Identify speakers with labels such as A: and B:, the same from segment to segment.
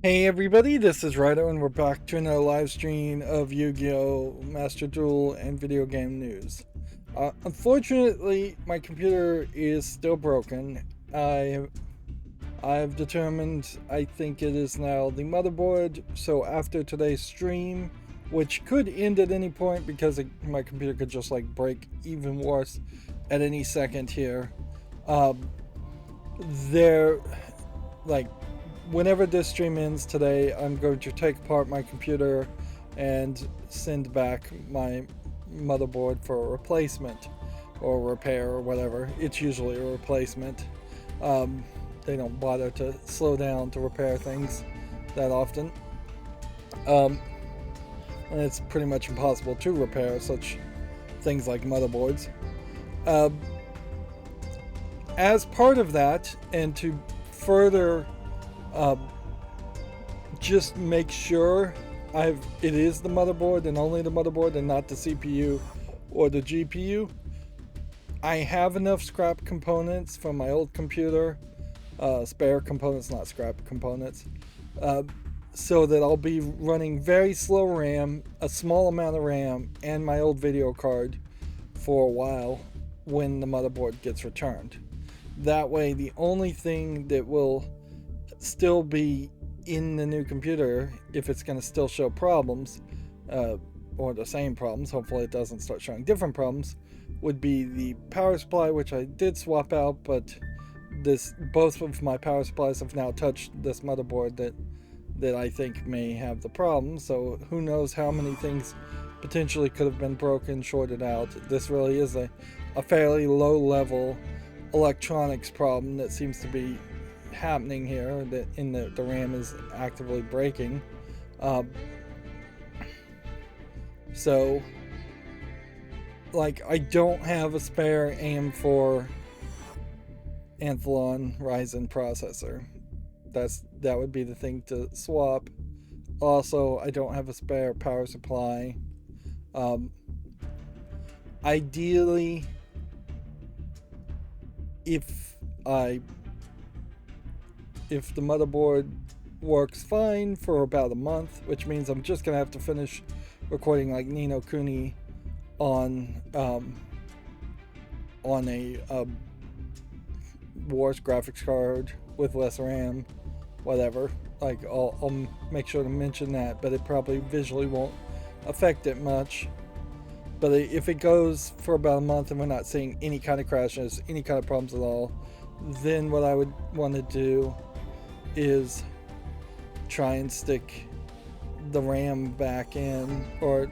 A: Hey everybody, this is Rydo and we're back to another live stream of Yu-Gi-Oh! Master Duel and video game news. Unfortunately, my computer is still broken. I've determined I think it is now the motherboard, so after today's stream, which could end at any point because my computer could just like break even worse at any second here, um, there, like, whenever this stream ends today, I'm going to take apart my computer and send back my motherboard for a replacement or repair or whatever. It's usually a replacement. They don't bother to slow down to repair things that often. Um, and it's pretty much impossible to repair such things like motherboards. Uh, as part of that, and to further uh, just make sure it is the motherboard and only the motherboard and not the CPU or the GPU. I have enough scrap components from my old computer, spare components, not scrap components, uh, so that I'll be running very slow RAM, a small amount of RAM, and my old video card for a while when the motherboard gets returned. That way, the only thing that will still be in the new computer, if it's going to still show problems, or the same problems, hopefully it doesn't start showing different problems, would be the power supply, which I did swap out, but both of my power supplies have now touched this motherboard that I think may have the problem. So who knows how many things potentially could have been broken, shorted out. This really is a fairly low level electronics problem that seems to be happening here, that the RAM is actively breaking. So, like, I don't have a spare AM4 Anthlon Ryzen processor. That would be the thing to swap. Also, I don't have a spare power supply. Ideally, if the motherboard works fine for about a month, which means I'm just gonna have to finish recording like Ni no Kuni on a Wars graphics card with less RAM, whatever. Like I'll make sure to mention that, but it probably visually won't affect it much. But if it goes for about a month and we're not seeing any kind of crashes, any kind of problems at all, then what I would want to do is try and stick the RAM back in, or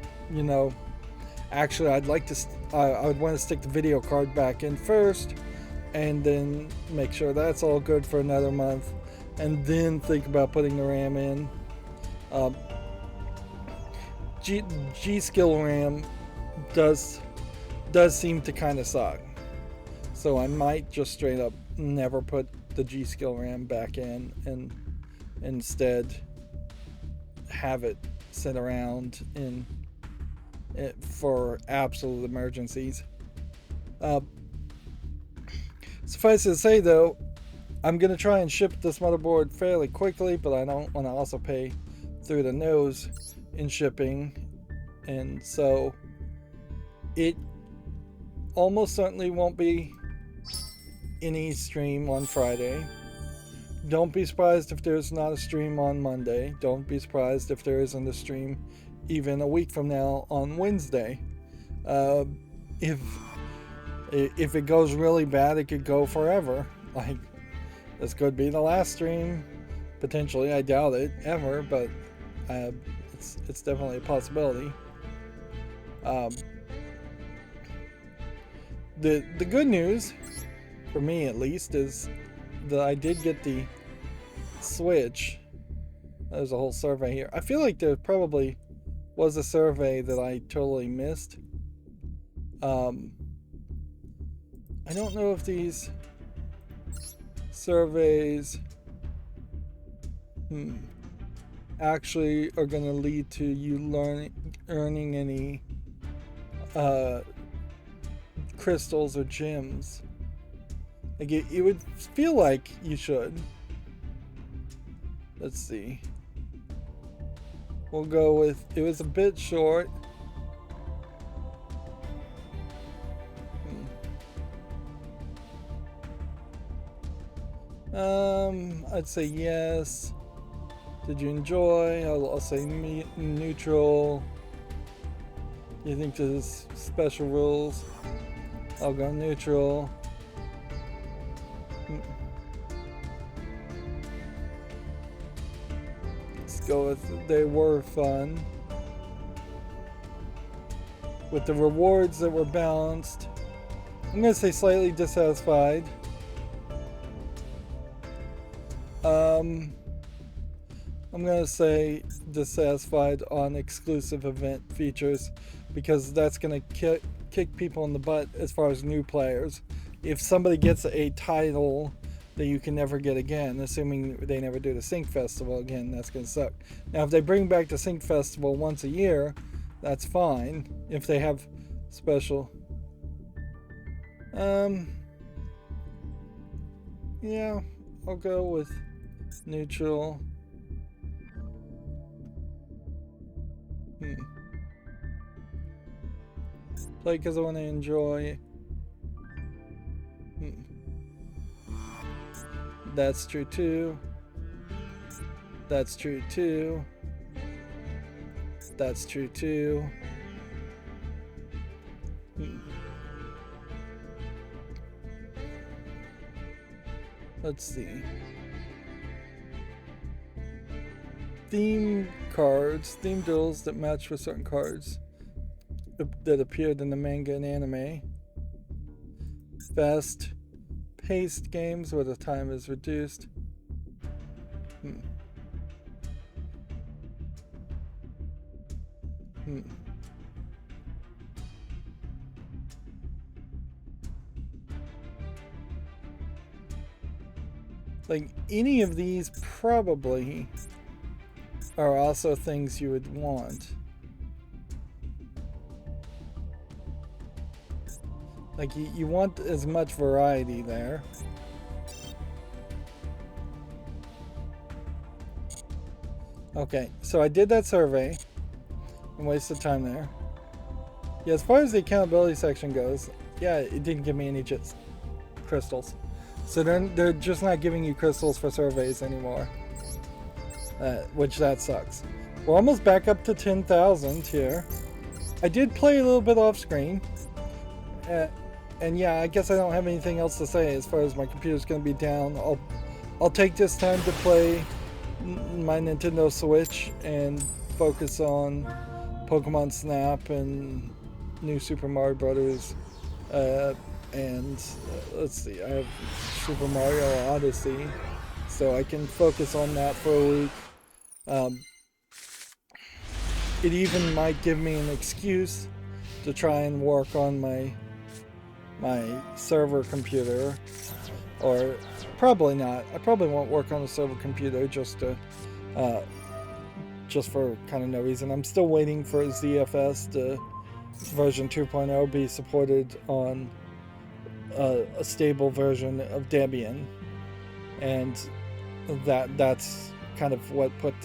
A: actually I would want to stick the video card back in first, and then make sure that's all good for another month, and then think about putting the RAM in. G skill RAM does seem to kind of suck, so I might just straight up never put the G skill RAM back in and instead have it sit around for absolute emergencies. Suffice it to say, though, I'm going to try and ship this motherboard fairly quickly, but I don't want to also pay through the nose in shipping, and so it almost certainly won't be any stream on Friday. Don't be surprised if there's not a stream on Monday. Don't be surprised if there isn't a stream even a week from now on Wednesday. If it goes really bad, it could go forever. Like, this could be the last stream, potentially. I doubt it ever, but it's definitely a possibility. The good news, for me at least, is that I did get the Switch. There's a whole survey here. I feel like there probably was a survey that I totally missed. I don't know if these surveys actually are going to lead to you earning any crystals or gems. Like, it would feel like you should. Let's see. We'll go with, it was a bit short. I'd say yes. Did you enjoy? I'll say neutral. You think there's special rules? I'll go neutral. Let's go with they were fun. With the rewards that were balanced, I'm gonna say slightly dissatisfied. I'm gonna say dissatisfied on exclusive event features because that's gonna kick people in the butt as far as new players. If somebody gets a title that you can never get again, assuming they never do the Sync Festival again, that's gonna suck. Now, if they bring back the Sync Festival once a year, that's fine. If they have special, yeah, I'll go with neutral. Play because I want to enjoy. That's true too. That's true too. That's true too. Let's see. Theme cards, theme duels that match with certain cards that appeared in the manga and anime. Fast paced games where the time is reduced. Like, any of these probably are also things you would want. Like, you want as much variety there. Okay, so I did that survey and wasted time there. Yeah, as far as the accountability section goes, yeah, it didn't give me any crystals. So they're just not giving you crystals for surveys anymore. Which that sucks. We're almost back up to 10,000 here. I did play a little bit off screen. And yeah, I guess I don't have anything else to say as far as my computer's going to be down. I'll take this time to play my Nintendo Switch and focus on Pokemon Snap and New Super Mario Brothers. And let's see, I have Super Mario Odyssey, so I can focus on that for a week. It even might give me an excuse to try and work on my server computer, or probably not. I probably won't work on the server computer just for kind of no reason. I'm still waiting for ZFS to version 2.0 be supported on a stable version of Debian, and that's kind of what put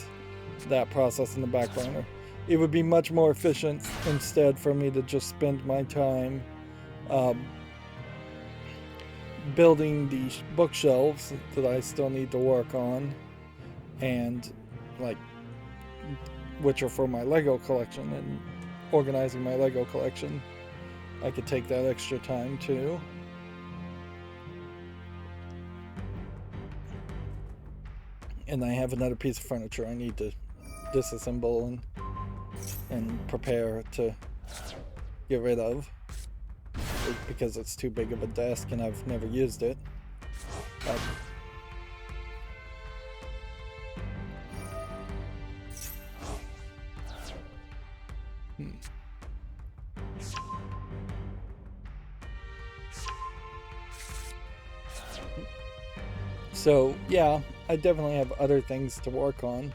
A: that process in the back burner. It would be much more efficient instead for me to just spend my time building these bookshelves that I still need to work on, and which are for my Lego collection, and organizing my Lego collection. I could take that extra time too. And I have another piece of furniture I need to disassemble and prepare to get rid of, because it's too big of a desk and I've never used it. So yeah, I definitely have other things to work on,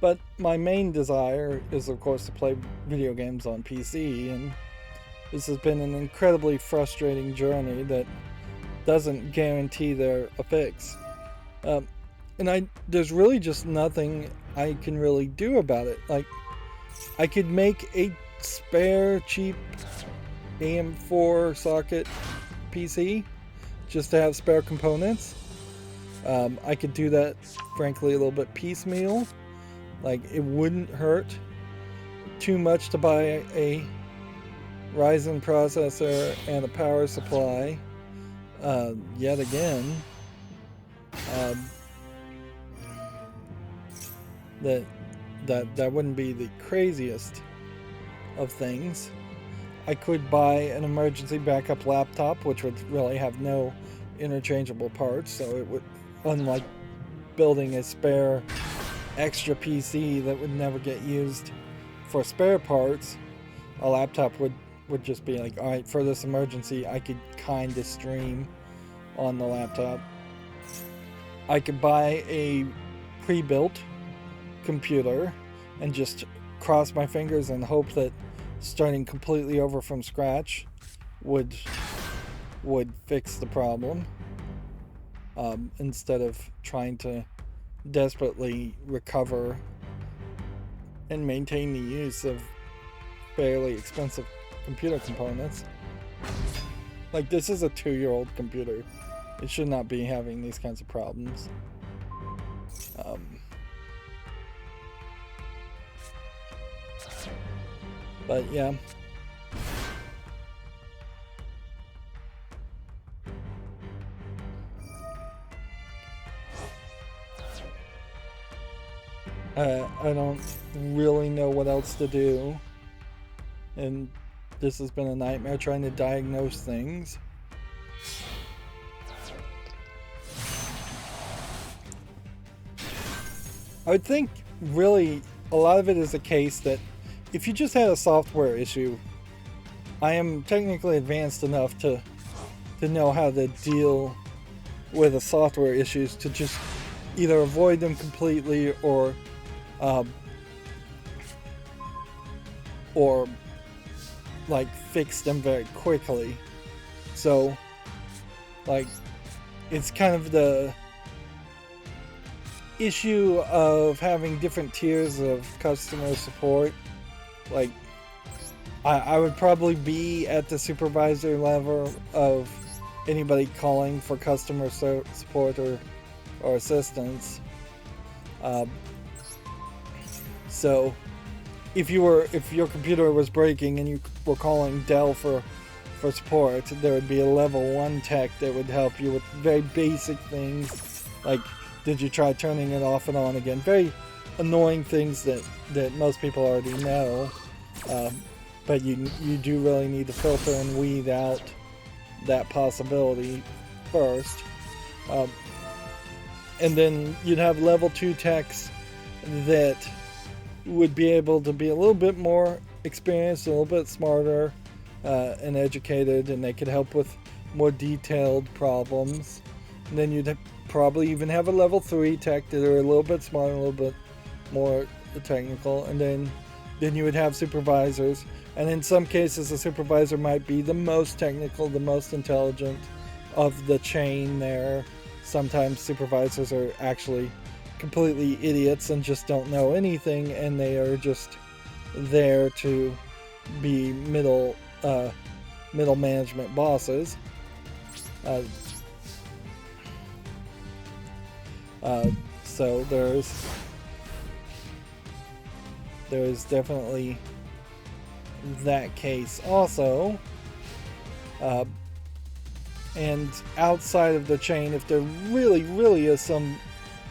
A: but my main desire is of course to play video games on PC, and this has been an incredibly frustrating journey that doesn't guarantee there a fix. And there's really just nothing I can really do about it. Like, I could make a spare cheap AM4 socket PC just to have spare components. I could do that, frankly, a little bit piecemeal. Like, it wouldn't hurt too much to buy a Ryzen processor and a power supply. Yet again, that wouldn't be the craziest of things. I could buy an emergency backup laptop, which would really have no interchangeable parts, so it would, unlike building a spare extra PC that would never get used for spare parts, a laptop would just be like, alright, for this emergency, I could kind of stream on the laptop. I could buy a pre-built computer and just cross my fingers and hope that starting completely over from scratch would fix the problem, instead of trying to desperately recover and maintain the use of fairly expensive computer components. Like, this is a 2-year-old computer. It should not be having these kinds of problems. But yeah. I don't really know what else to do. And this has been a nightmare trying to diagnose things. I would think really a lot of it is a case that if you just had a software issue, I am technically advanced enough to know how to deal with the software issues to just either avoid them completely or like fix them very quickly. So like it's kind of the issue of having different tiers of customer support. Like I would probably be at the supervisor level of anybody calling for customer support or assistance. So if your computer was breaking and you were calling Dell for support, there would be a level 1 tech that would help you with very basic things like, did you try turning it off and on again? Very annoying things that most people already know. But you do really need to filter and weed out that possibility first. And then you'd have level 2 techs that would be able to be a little bit more experienced, a little bit smarter and educated, and they could help with more detailed problems. And then you'd probably even have a level 3 tech that are a little bit smarter, a little bit more technical, and then you would have supervisors. And in some cases, the supervisor might be the most technical, the most intelligent of the chain there. Sometimes supervisors are actually completely idiots and just don't know anything, and they are just there to be middle management bosses. So there's definitely that case also. And outside of the chain, if there really is some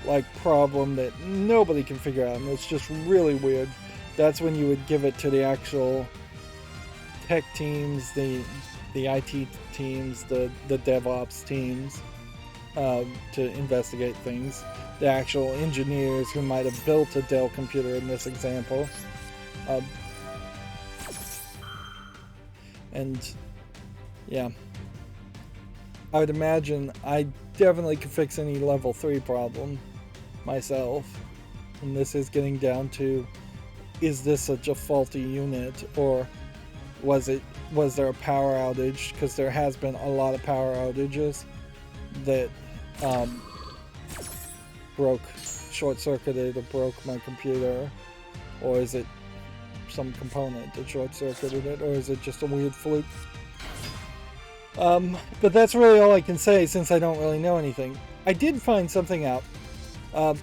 A: like problem that nobody can figure out and it's just really weird, that's when you would give it to the actual tech teams, the IT teams, the DevOps teams to investigate things. The actual engineers who might have built a Dell computer in this example. And yeah, I would imagine I definitely could fix any level 3 problem myself. And this is getting down to, is this such a faulty unit, or was there a power outage? Because there has been a lot of power outages that short-circuited or broke my computer, or is it some component that short-circuited it, or is it just a weird fluke? But that's really all I can say since I don't really know anything. I did find something out. Up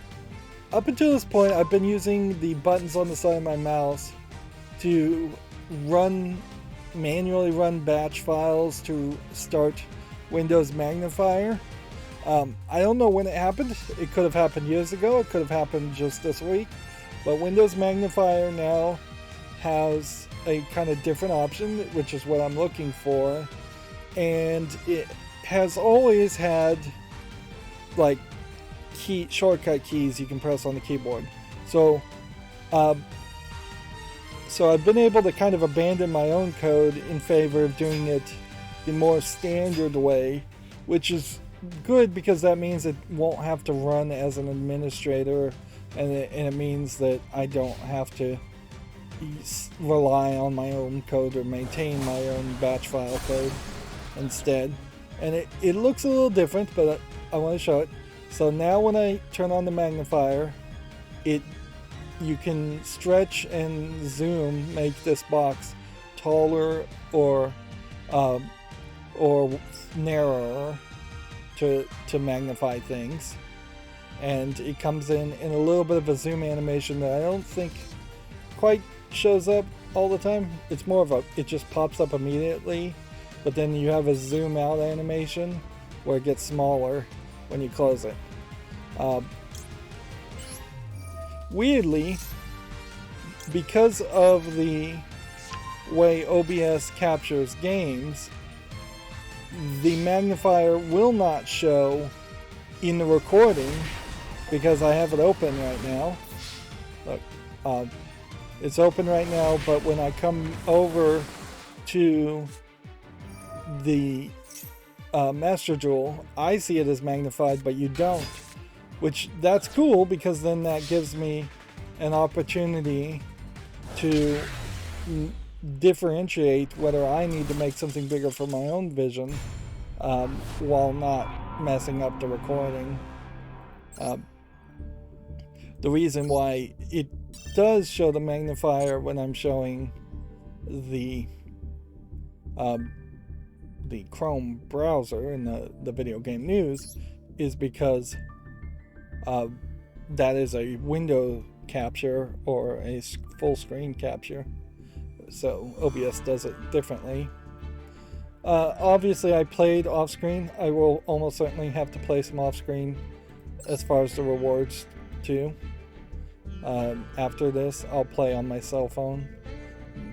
A: until this point, I've been using the buttons on the side of my mouse to manually run batch files to start Windows Magnifier. I don't know when it happened. It could have happened years ago. It could have happened just this week. But Windows Magnifier now has a kind of different option, which is what I'm looking for. And it has always had like shortcut keys you can press on the keyboard. So I've been able to kind of abandon my own code in favor of doing it the more standard way, which is good because that means it won't have to run as an administrator, and it means that I don't have to rely on my own code or maintain my own batch file code instead. And it looks a little different, but I want to show it. So now when I turn on the magnifier, you can stretch and zoom, make this box taller or narrower to magnify things. And it comes in a little bit of a zoom animation that I don't think quite shows up all the time. It's more of it just pops up immediately, but then you have a zoom out animation where it gets smaller when you close it. Weirdly, because of the way OBS captures games, the magnifier will not show in the recording because I have it open right now. Look, it's open right now, but when I come over to the Master Duel, I see it as magnified, but you don't. Which, that's cool, because then that gives me an opportunity to differentiate whether I need to make something bigger for my own vision while not messing up the recording. The reason why it does show the magnifier when I'm showing the Chrome browser in the video game news is because that is a window capture or a full screen capture, so OBS does it differently. Obviously I played off screen. I will almost certainly have to play some off screen as far as the rewards too. After this I'll play on my cell phone.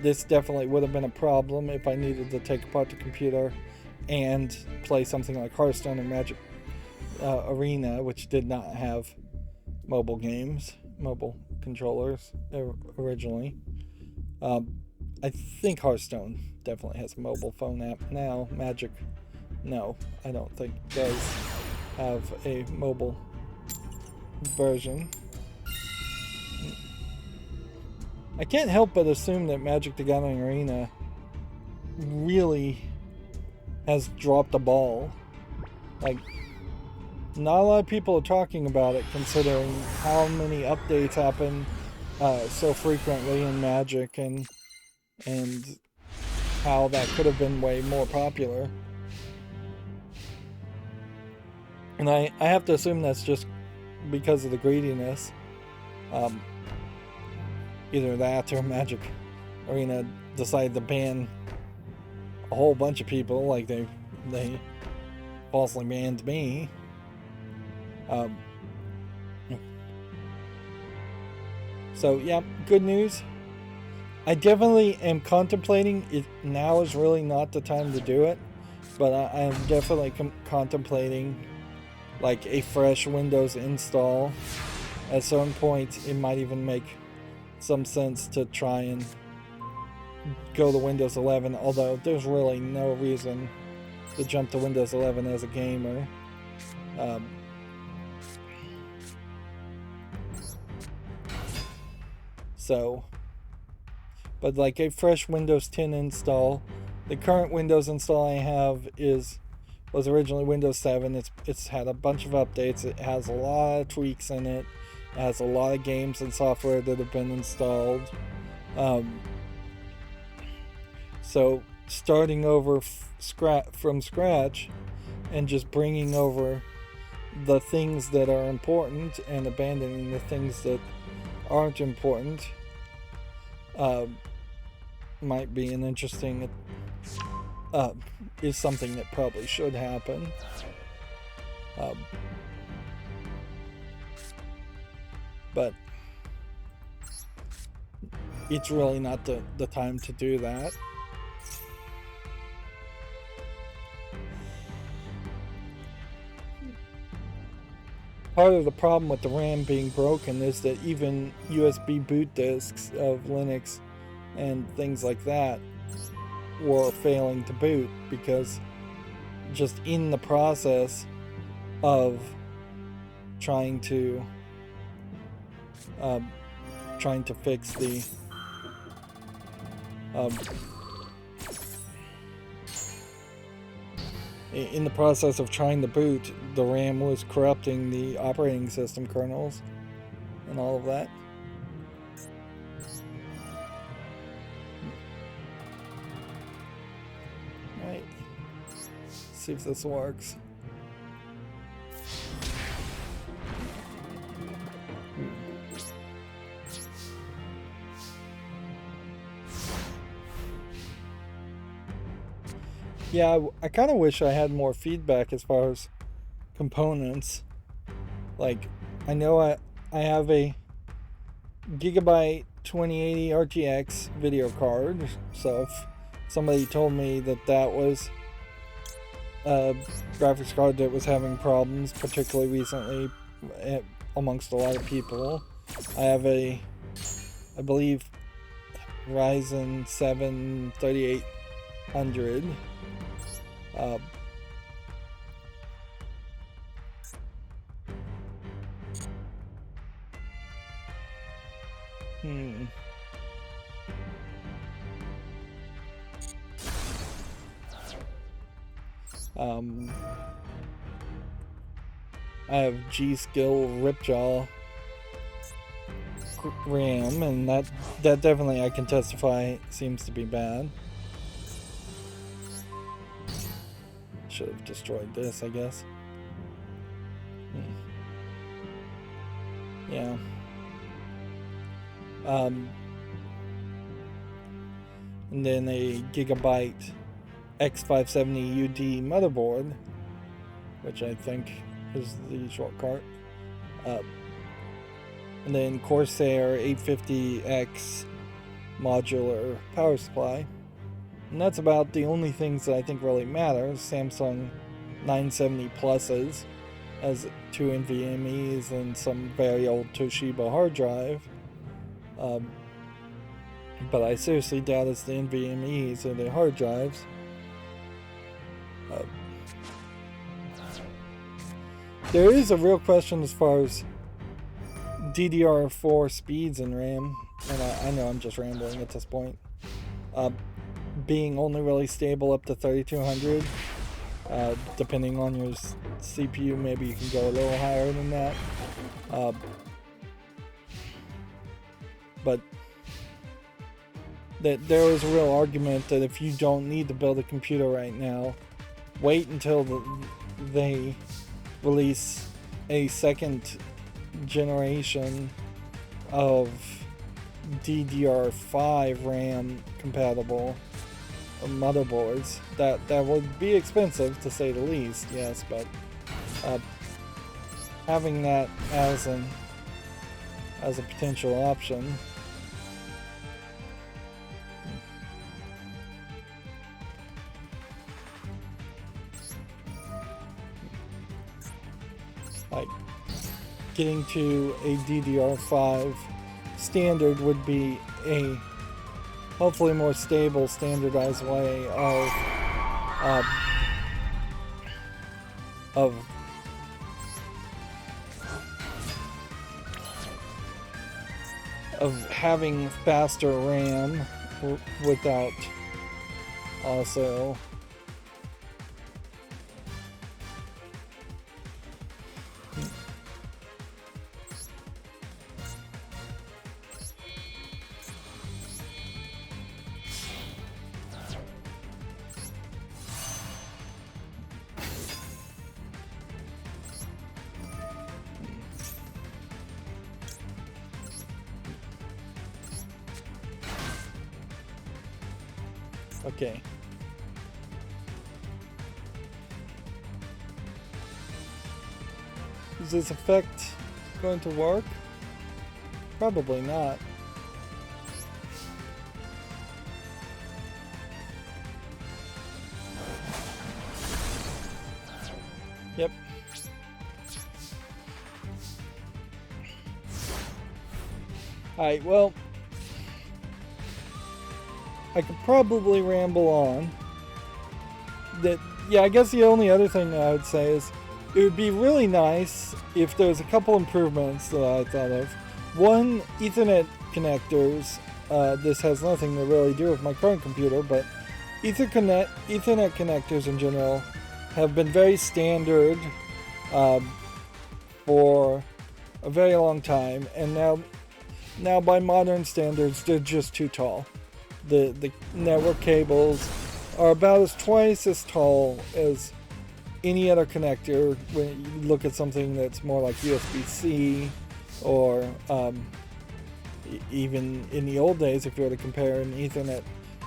A: This definitely would have been a problem if I needed to take apart the computer and play something like Hearthstone or Magic Arena, which did not have mobile controllers originally. I think Hearthstone definitely has a mobile phone app now. Magic, no, I don't think does have a mobile version. I can't help but assume that Magic the Gathering Arena really has dropped the ball. Like, not a lot of people are talking about it, considering how many updates happen so frequently in Magic, and how that could have been way more popular. And I have to assume that's just because of the greediness. Either that or Magic Arena decided to ban a whole bunch of people, like they falsely banned me. So yeah, good news. I definitely am contemplating it. Now is really not the time to do it, but I am definitely contemplating like a fresh Windows install. At some point it might even make some sense to try and go to Windows 11, although there's really no reason to jump to Windows 11 as a gamer. But like a fresh Windows 10 install, the current Windows install I have is was originally Windows 7. It's had a bunch of updates. It has a lot of tweaks in it. It has a lot of games and software that have been installed. So starting over from scratch and just bringing over the things that are important and abandoning the things that aren't important might be an interesting is something that probably should happen. But it's really not the time to do that. Part of the problem with the RAM being broken is that even USB boot disks of Linux and things like that were failing to boot because just in the process of trying to fix the in the process of trying to boot, the RAM was corrupting the operating system kernels and all of that. Right. See if this works. Yeah, I kind of wish I had more feedback as far as components. Like, I know I have a Gigabyte 2080 RTX video card, so if somebody told me that was a graphics card that was having problems, particularly recently amongst a lot of people. I have I believe, Ryzen 7 3800. I have G-Skill Ripjaw RAM, and that definitely I can testify seems to be bad. Should have destroyed this, I guess. Yeah. And then a Gigabyte X570 UD motherboard, which I think is the shortcut. And then Corsair 850X modular power supply. And that's about the only things that I think really matter. Samsung 970 Pluses has 2 NVMEs and some very old Toshiba hard drive. But I seriously doubt it's the NVMEs or the hard drives. There is a real question as far as DDR4 speeds in RAM, and I know I'm just rambling at this point. Being only really stable up to 3200. Depending on your CPU, maybe you can go a little higher than that. But there is a real argument that if you don't need to build a computer right now, wait until they release a second generation of DDR5 RAM compatible motherboards. That would be expensive, to say the least, yes, but having that as a potential option. Like, getting to a DDR5 standard would be a hopefully more stable, standardized way of having faster RAM without also Okay. Is this effect going to work? Probably not. Yep. Alright, well, I could probably ramble on. Yeah, I guess the only other thing I would say is it would be really nice if there's a couple improvements that I thought of. One, Ethernet connectors. This has nothing to really do with my current computer, but Ethernet connectors in general have been very standard for a very long time, and now by modern standards, they're just too tall. The network cables are about twice as tall as any other connector when you look at something that's more like USB-C, or even in the old days, if you were to compare an Ethernet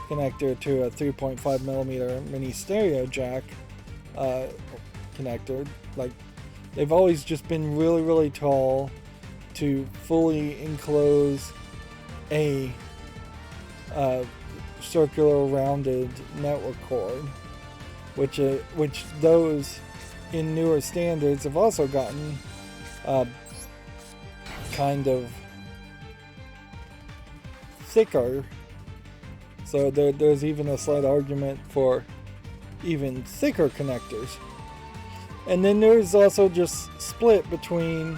A: connector to a 3.5mm mini stereo jack connector, like, they've always just been really, really tall to fully enclose a circular rounded network cord, which those in newer standards have also gotten kind of thicker. So there's even a slight argument for even thicker connectors. And then there's also just split between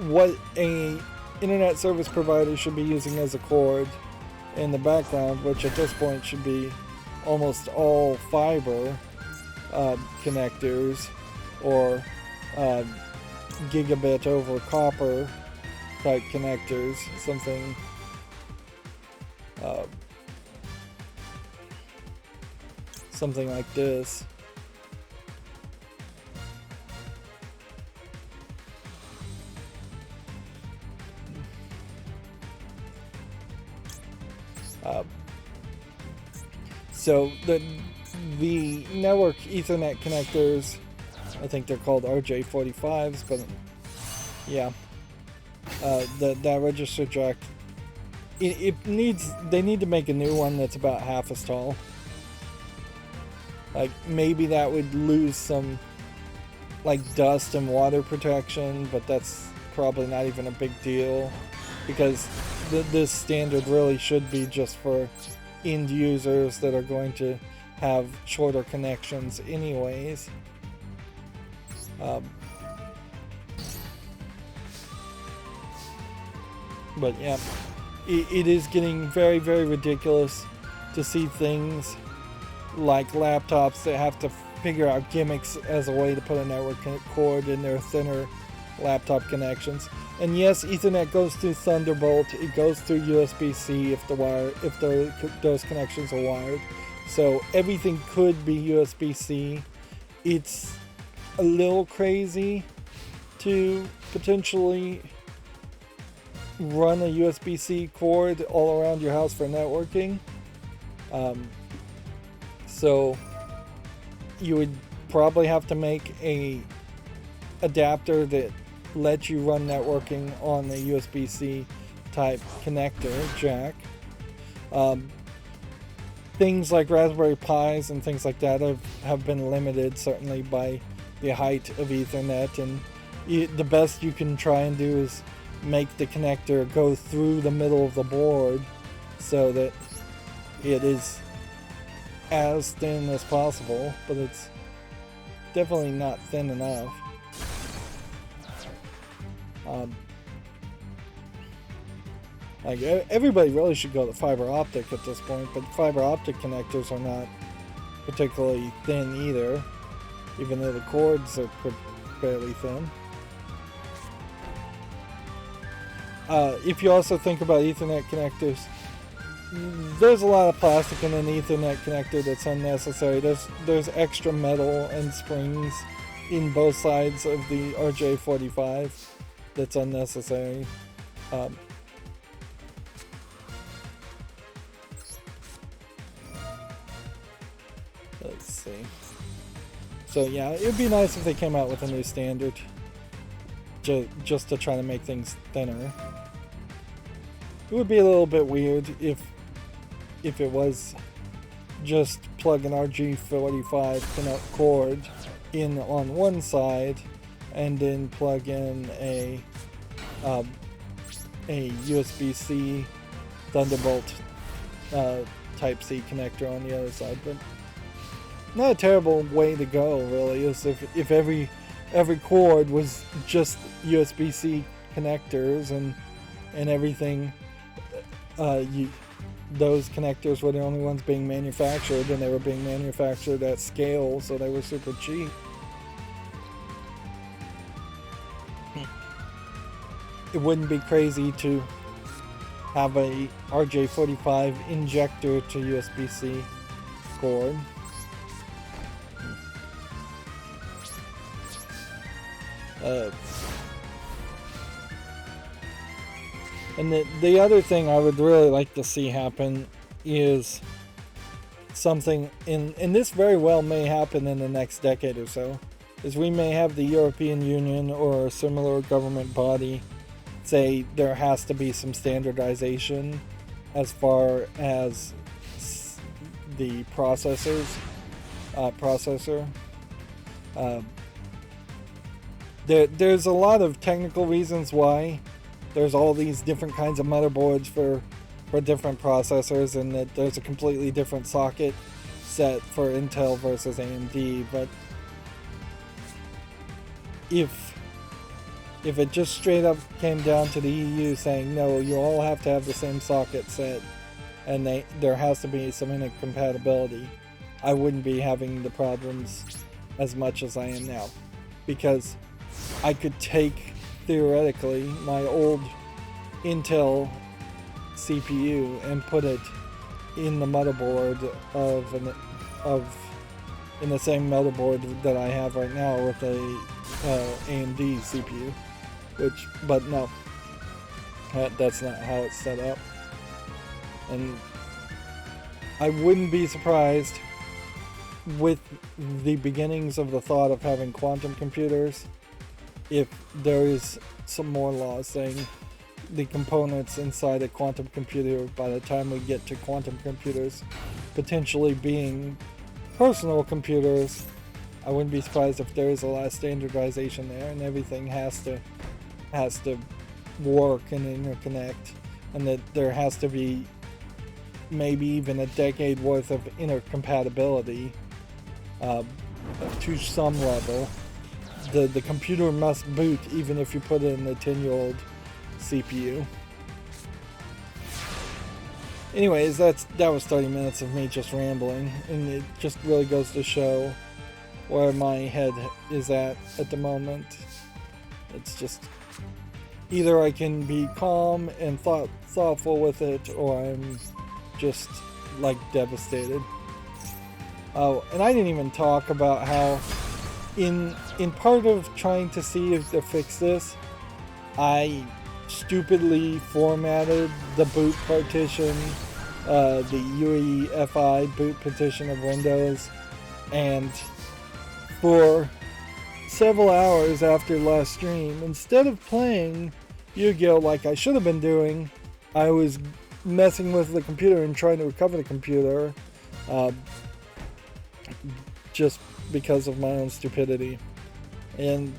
A: what a internet service provider should be using as a cord in the background, which at this point should be almost all fiber connectors, or gigabit over copper type connectors, something something like this. So the network Ethernet connectors, I think they're called RJ45s, but yeah, that register jack, they need to make a new one that's about half as tall. Like, maybe that would lose some like dust and water protection, but that's probably not even a big deal, because this standard really should be just for end users that are going to have shorter connections anyways. But yeah, it is getting very, very ridiculous to see things like laptops that have to figure out gimmicks as a way to put a network cord in their thinner laptop connections. And yes, Ethernet goes through Thunderbolt. It goes through USB-C if those connections are wired. So everything could be USB-C. It's a little crazy to potentially run a USB-C cord all around your house for networking. So you would probably have to make a adapter that lets you run networking on a USB-C type connector jack. Things like Raspberry Pis and things like that have been limited, certainly, by the height of Ethernet, and the best you can try and do is make the connector go through the middle of the board so that it is as thin as possible, but it's definitely not thin enough. Like, everybody really should go to fiber optic at this point, but fiber optic connectors are not particularly thin either, even though the cords are fairly thin. If you also think about Ethernet connectors, there's a lot of plastic in an Ethernet connector that's unnecessary. There's extra metal and springs in both sides of the RJ45 that's unnecessary. Let's see. So yeah, it'd be nice if they came out with a new standard. Just to try to make things thinner. It would be a little bit weird if it was just plug an RG45 cord in on one side and then plug in a USB-C Thunderbolt Type-C connector on the other side, but not a terrible way to go, really, is if every cord was just USB-C connectors and everything. Those connectors were the only ones being manufactured, and they were being manufactured at scale, so they were super cheap. It wouldn't be crazy to have a RJ45 injector to USB-C cord. And the other thing I would really like to see happen is something, and this very well may happen in the next decade or so, is we may have the European Union or a similar government body say there has to be some standardization as far as the processor. There's a lot of technical reasons why there's all these different kinds of motherboards for different processors, and that there's a completely different socket set for Intel versus AMD. But if it just straight up came down to the EU saying, no, you all have to have the same socket set, and there has to be some incompatibility, I wouldn't be having the problems as much as I am now. Because I could take, theoretically, my old Intel CPU and put it in the motherboard in the same motherboard that I have right now with a AMD CPU. But no, that's not how it's set up. And I wouldn't be surprised with the beginnings of the thought of having quantum computers if there is some more laws saying the components inside a quantum computer, by the time we get to quantum computers potentially being personal computers, I wouldn't be surprised if there is a lot of standardization there and everything has to work and interconnect, and that there has to be maybe even a decade worth of intercompatibility to some level. The computer must boot even if you put in a 10-year-old CPU. Anyways, that was 30 minutes of me just rambling, and it just really goes to show where my head is at the moment. It's just either I can be calm and thoughtful with it, or I'm just like devastated. Oh, and I didn't even talk about how in part of trying to see if to fix this, I stupidly formatted the boot partition, the UEFI boot partition of Windows, and for several hours after last stream, instead of playing Yu-Gi-Oh! Like I should have been doing, I was messing with the computer and trying to recover the computer, just because of my own stupidity. And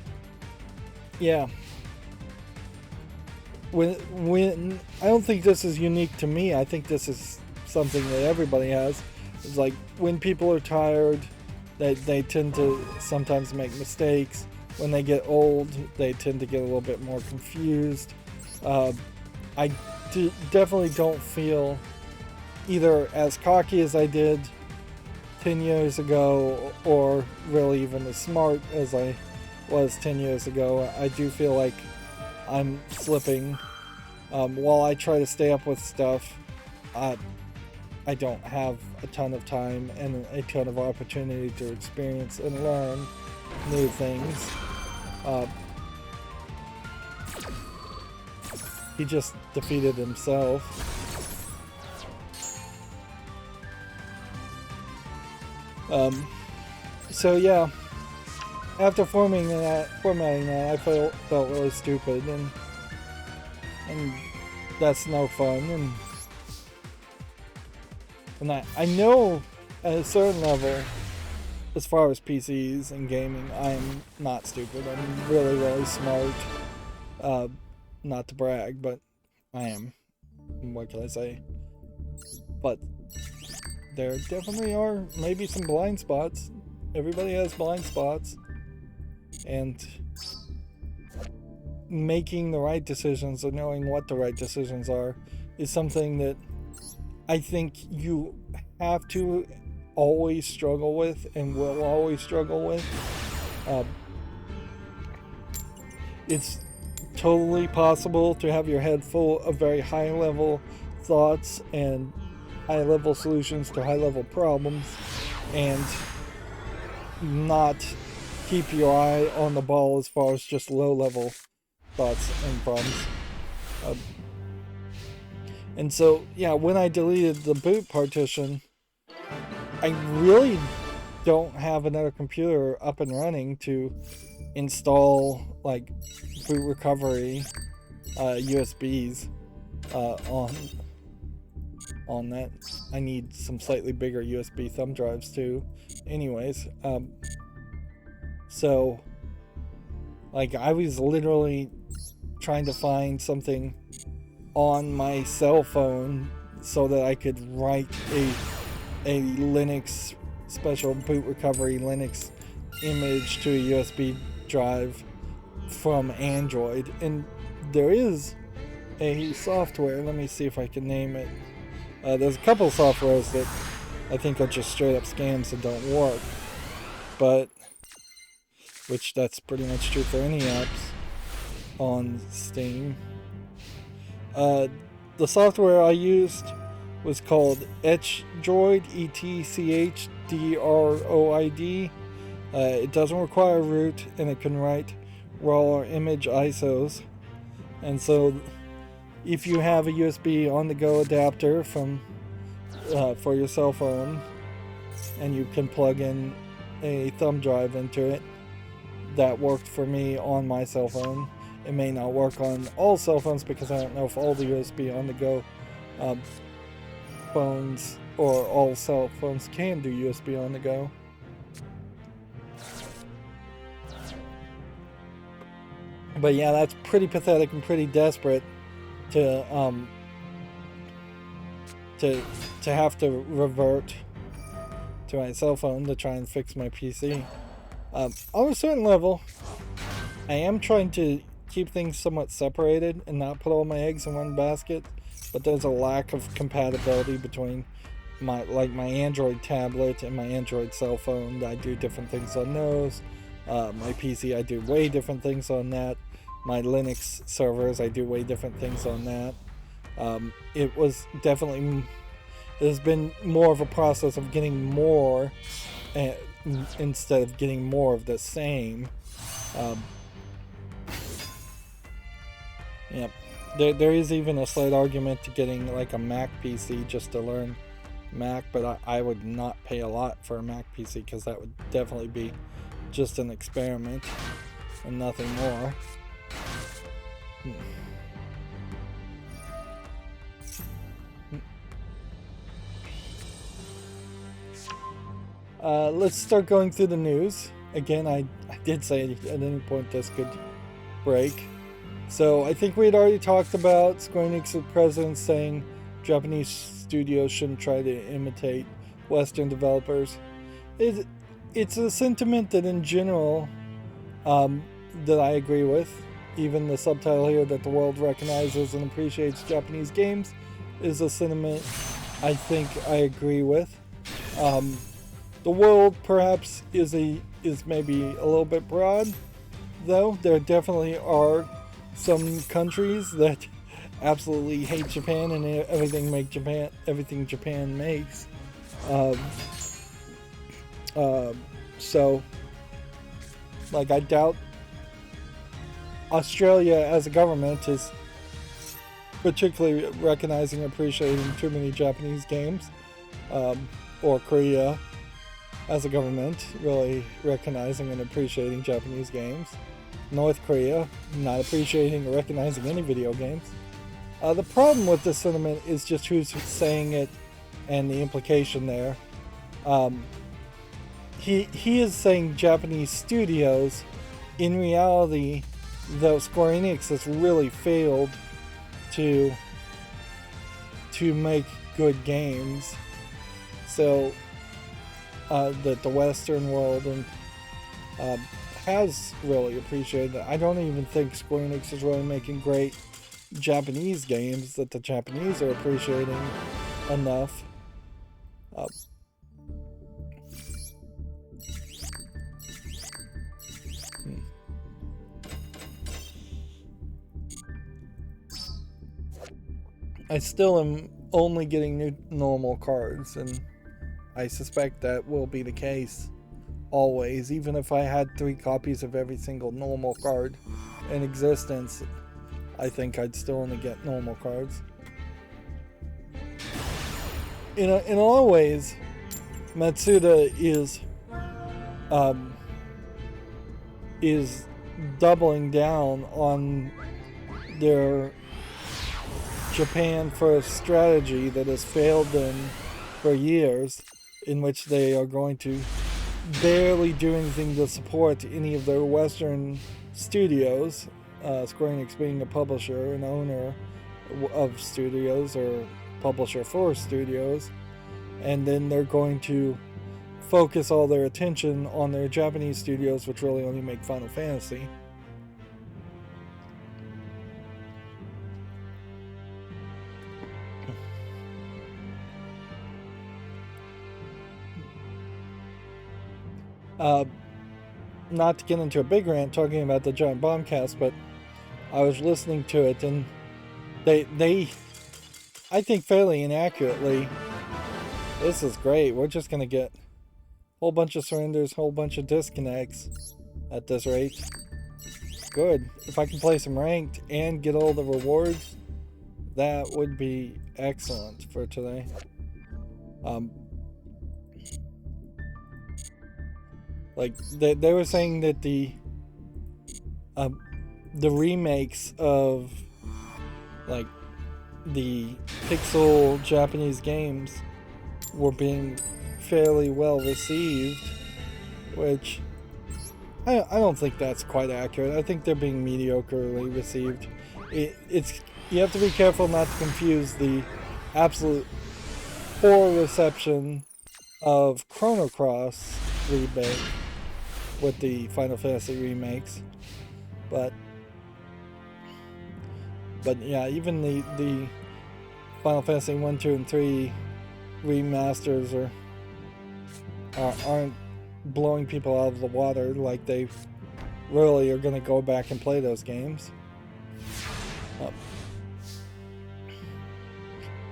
A: yeah, when I don't think this is unique to me. I think this is something that everybody has. It's like when people are tired, they tend to sometimes make mistakes. When they get old, they tend to get a little bit more confused. I definitely don't feel either as cocky as I did 10 years ago, or really even as smart as I was 10 years ago. I do feel like I'm slipping. While I try to stay up with stuff, I don't have a ton of time and a ton of opportunity to experience and learn new things. He just defeated himself. So yeah, after formatting that, I felt really stupid, and that's no fun. And I know at a certain level, as far as PCs and gaming, I'm not stupid. I'm really, really smart. Not to brag, but I am. What can I say? But there definitely are maybe some blind spots. Everybody has blind spots. And making the right decisions or knowing what the right decisions are is something that I think you have to always struggle with and will always struggle with. It's totally possible to have your head full of very high level thoughts and high level solutions to high level problems and not keep your eye on the ball as far as just low level thoughts and problems. And so, yeah, when I deleted the boot partition, I really don't have another computer up and running to install like boot recovery USBs on that. I need some slightly bigger USB thumb drives too. Anyways, so like I was literally trying to find something on my cell phone so that I could write a Linux special boot recovery Linux image to a USB drive from Android. And there is a software, let me see if I can name it. There's a couple of softwares that I think are just straight up scams and don't work, but which that's pretty much true for any apps on Steam. The software I used was called Etchdroid, ETCHDROID. It doesn't require root, and it can write raw or image ISOs. And so, if you have a USB on-the-go adapter from for your cell phone, and you can plug in a thumb drive into it, that worked for me on my cell phone. It may not work on all cell phones because I don't know if all the USB on-the-go phones or all cell phones can do USB on-the-go. But yeah, that's pretty pathetic and pretty desperate to have to revert to my cell phone to try and fix my PC. On a certain level, I am trying to keep things somewhat separated and not put all my eggs in one basket, but there's a lack of compatibility between my Android tablet and my Android cell phone. I do different things on those. My PC, I do way different things on that. My Linux servers, I do way different things on that. It has been more of a process of getting more instead of getting more of the same. Yep. There is even a slight argument to getting like a Mac PC just to learn Mac, but I would not pay a lot for a Mac PC because that would definitely be just an experiment and nothing more. Let's start going through the news. Again, I did say at any point this could break. So I think we had already talked about Square Enix's president saying Japanese studios shouldn't try to imitate Western developers. It's a sentiment that in general that I agree with. Even the subtitle here that the world recognizes and appreciates Japanese games is a sentiment I think I agree with. The world perhaps is maybe a little bit broad, though. There definitely are some countries that absolutely hate Japan and everything Japan makes. So, like, I doubt Australia as a government is particularly recognizing and appreciating too many Japanese games, or Korea, as a government really recognizing and appreciating Japanese games. North Korea not appreciating or recognizing any video games. The problem with this sentiment is just who's saying it and the implication there. He is saying Japanese studios. In reality, though, Square Enix has really failed to make good games, so that the Western world and has really appreciated that. I don't even think Square Enix is really making great Japanese games that the Japanese are appreciating enough. I still am only getting new normal cards, and I suspect that will be the case always. Even if I had 3 copies of every single normal card in existence, I think I'd still only get normal cards. In a lot of ways, Matsuda is doubling down on their Japan first strategy that has failed them for years, in which they are going to barely do anything to support any of their Western studios, Square Enix being a publisher and owner of studios, or publisher for studios, and then they're going to focus all their attention on their Japanese studios, which really only make Final Fantasy. Not to get into a big rant talking about the Giant Bombcast, but I was listening to it, and they I think fairly inaccurately, this is great, we're just gonna get a whole bunch of surrenders, whole bunch of disconnects at this rate. Good. If I can play some ranked and get all the rewards, that would be excellent for today. Like they were saying that the remakes of like the pixel Japanese games were being fairly well received, which I don't think that's quite accurate. I think they're being mediocrely received. It's you have to be careful not to confuse the absolute poor reception of Chrono Cross remake with the Final Fantasy remakes, but yeah, even the Final Fantasy 1, 2, and 3 remasters aren't blowing people out of the water like they really are going to go back and play those games.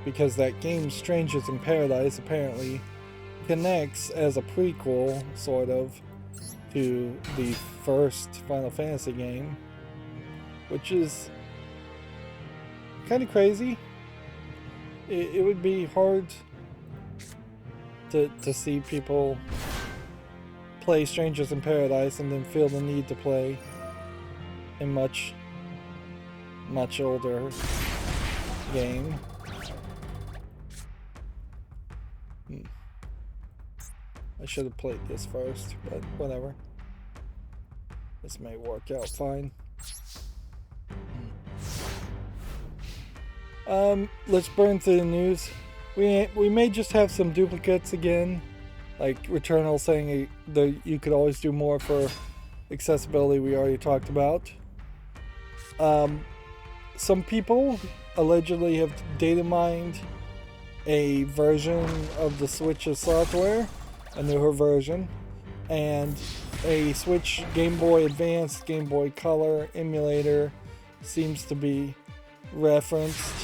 A: Because that game, Strangers in Paradise, apparently connects as a prequel, sort of, to the first Final Fantasy game, which is kind of crazy. It would be hard to see people play Strangers in Paradise and then feel the need to play a much older game. I should have played this first, but whatever. This may work out fine. Let's burn through the news. We may just have some duplicates again, like Returnal saying that you could always do more for accessibility we already talked about. Some people allegedly have data mined a version of the Switch's software, a newer version, and a Switch Game Boy Advance, Game Boy Color emulator seems to be referenced.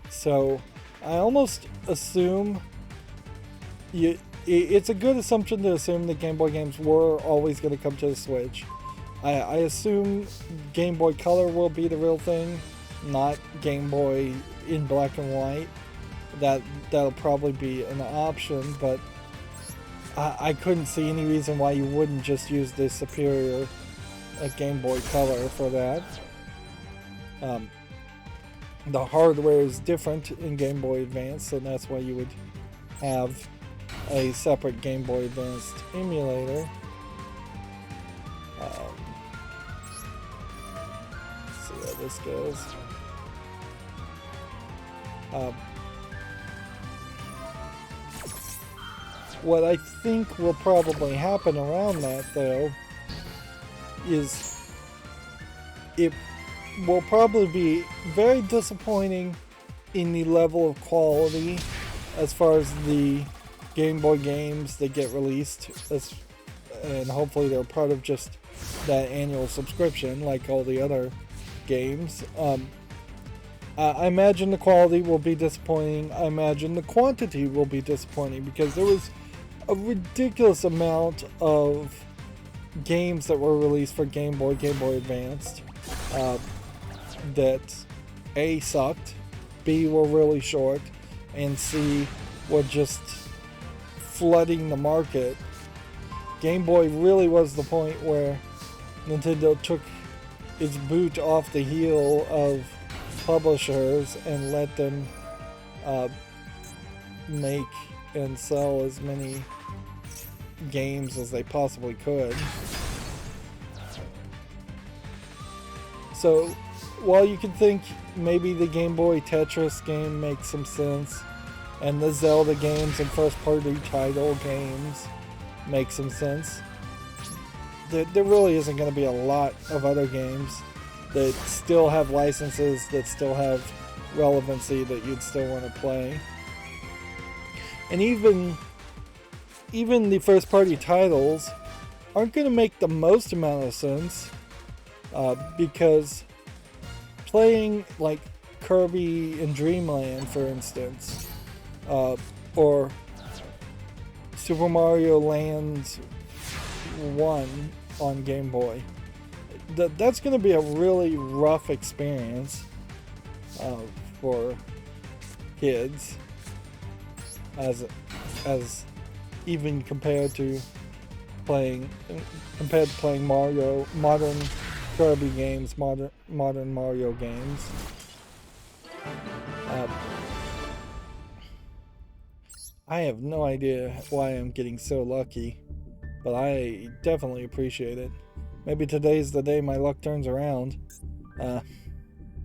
A: So I almost assume it's a good assumption to assume that Game Boy games were always going to come to the Switch. I assume Game Boy Color will be the real thing, not Game Boy in black and white. that'll probably be an option, but I couldn't see any reason why you wouldn't just use the superior Game Boy Color for that. The hardware is different in Game Boy Advance, and that's why you would have a separate Game Boy Advanced emulator. Let's see how this goes. What I think will probably happen around that, though, is it will probably be very disappointing in the level of quality as far as the Game Boy games that get released, and hopefully they're part of just that annual subscription like all the other games. I imagine the quality will be disappointing. I imagine the quantity will be disappointing, because there was a ridiculous amount of games that were released for Game Boy Advanced that A, sucked, B, were really short, and C, were just flooding the market. Game Boy really was the point where Nintendo took its boot off the heel of publishers and let them make and sell as many games as they possibly could. So while you can think maybe the Game Boy Tetris game makes some sense, and the Zelda games and first-party title games make some sense, there really isn't going to be a lot of other games that still have licenses, that still have relevancy, that you'd still want to play. And even the first-party titles aren't going to make the most amount of sense, because playing like Kirby in Dreamland, for instance, or Super Mario Land 1 on Game Boy, that's going to be a really rough experience for kids, as even compared to playing modern Kirby games, modern Mario games. I have no idea why I'm getting so lucky, but I definitely appreciate it. Maybe today's the day my luck turns around,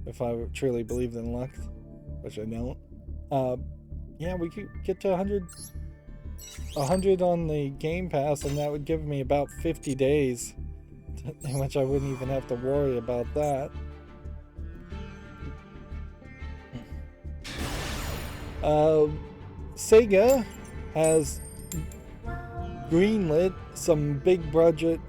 A: if I truly believed in luck, which I don't. Yeah, we could get to 100 on the Game Pass, and that would give me about 50 days, in which I wouldn't even have to worry about that. Sega has greenlit some big budget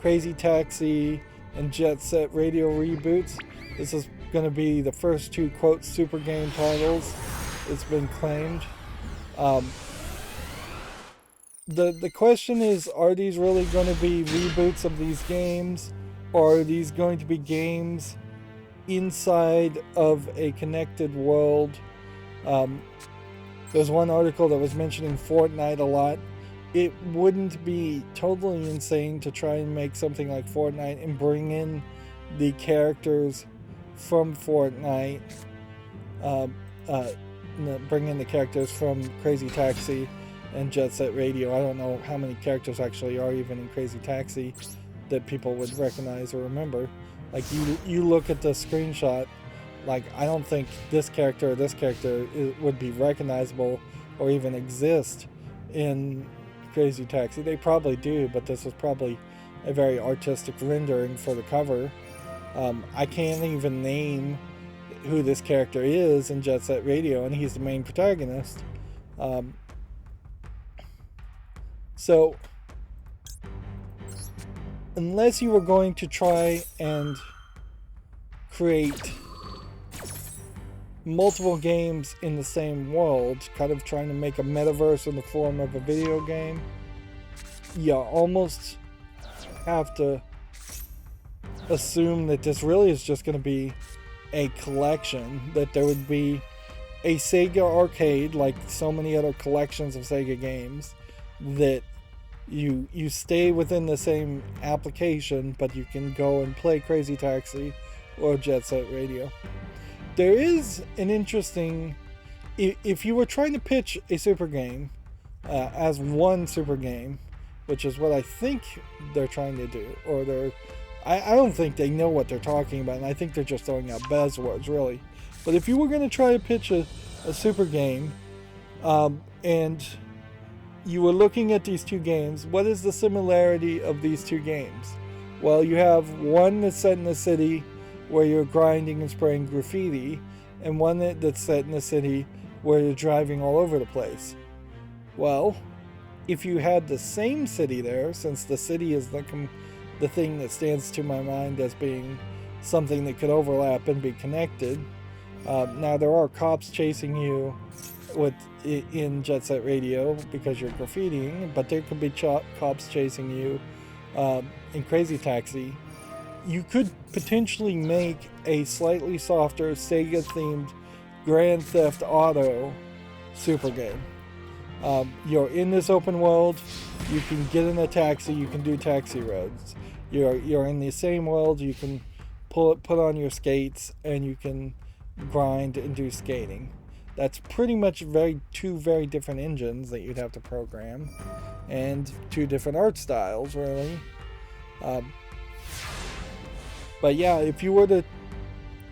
A: Crazy Taxi and Jet Set Radio reboots. This is going to be the first two, quote, super game titles, it's been claimed. The question is, are these really going to be reboots of these games, or are these going to be games inside of a connected world? There's one article that was mentioning Fortnite a lot. It wouldn't be totally insane to try and make something like Fortnite and bring in the characters from Fortnite, bring in the characters from Crazy Taxi and Jet Set Radio. I don't know how many characters actually are even in Crazy Taxi that people would recognize or remember. Like, you look at the screenshot, like, I don't think this character or this character would be recognizable or even exist in Crazy Taxi. They probably do, but this is probably a very artistic rendering for the cover. I can't even name who this character is in Jet Set Radio, and he's the main protagonist. So, unless you were going to try and create multiple games in the same world, kind of trying to make a metaverse in the form of a video game, you almost have to assume that this really is just going to be a collection, that there would be a Sega arcade, like so many other collections of Sega games, that you stay within the same application, but you can go and play Crazy Taxi or Jet Set Radio. There is an interesting, if you were trying to pitch a super game as one super game, which is what I think they're trying to do, or I don't think they know what they're talking about, and I think they're just throwing out buzzwords, really. But if you were going to try to pitch a super game, and you were looking at these two games, what is the similarity of these two games? Well, you have one that's set in a city where you're grinding and spraying graffiti, and one that's set in a city where you're driving all over the place. Well, if you had the same city there, since the city is the thing that stands to my mind as being something that could overlap and be connected. Now, there are cops chasing you in Jet Set Radio because you're graffitiing, but there could be cops chasing you in Crazy Taxi. You could potentially make a slightly softer Sega-themed Grand Theft Auto super game. You're in this open world, you can get in a taxi, you can do taxi roads. You're in the same world, you can put on your skates, and you can grind and do skating. That's pretty much two very different engines that you'd have to program, and two different art styles, really. But yeah, if you were to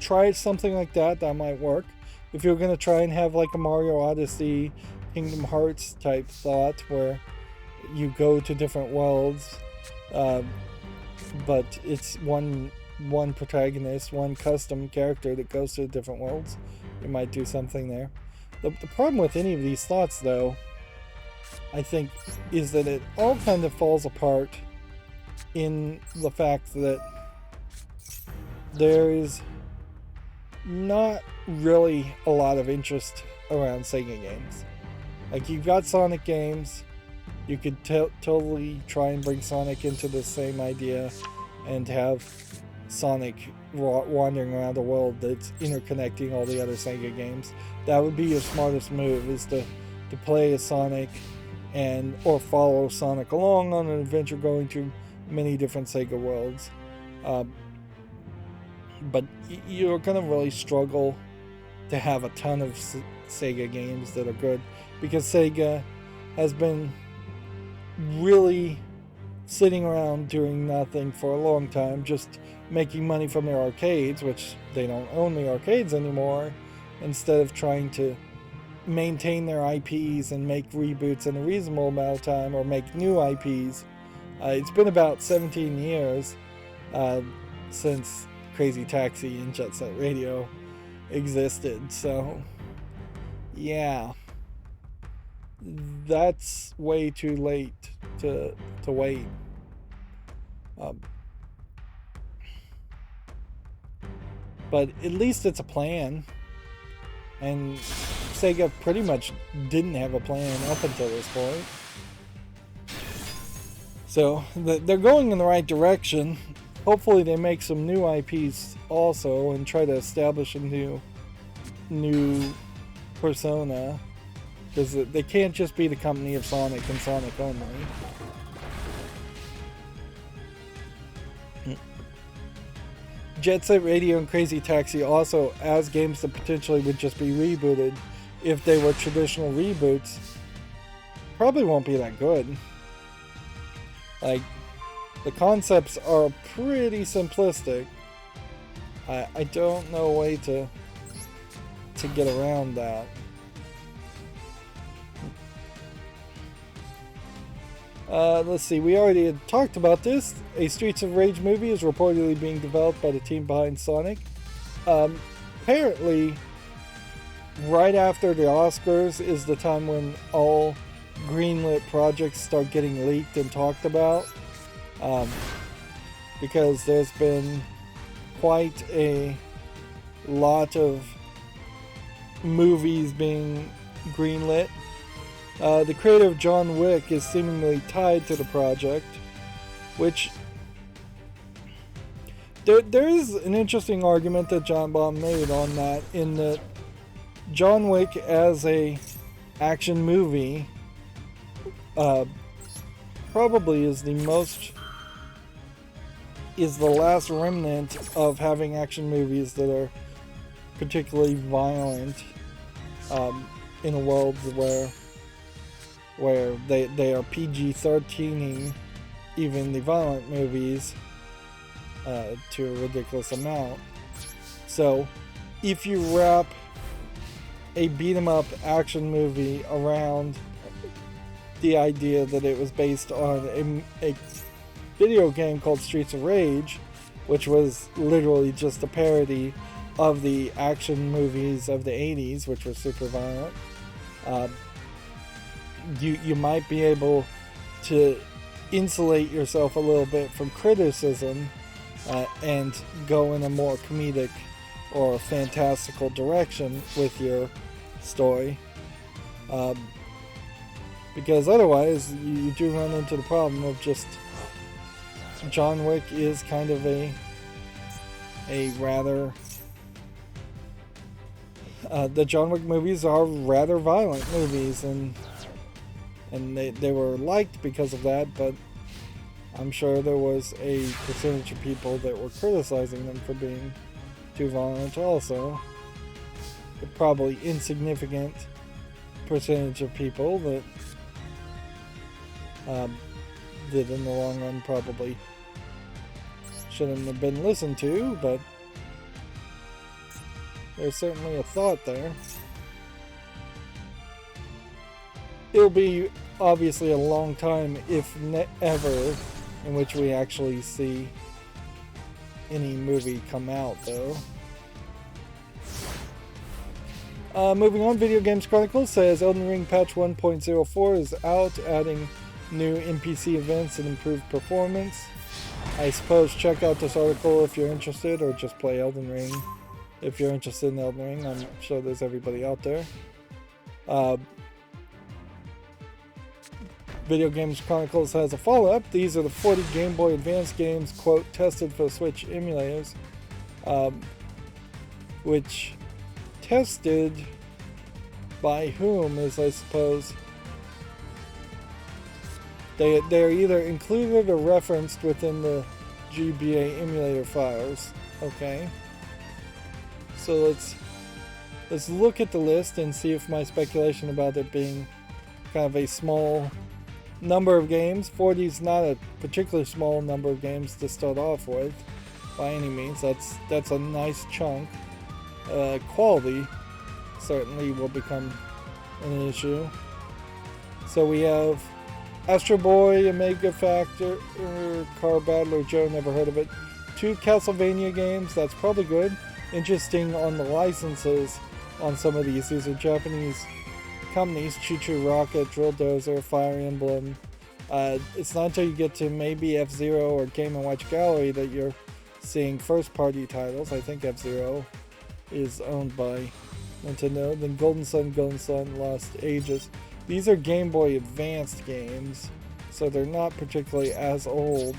A: try something like that, that might work. If you're going to try and have like a Mario Odyssey, Kingdom Hearts type thought, where you go to different worlds, but it's one protagonist, one custom character that goes to different worlds, you might do something there. The problem with any of these thoughts, though, I think, is that it all kind of falls apart in the fact that there is not really a lot of interest around Sega games. Like, you've got Sonic games, you could totally try and bring Sonic into the same idea and have Sonic wandering around the world that's interconnecting all the other Sega games. That would be your smartest move, is to play as Sonic or follow Sonic along on an adventure going to many different Sega worlds. But you're going to really struggle to have a ton of Sega games that are good, because Sega has been really sitting around doing nothing for a long time, just making money from their arcades, which they don't own the arcades anymore, instead of trying to maintain their IPs and make reboots in a reasonable amount of time, or make new IPs. It's been about 17 years since Crazy Taxi and Jet Set Radio existed, so yeah, that's way too late to wait. But at least it's a plan, and Sega pretty much didn't have a plan up until this point. So they're going in the right direction. Hopefully they make some new IPs also and try to establish a new persona, because they can't just be the company of Sonic and Sonic only. Jet Set Radio and Crazy Taxi also as games that potentially would just be rebooted if they were traditional reboots. Probably won't be that good. Like, the concepts are pretty simplistic. I don't know a way to get around that. Let's see, we already had talked about this. A Streets of Rage movie is reportedly being developed by the team behind Sonic. Apparently, right after the Oscars is the time when all greenlit projects start getting leaked and talked about. Because there's been quite a lot of movies being greenlit. The creator of John Wick is seemingly tied to the project, which there is an interesting argument that John Baum made on that, in that John Wick as a action movie probably is the last remnant of having action movies that are particularly violent in a world where they are PG-13ing even the violent movies to a ridiculous amount. So if you wrap a beat-em-up action movie around the idea that it was based on a video game called Streets of Rage, which was literally just a parody of the action movies of the 80s, which were super violent, you might be able to insulate yourself a little bit from criticism and go in a more comedic or fantastical direction with your story, because otherwise you do run into the problem of just John Wick is kind of a rather the John Wick movies are rather violent movies, and they were liked because of that, but I'm sure there was a percentage of people that were criticizing them for being too violent also. A probably insignificant percentage of people that in the long run probably shouldn't have been listened to, but there's certainly a thought there. It'll be obviously a long time, if ever, in which we actually see any movie come out, though. Moving on, Video Games Chronicles says Elden Ring patch 1.04 is out, adding new NPC events and improved performance. I suppose check out this article if you're interested, or just play Elden Ring if you're interested in Elden Ring. I'm sure there's everybody out there. Video Games Chronicles has a follow-up. These are the 40 Game Boy Advance games, quote, tested for Switch emulators. Which tested by whom is, I suppose, they're either included or referenced within the GBA emulator files. Okay, so let's look at the list and see if my speculation about it being kind of a small number of games. 40 is not a particularly small number of games to start off with by any means. That's a nice chunk. Quality certainly will become an issue. So we have Astro Boy, Omega Factor, Car Battler Joe, never heard of it. 2 Castlevania games, that's probably good. Interesting on the licenses on some of these. These are Japanese companies: Choo Choo Rocket, Drill Dozer, Fire Emblem. It's not until you get to maybe F-Zero or Game & Watch Gallery that you're seeing first-party titles. I think F-Zero is owned by Nintendo. Then Golden Sun, Lost Ages. These are Game Boy Advanced games, so they're not particularly as old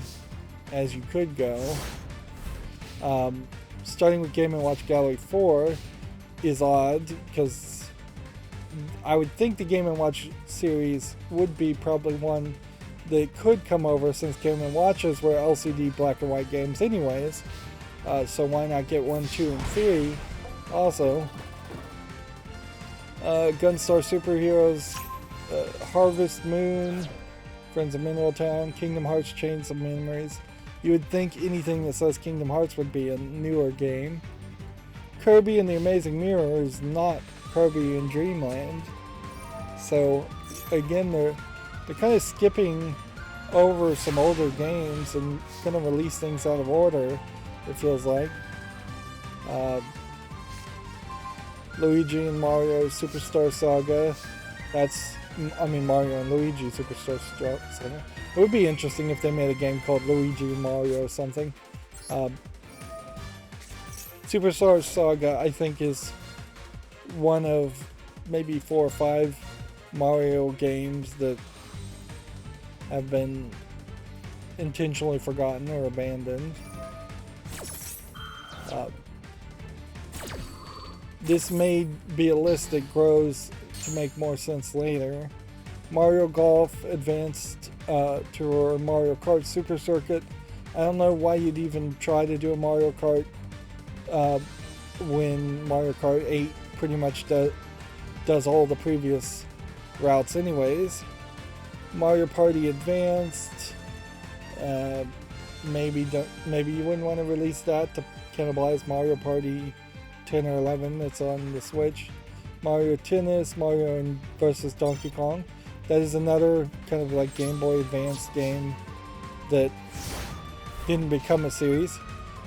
A: as you could go. Starting with Game & Watch Gallery 4 is odd, because I would think the Game & Watch series would be probably one that could come over, since Game & Watches were LCD black and white games anyways. So why not get 1, 2, and 3 also? Gunstar Superheroes, Harvest Moon, Friends of Mineral Town, Kingdom Hearts Chains of Memories. You would think anything that says Kingdom Hearts would be a newer game. Kirby and the Amazing Mirror is not Kirby in Dreamland. So again, they're kind of skipping over some older games and going to release things out of order, it feels like. Luigi and Mario Superstar Saga. Mario and Luigi Superstar Saga. It would be interesting if they made a game called Luigi and Mario or something. Superstar Saga, I think, is one of maybe 4 or 5 Mario games that have been intentionally forgotten or abandoned. this may be a list that grows to make more sense later. Mario Golf Advanced Tour, Mario Kart Super Circuit. I don't know why you'd even try to do a Mario Kart when Mario Kart 8 pretty much does all the previous routes anyways. Mario Party Advanced. Maybe you wouldn't want to release that to cannibalize Mario Party 10 or 11 that's on the Switch. Mario Tennis, Mario vs. Donkey Kong. That is another kind of like Game Boy Advance game that didn't become a series.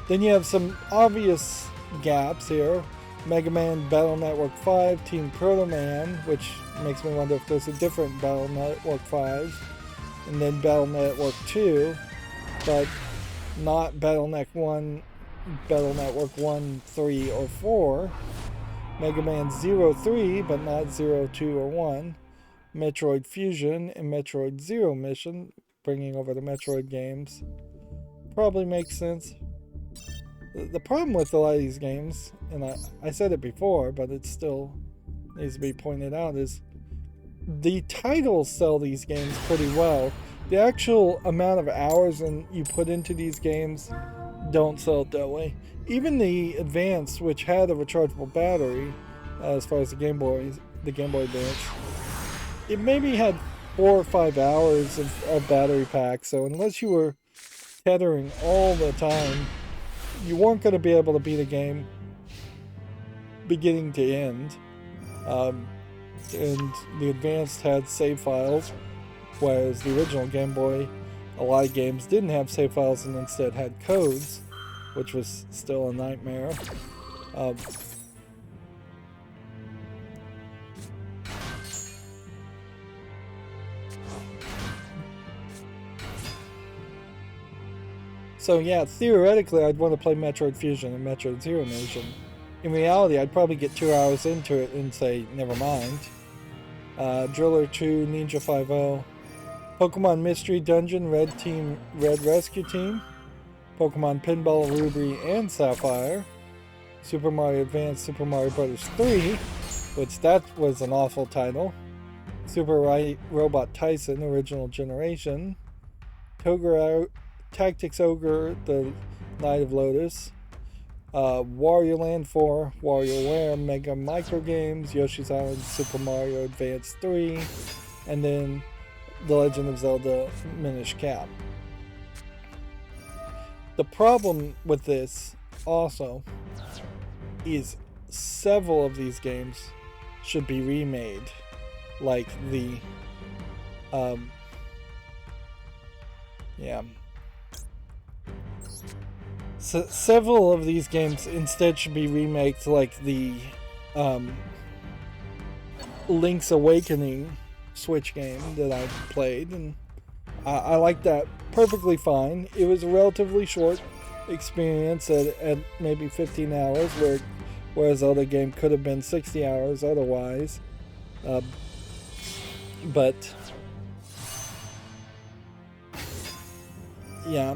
A: Then you have some obvious gaps here. Mega Man Battle Network 5, Team Proto Man, which makes me wonder if there's a different Battle Network 5. And then Battle Network 2, but not Battle Network 1, 3, or 4. Mega Man 03, but not 0, 2, or 1. Metroid Fusion and Metroid Zero Mission, bringing over the Metroid games. Probably makes sense. The problem with a lot of these games, and I said it before, but it still needs to be pointed out, is the titles sell these games pretty well. The actual amount of hours you put into these games don't sell it that way. Even the Advance, which had a rechargeable battery, as far as the Game Boy Advance, it maybe had 4 or 5 hours of battery pack. So unless you were tethering all the time, you weren't going to be able to beat a game beginning to end. And the Advanced had save files, whereas the original Game Boy, a lot of games didn't have save files and instead had codes, which was still a nightmare. So yeah, theoretically I'd want to play Metroid Fusion and Metroid Zero Mission. In reality, I'd probably get 2 hours into it and say, never mind. Driller 2, Ninja 5-0, Pokemon Mystery Dungeon, Red Rescue Team, Pokemon Pinball Ruby and Sapphire, Super Mario Advance, Super Mario Bros. 3, which that was an awful title, Super Robot Tyson, Original Generation, Tactics Ogre, The Knight of Lotus, Wario Land 4, WarioWare, Mega Micro Games, Yoshi's Island, Super Mario Advance 3, and then The Legend of Zelda Minish Cap. The problem with this also is several of these games should be remade, like the several of these games instead should be remaked, like the Link's Awakening Switch game that I played, and I liked that perfectly fine. It was a relatively short experience at maybe 15 hours, whereas the other game could have been 60 hours otherwise. But yeah,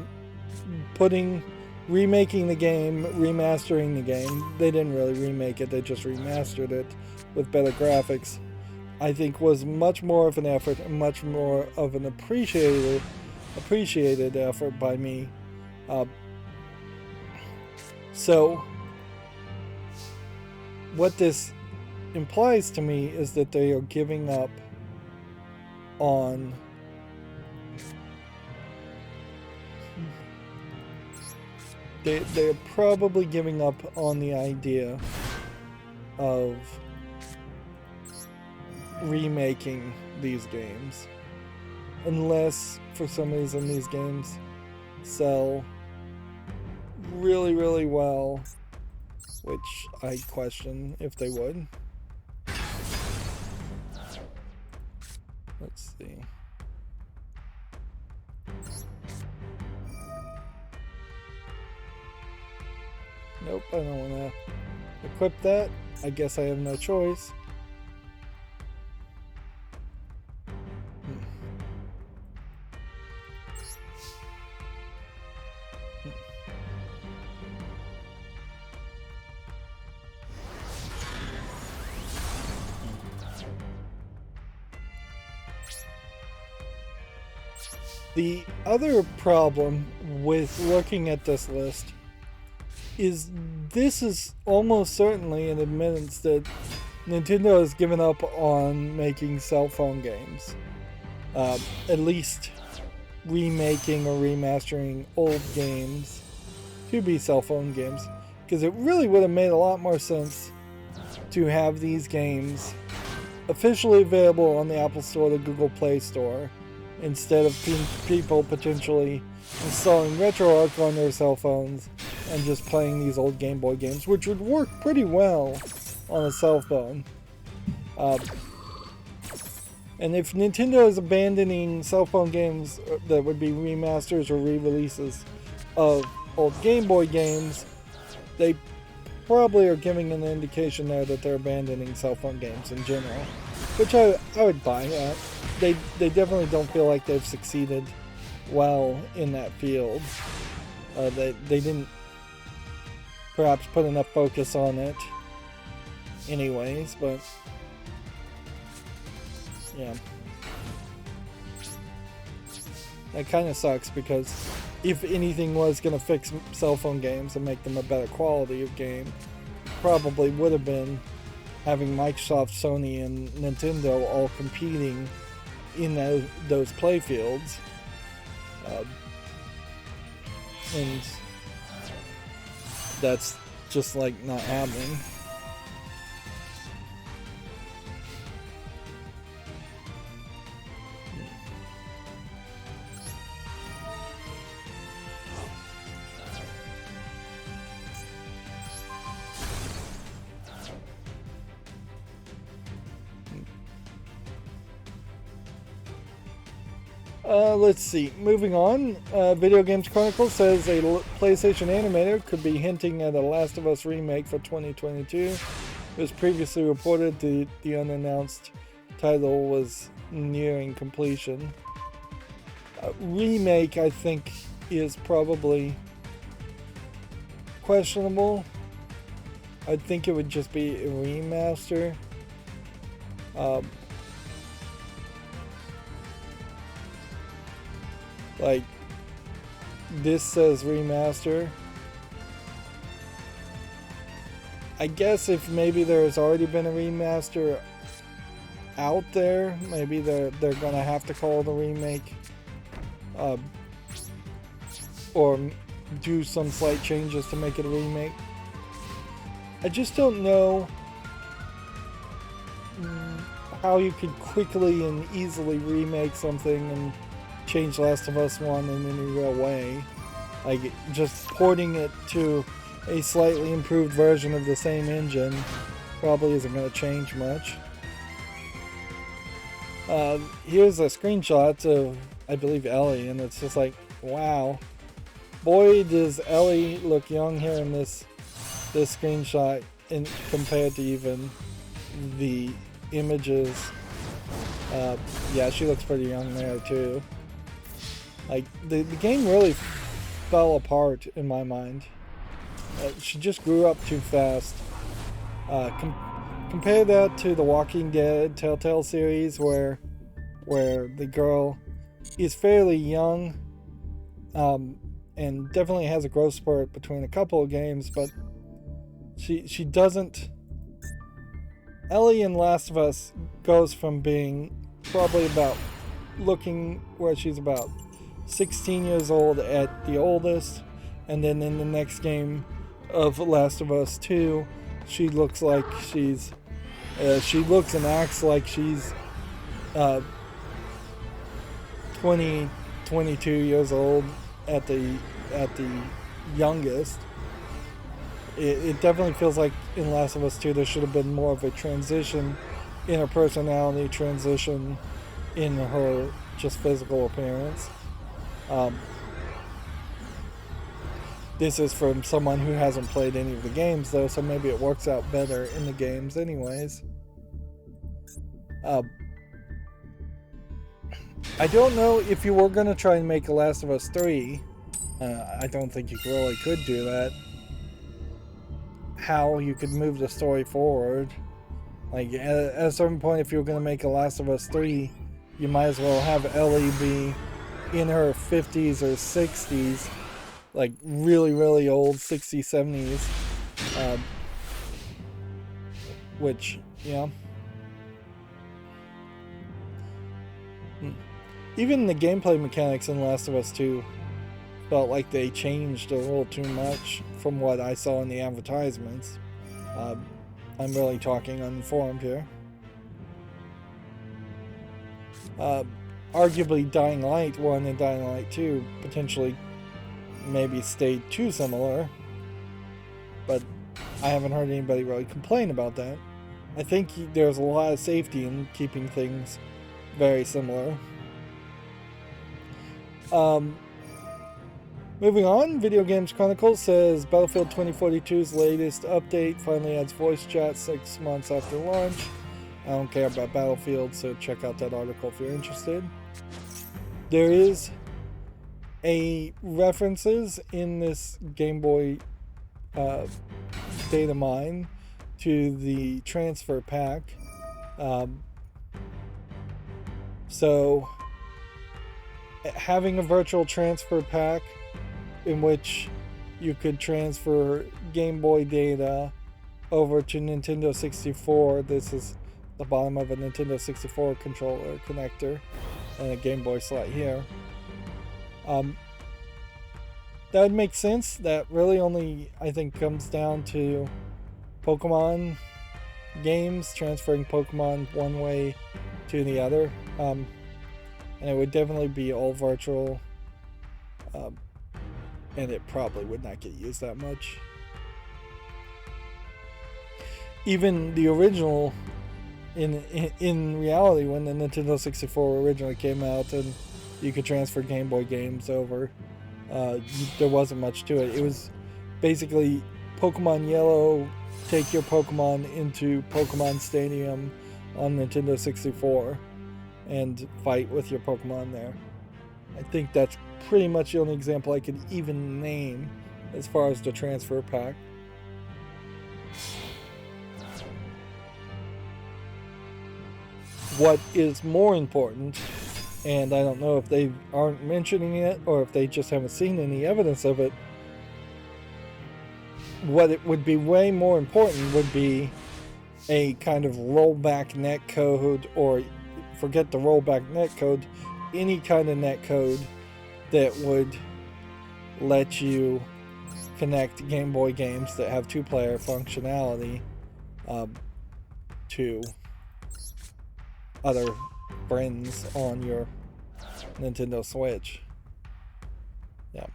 A: remaking the game, remastering the game, they didn't really remake it, they just remastered it with better graphics, I think was much more of an effort and much more of an appreciated effort by me. So what this implies to me is that they are giving up on they're probably giving up on the idea of remaking these games, unless for some reason these games sell really, really well, which I question if they would. Let's see. Nope, I don't want to equip that. I guess I have no choice. The other problem with looking at this list is this is almost certainly an admittance that Nintendo has given up on making cell phone games. At least remaking or remastering old games to be cell phone games. Because it really would have made a lot more sense to have these games officially available on the Apple Store, the Google Play Store, instead of people potentially installing RetroArch on their cell phones and just playing these old Game Boy games, which would work pretty well on a cell phone. And if Nintendo is abandoning cell phone games that would be remasters or re-releases of old Game Boy games, they probably are giving an indication there that they're abandoning cell phone games in general, which I would buy that. They definitely don't feel like they've succeeded well in that field. They didn't perhaps put enough focus on it anyways, but yeah. That kind of sucks, because if anything was going to fix cell phone games and make them a better quality of game, probably would have been having Microsoft, Sony, and Nintendo all competing in those playfields. And that's just like not happening. Let's see. Moving on, Video Games Chronicle says a PlayStation animator could be hinting at a Last of Us remake for 2022. It was previously reported the unannounced title was nearing completion. Remake, I think, is probably questionable. I think it would just be a remaster. Like, this says remaster. I guess if maybe there's already been a remaster out there, maybe they're gonna have to call it a remake, or do some slight changes to make it a remake. I just don't know how you could quickly and easily remake something and change Last of Us 1 in any real way. Like, just porting it to a slightly improved version of the same engine probably isn't going to change much. Here's a screenshot of, I believe, Ellie, and it's just like, wow. Boy, does Ellie look young here in this screenshot compared to even the images. Yeah, she looks pretty young there too. Like, the game really fell apart in my mind. She just grew up too fast. Compare that to the Walking Dead Telltale series, where the girl is fairly young, and definitely has a growth spurt between a couple of games, but she doesn't. Ellie in Last of Us goes from being probably about looking where she's about 16 years old at the oldest, and then in the next game of Last of Us 2, she looks like she looks and acts like she's 22 years old at the youngest. It definitely feels like in Last of Us 2 there should have been more of a transition in her personality, transition in her just physical appearance. This is from someone who hasn't played any of the games, though, so maybe it works out better in the games anyways. I don't know if you were going to try and make a Last of Us 3. I don't think you really could do that. How you could move the story forward. Like, at a certain point, if you were going to make a Last of Us 3, you might as well have Ellie be in her 50s or 60s, like really, really old 60s, 70s, which, yeah. Even the gameplay mechanics in Last of Us 2 felt like they changed a little too much from what I saw in the advertisements. I'm really talking uninformed here. Arguably Dying Light 1 and Dying Light 2 potentially maybe stayed too similar, but I haven't heard anybody really complain about that. I think there's a lot of safety in keeping things very similar. Moving on, Video Games Chronicles says Battlefield 2042's latest update finally adds voice chat 6 months after launch. I don't care about Battlefield, so check out that article if you're interested. There is a references in this Game Boy data mine to the transfer pack. So having a virtual transfer pack in which you could transfer Game Boy data over to Nintendo 64. This is the bottom of a Nintendo 64 controller connector and a Game Boy slot here. That would make sense. That really only, I think, comes down to Pokemon games, transferring Pokemon one way to the other. And it would definitely be all virtual. And it probably would not get used that much. Even the original, in reality, when the Nintendo 64 originally came out and you could transfer Game Boy games over, there wasn't much to it. It was basically Pokemon Yellow, take your Pokemon into Pokemon Stadium on Nintendo 64 and fight with your Pokemon there. I think that's pretty much the only example I could even name as far as the transfer pack. What is more important, and I don't know if they aren't mentioning it or if they just haven't seen any evidence of it, what it would be way more important would be a kind of rollback netcode, or forget the rollback netcode, any kind of netcode that would let you connect Game Boy games that have two-player functionality to other friends on your Nintendo Switch. Yeah.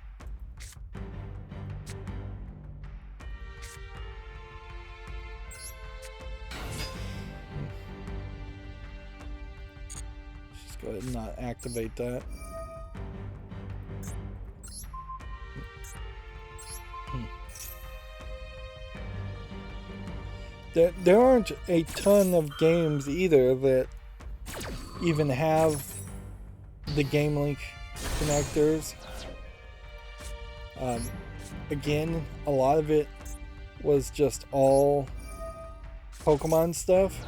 A: Just go ahead and not activate that. There aren't a ton of games either that even have the Game Link connectors. Again, a lot of it was just all Pokemon stuff.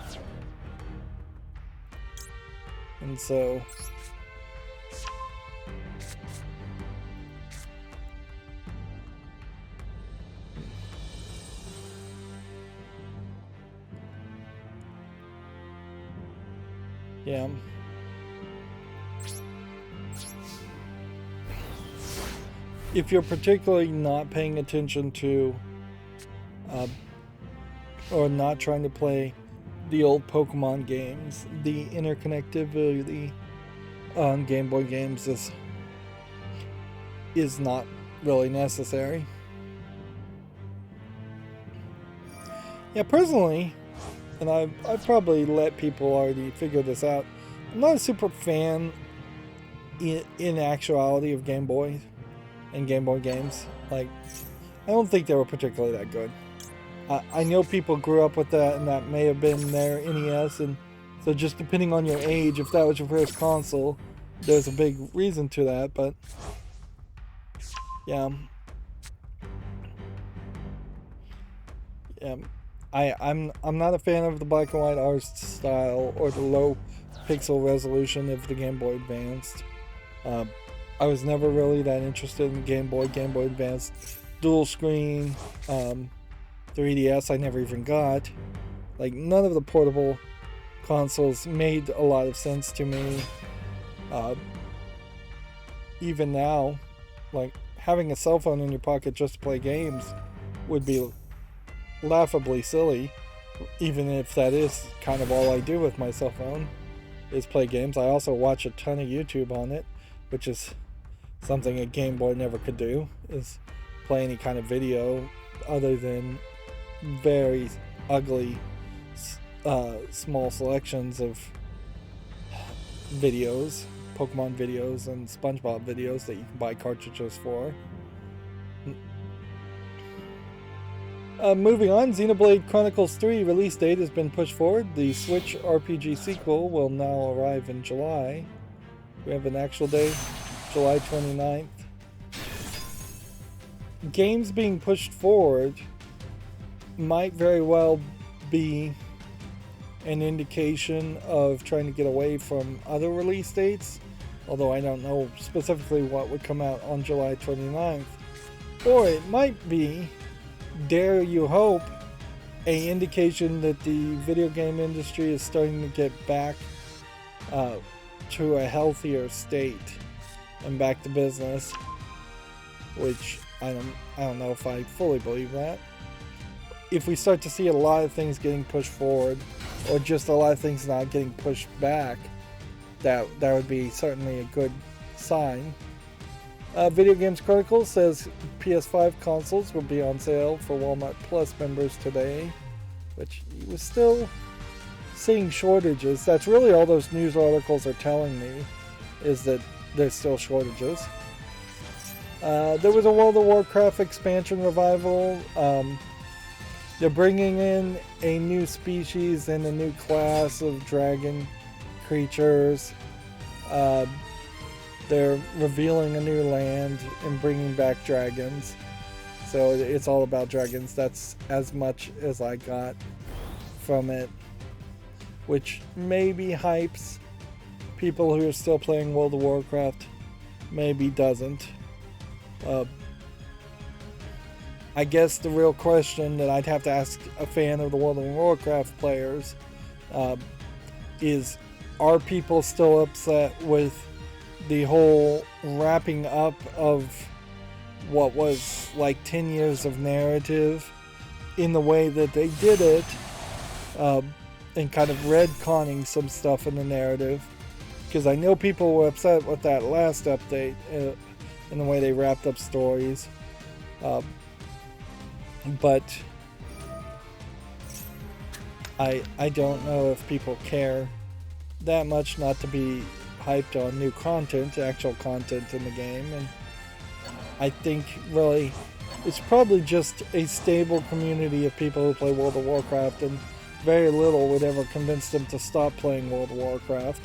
A: And so yeah. If you're particularly not paying attention to or not trying to play the old Pokemon games, the interconnectivity on Game Boy games is not really necessary. Yeah, personally, and I've probably let people already figure this out, I'm not a super fan in actuality of Game Boy and Game Boy games. Like, I don't think they were particularly that good. I know people grew up with that, and that may have been their NES, and so just depending on your age, if that was your first console, there's a big reason to that. But yeah, I'm not a fan of the black and white art style or the low pixel resolution of the Game Boy Advanced. I was never really that interested in Game Boy, Game Boy Advance, dual screen, 3DS I never even got. Like, none of the portable consoles made a lot of sense to me. Uh, Even now, like, having a cell phone in your pocket just to play games would be laughably silly, even if that is kind of all I do with my cell phone, is play games. I also watch a ton of YouTube on it, which is something a Game Boy never could do, is play any kind of video other than very ugly small selections of videos, Pokemon videos and SpongeBob videos that you can buy cartridges for. Moving on, Xenoblade Chronicles 3 release date has been pushed forward. The Switch RPG sequel will now arrive in July. We have an actual date, July 29th. Games being pushed forward might very well be an indication of trying to get away from other release dates, although I don't know specifically what would come out on July 29th. Or it might be, dare you hope, a indication that the video game industry is starting to get back to a healthier state and back to business, which I don't know if I fully believe that. If we start to see a lot of things getting pushed forward, or just a lot of things not getting pushed back, that would be certainly a good sign. Video Games Chronicle says PS5 consoles will be on sale for Walmart Plus members today, which we're still seeing shortages. That's really all those news articles are telling me, is that there's still shortages. There was a World of Warcraft expansion revival. They're bringing in a new species and a new class of dragon creatures. They're revealing a new land and bringing back dragons. So it's all about dragons. That's as much as I got from it, which maybe hypes people who are still playing World of Warcraft, maybe doesn't. I guess the real question that I'd have to ask a fan of the World of Warcraft players is, are people still upset with the whole wrapping up of what was like 10 years of narrative in the way that they did it, and kind of retconning some stuff in the narrative? Because I know people were upset with that last update in the way they wrapped up stories. But I don't know if people care that much not to be hyped on new content, actual content in the game. And I think really it's probably just a stable community of people who play World of Warcraft, and very little would ever convince them to stop playing World of Warcraft.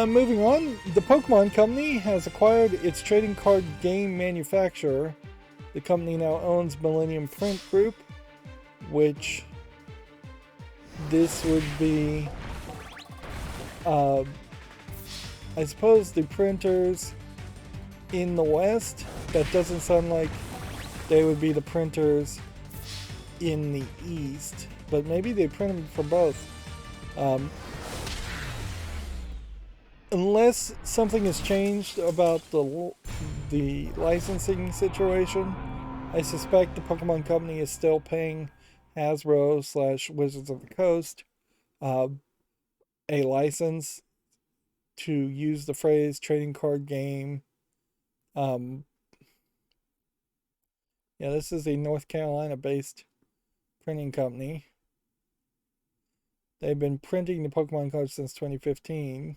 A: Moving on, the Pokemon Company has acquired its trading card game manufacturer. The company now owns Millennium Print Group, which this would be, I suppose, the printers in the West. That doesn't sound like they would be the printers in the East, but maybe they print them for both. Unless something has changed about the licensing situation, I suspect the Pokemon Company is still paying Hasbro / Wizards of the Coast a license to use the phrase trading card game. Yeah, this is a North Carolina based printing company. They've been printing the Pokemon cards since 2015.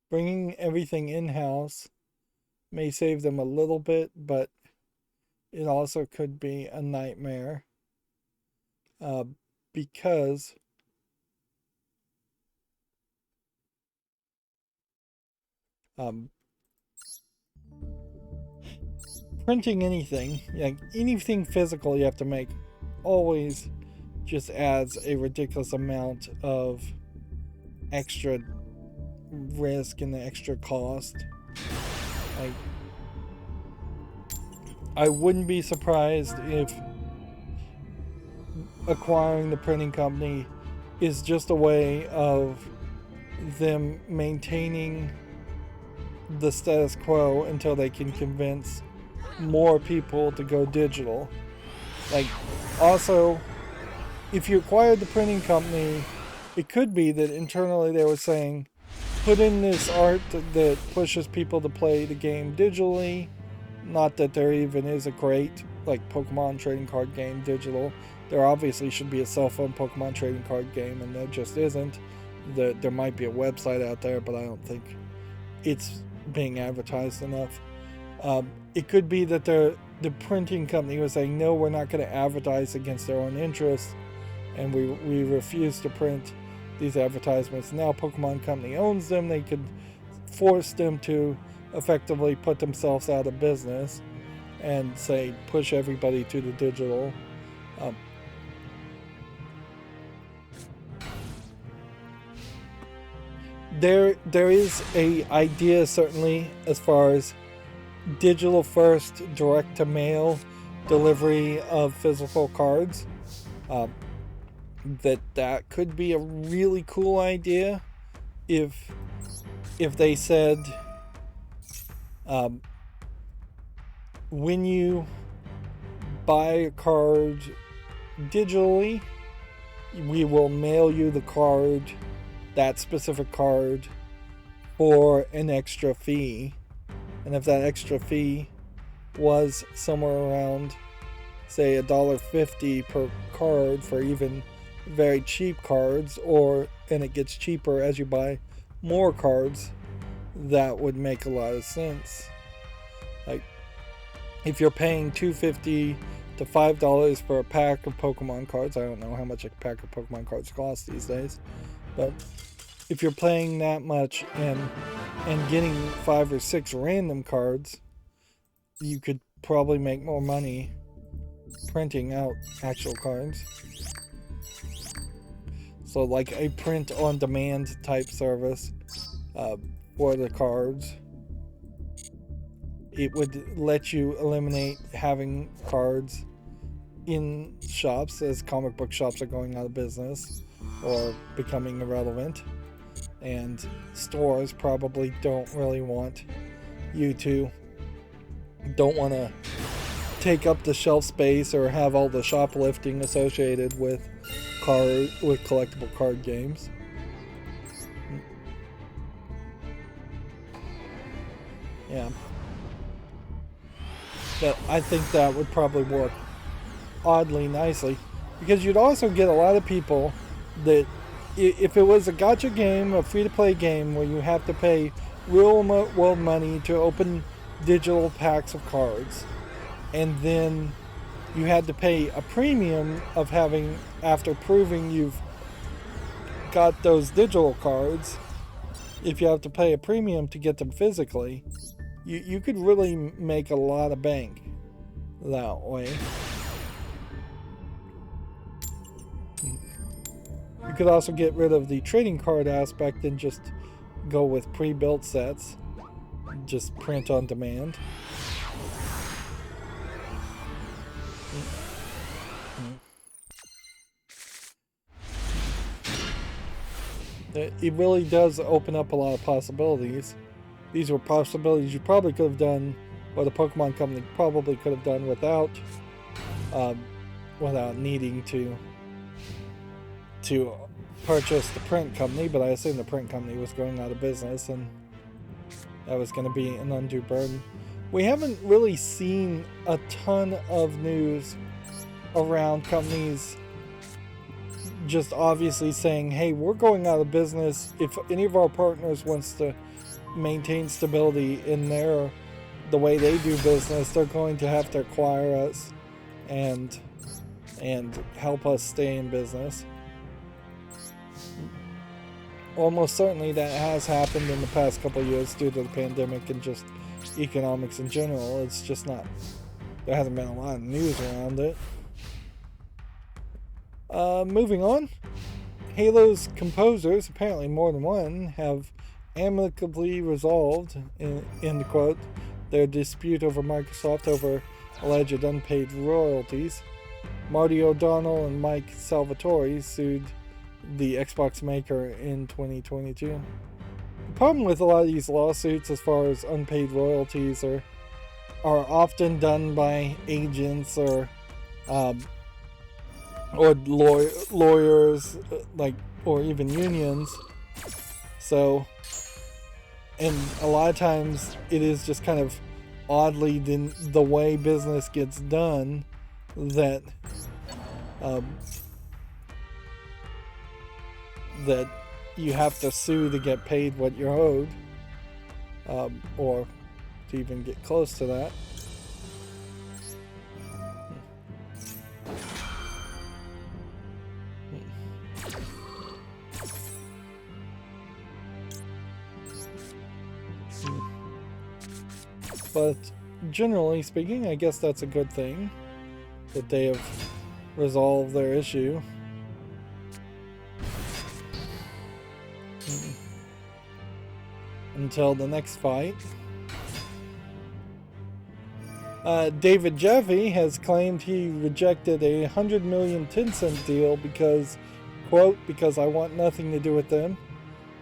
A: Bringing everything in-house may save them a little bit, but it also could be a nightmare, because printing anything, like anything physical you have to make, always just adds a ridiculous amount of extra risk and the extra cost. Like, I wouldn't be surprised if acquiring the printing company is just a way of them maintaining the status quo until they can convince more people to go digital. Like, also, if you acquired the printing company, it could be that internally they were saying, put in this art that pushes people to play the game digitally. Not that there even is a great, like, Pokemon trading card game digital. There obviously should be a cell phone Pokemon trading card game, and there just isn't. There might be a website out there, but I don't think it's being advertised enough. It could be that the printing company was saying, no, we're not going to advertise against their own interests, and we refuse to print these advertisements. Now Pokemon Company owns them. They could force them to effectively put themselves out of business and say, push everybody to the digital. There is a idea, certainly, as far as digital first, direct to mail delivery of physical cards. That could be a really cool idea if they said, when you buy a card digitally, we will mail you the card, that specific card, for an extra fee. And if that extra fee was somewhere around, say, $1.50 per card for even very cheap cards, and it gets cheaper as you buy more cards, that would make a lot of sense. Like, if you're paying $2.50 to $5 for a pack of Pokemon cards, I don't know how much a pack of Pokemon cards costs these days, but if you're paying that much and getting 5 or 6 random cards, you could probably make more money printing out actual cards. So like a print on demand type service for the cards. It would let you eliminate having cards in shops, as comic book shops are going out of business or becoming irrelevant. And stores probably don't really want you to, don't want to take up the shelf space or have all the shoplifting associated with collectible card games. Yeah. But I think that would probably work oddly nicely, because you'd also get a lot of people that, if it was a gacha game, a free-to-play game where you have to pay real world money to open digital packs of cards, and then you had to pay a premium of having, after proving you've got those digital cards, if you have to pay a premium to get them physically, you could really make a lot of bank that way. You could also get rid of the trading card aspect and just go with pre-built sets. Just print on demand. It really does open up a lot of possibilities. These were possibilities you probably could have done, or the Pokemon Company probably could have done without needing to purchase the print company, but I assume the print company was going out of business and that was going to be an undue burden. We haven't really seen a ton of news around companies just obviously saying, hey, we're going out of business. If any of our partners wants to maintain stability in the way they do business, they're going to have to acquire us and help us stay in business. Almost certainly that has happened in the past couple of years due to the pandemic and just economics in general. It's just not, there hasn't been a lot of news around it. Moving on, Halo's composers, apparently more than one, have amicably resolved, end quote, their dispute over Microsoft over alleged unpaid royalties. Marty O'Donnell and Mike Salvatore sued the Xbox maker in 2022. The problem with a lot of these lawsuits as far as unpaid royalties are often done by agents or lawyers, or even unions. So, and a lot of times it is just kind of oddly the way business gets done that that you have to sue to get paid what you're owed, or to even get close to that. But generally speaking, I guess that's a good thing that they have resolved their issue. Until the next fight. David Jaffe has claimed he rejected a $100 million Tencent deal because, quote, because I want nothing to do with them.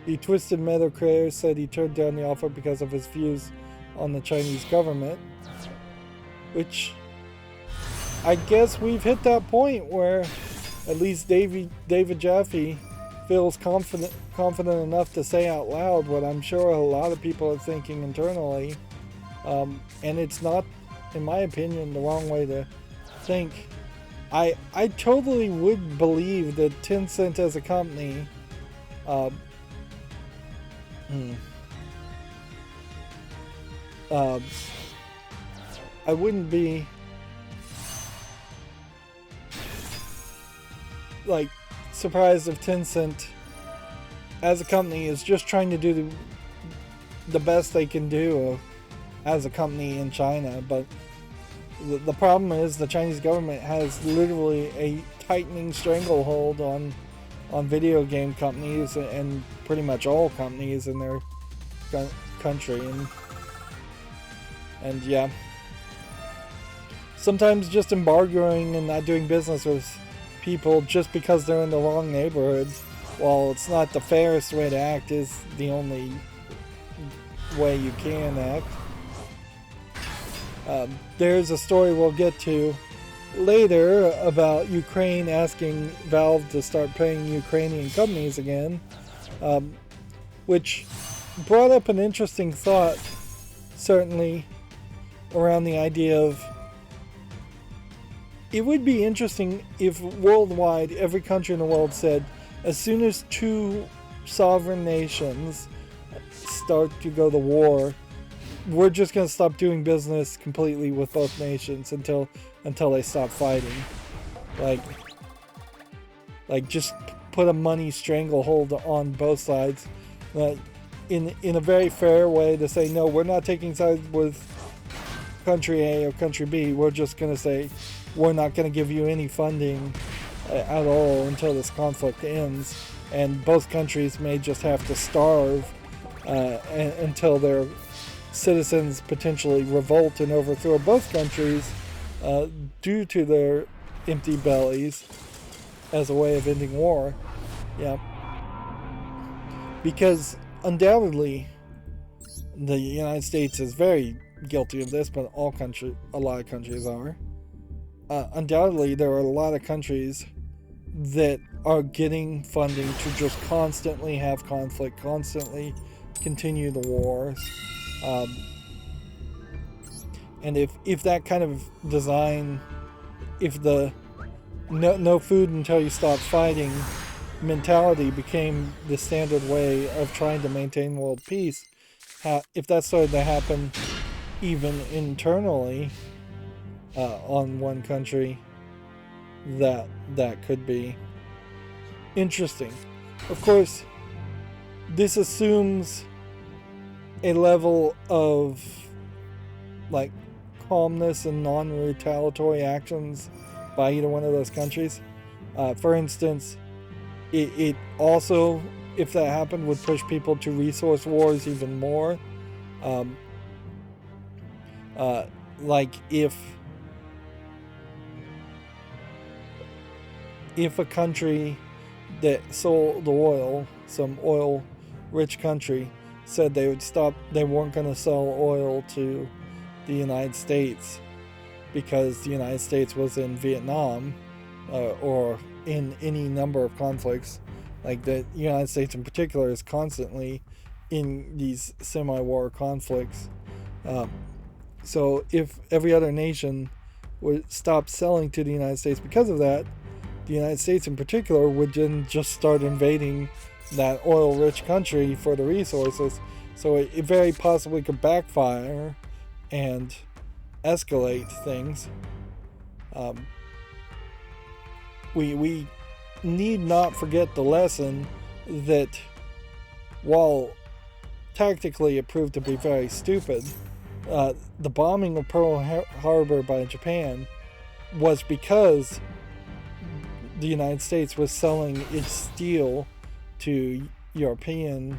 A: The Twisted Metal creator said he turned down the offer because of his views on the Chinese government, which I guess we've hit that point where at least David Jaffe feels confident enough to say out loud what I'm sure a lot of people are thinking internally, and it's not, in my opinion, the wrong way to think. I totally would believe that Tencent as a company I wouldn't be surprised if Tencent as a company is just trying to do the best they can do as a company in China. But the problem is the Chinese government has literally a tightening stranglehold on video game companies and pretty much all companies in their country, and yeah, sometimes just embargoing and not doing business with people just because they're in the wrong neighborhood, while it's not the fairest way to act, is the only way you can act. There's a story we'll get to later about Ukraine asking Valve to start paying Ukrainian companies again, which brought up an interesting thought, certainly, around the idea of it would be interesting if worldwide every country in the world said, as soon as two sovereign nations start to go to war, we're just going to stop doing business completely with both nations until they stop fighting. Like just put a money stranglehold on both sides, in a very fair way to say, no, we're not taking sides with country A or country B. We're just going to say we're not going to give you any funding at all until this conflict ends, and both countries may just have to starve until their citizens potentially revolt and overthrow both countries due to their empty bellies as a way of ending war. Yeah, because undoubtedly the United States is very guilty of this, but a lot of countries are. Undoubtedly, there are a lot of countries that are getting funding to just constantly have conflict, constantly continue the wars. And if that kind of design, if the no food until you stop fighting mentality became the standard way of trying to maintain world peace, if that started to happen even internally on one country, that could be interesting. Of course, this assumes a level of like calmness and non-retaliatory actions by either one of those countries. For instance, it also, if that happened, would push people to resource wars even more. Like if a country that sold oil, some oil-rich country, said they weren't going to sell oil to the United States because the United States was in Vietnam, or in any number of conflicts. Like the United States in particular is constantly in these semi-war conflicts. So if every other nation would stop selling to the United States because of that, the United States in particular would then just start invading that oil-rich country for the resources. So it very possibly could backfire and escalate things. We need not forget the lesson that while tactically it proved to be very stupid, the bombing of Pearl Harbor by Japan was because the United States was selling its steel to European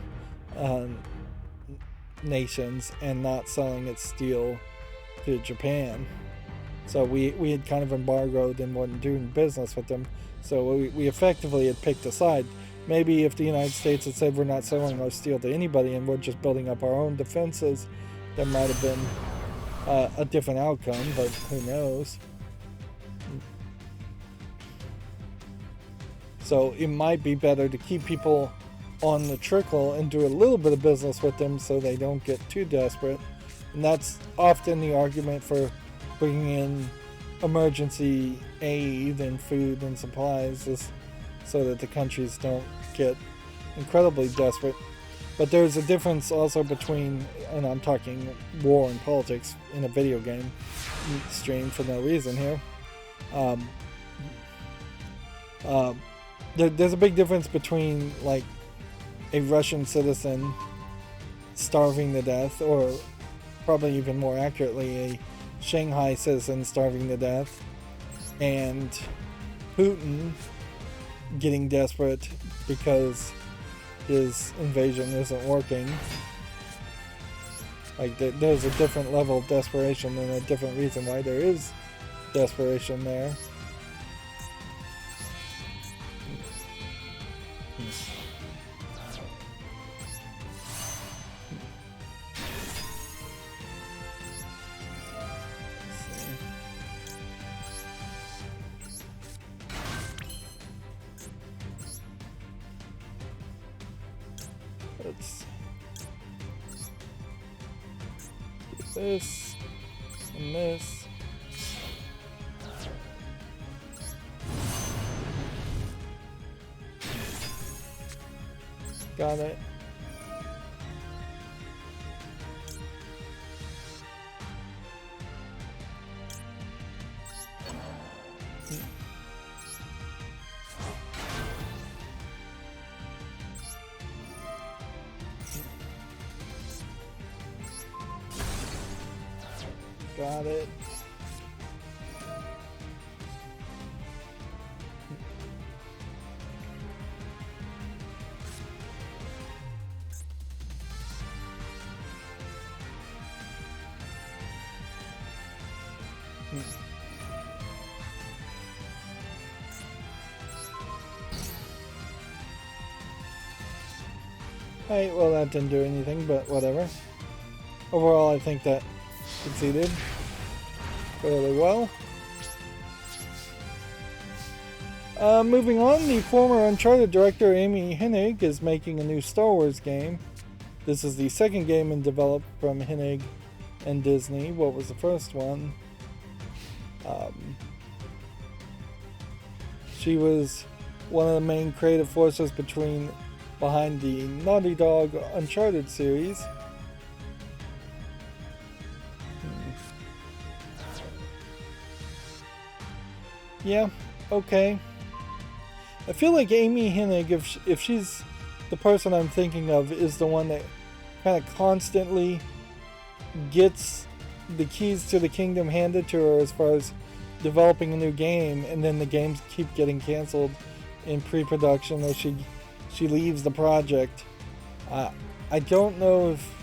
A: nations and not selling its steel to Japan. So we had kind of embargoed and wasn't doing business with them. So we effectively had picked a side. Maybe if the United States had said we're not selling our steel to anybody and we're just building up our own defenses, there might have been a different outcome, but who knows. So it might be better to keep people on the trickle and do a little bit of business with them so they don't get too desperate. And that's often the argument for bringing in emergency aid and food and supplies, is so that the countries don't get incredibly desperate. But there's a difference also between, and I'm talking war and politics in a video game stream for no reason here. There's a big difference between like a Russian citizen starving to death, or probably even more accurately, a Shanghai citizen starving to death, and Putin getting desperate because his invasion isn't working. Like there's a different level of desperation and a different reason why there is desperation there. Let's do this and this. Got it. Got it. Alright, well that didn't do anything, but whatever. Overall, I think that succeeded fairly well. Moving on, the former Uncharted director Amy Hennig is making a new Star Wars game. This is the second game in development from Hennig and Disney. What was the first one? She was one of the main creative forces behind the Naughty Dog Uncharted series. Yeah, okay. I feel like Amy Hennig, if she's the person I'm thinking of, is the one that kind of constantly gets the keys to the kingdom handed to her as far as developing a new game, and then the games keep getting canceled in pre-production or she leaves the project. I don't know if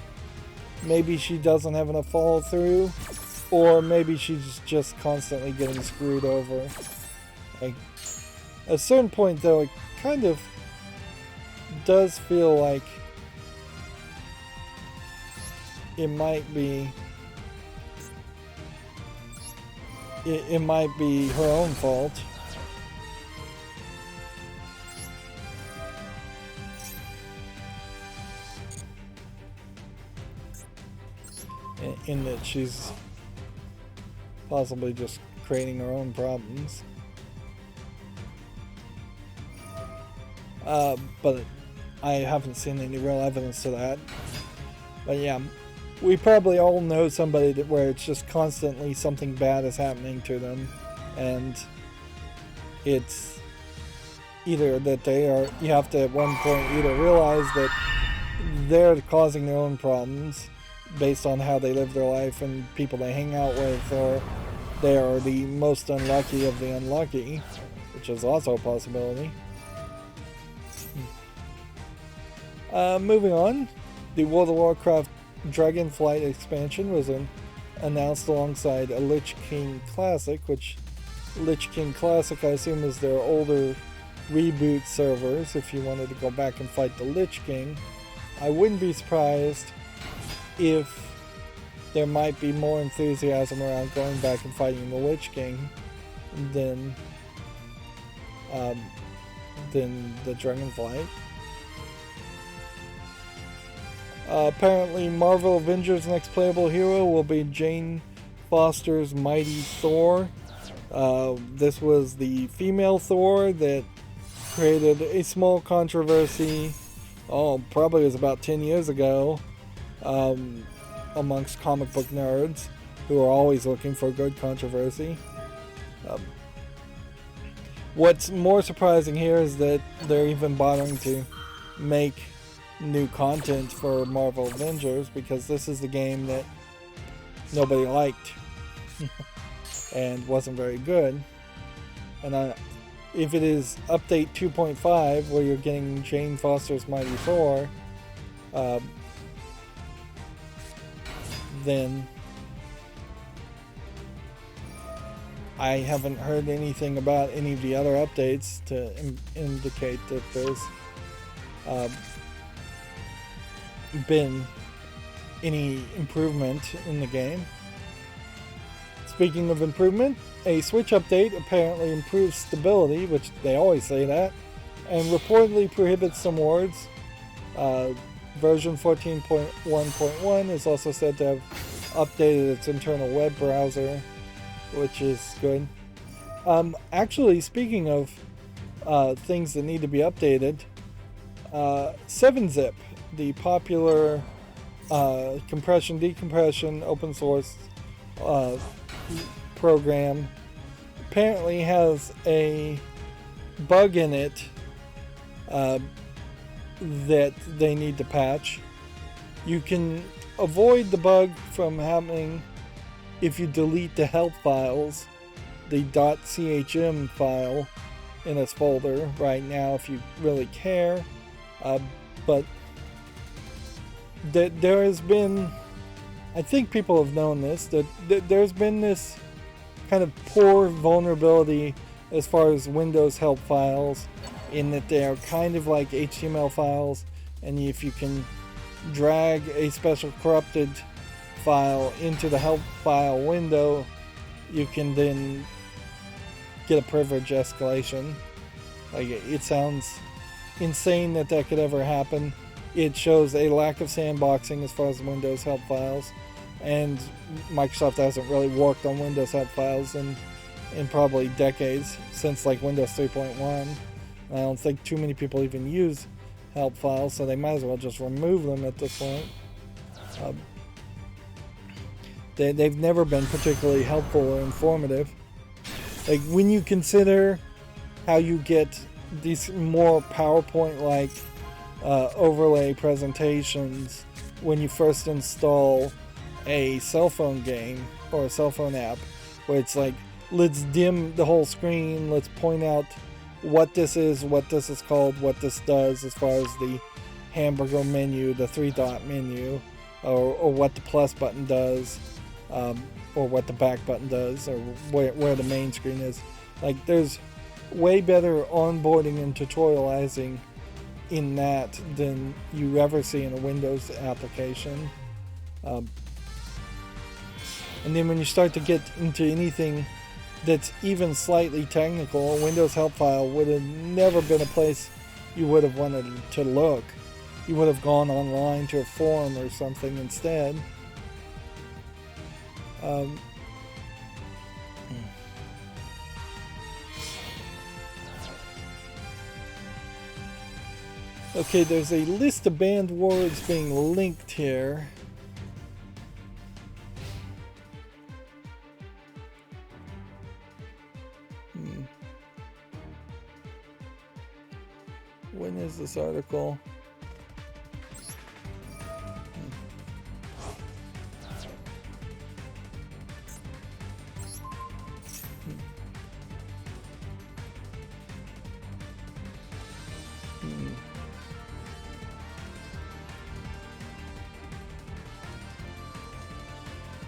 A: maybe she doesn't have enough follow through, or maybe she's just constantly getting screwed over. Like, at a certain point though, it kind of does feel like it might be her own fault. In that she's possibly just creating her own problems. But I haven't seen any real evidence to that. But yeah, we probably all know somebody where it's just constantly something bad is happening to them, and it's either that you have to at one point either realize that they're causing their own problems based on how they live their life and people they hang out with, or they are the most unlucky of the unlucky, which is also a possibility. Moving on, the World of Warcraft Dragonflight expansion was announced alongside a Lich King Classic, which Lich King Classic I assume is their older reboot servers if you wanted to go back and fight the Lich King. I wouldn't be surprised if there might be more enthusiasm around going back and fighting the Lich King than the Dragonflight. Apparently Marvel Avengers' next playable hero will be Jane Foster's Mighty Thor. This was the female Thor that created a small controversy, probably was about 10 years ago, amongst comic book nerds who are always looking for good controversy. What's more surprising here is that they're even bothering to make new content for Marvel Avengers, because this is the game that nobody liked and wasn't very good. And if it is update 2.5 where you're getting Jane Foster's Mighty Thor, then I haven't heard anything about any of the other updates to indicate that there's been any improvement in the game. Speaking of improvement, a Switch update apparently improves stability, which they always say that, and reportedly prohibits some words. Version 14.1.1 is also said to have updated its internal web browser, which is good. Actually, speaking of things that need to be updated, 7-Zip, the popular compression decompression open source program, apparently has a bug in it that they need to patch. You can avoid the bug from happening if you delete the help files, the .chm file in its folder right now if you really care, but there has been, I think people have known this, that there's been this kind of poor vulnerability as far as Windows help files, in that they are kind of like HTML files, and if you can drag a special corrupted file into the help file window, you can then get a privilege escalation. Like, it sounds insane that could ever happen. It shows a lack of sandboxing as far as Windows help files, and Microsoft hasn't really worked on Windows help files in probably decades, since like Windows 3.1. I don't think too many people even use help files, so they might as well just remove them at this point. They've never been particularly helpful or informative. Like, when you consider how you get these more PowerPoint-like overlay presentations when you first install a cell phone game or a cell phone app where it's like, let's dim the whole screen, let's point out what this is called, what this does as far as the hamburger menu, the 3-dot menu, or what the plus button does, or what the back button does, or where the main screen is. Like, there's way better onboarding and tutorializing in that than you ever see in a Windows application. And then when you start to get into anything that's even slightly technical, a Windows help file would have never been a place you would have wanted to look. You would have gone online to a forum or something instead. Okay, there's a list of banned words being linked here. When is this article?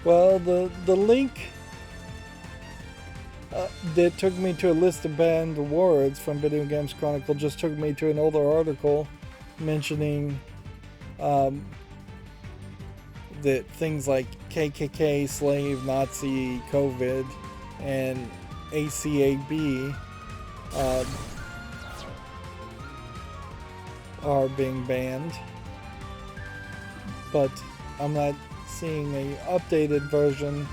A: Well, the link that took me to a list of banned words from Video Games Chronicle just took me to an older article mentioning that things like KKK, slave, Nazi, COVID, and ACAB are being banned. But I'm not seeing an updated version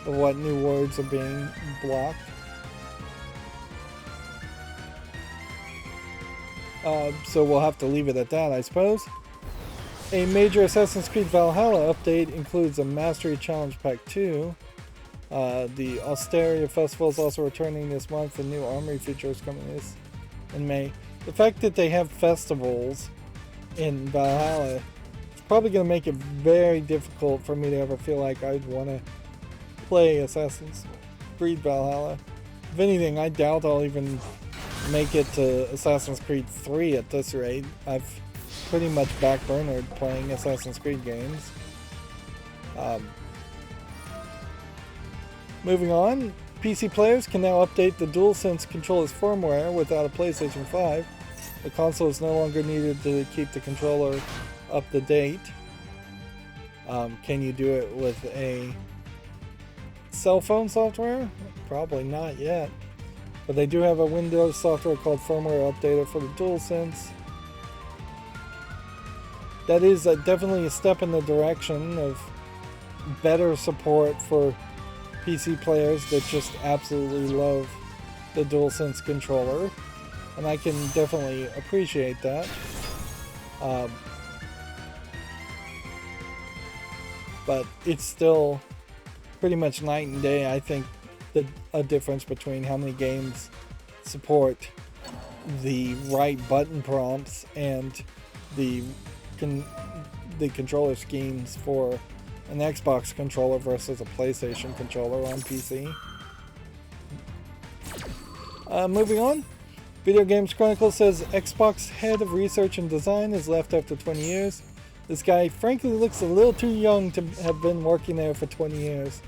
A: of what new words are being blocked. So we'll have to leave it at that, I suppose. A major Assassin's Creed Valhalla update includes a Mastery Challenge Pack 2. The Austeria Festival is also returning this month, and new armory features coming this in May. The fact that they have festivals in Valhalla is probably going to make it very difficult for me to ever feel like I'd want to play Assassin's Creed Valhalla. If anything, I doubt I'll even make it to Assassin's Creed 3 at this rate. I've pretty much backburnered playing Assassin's Creed games. Moving on, PC players can now update the DualSense controller's firmware without a PlayStation 5. The console is no longer needed to keep the controller up to date. Can you do it with a cell phone software? Probably not yet. But they do have a Windows software called Firmware Updater for the DualSense. That is definitely a step in the direction of better support for PC players that just absolutely love the DualSense controller. And I can definitely appreciate that. But it's still pretty much night and day, I think, a difference between how many games support the right button prompts and the controller schemes for an Xbox controller versus a PlayStation controller on PC. Moving on, Video Games Chronicle says Xbox head of research and design is left after 20 years. This guy frankly looks a little too young to have been working there for 20 years.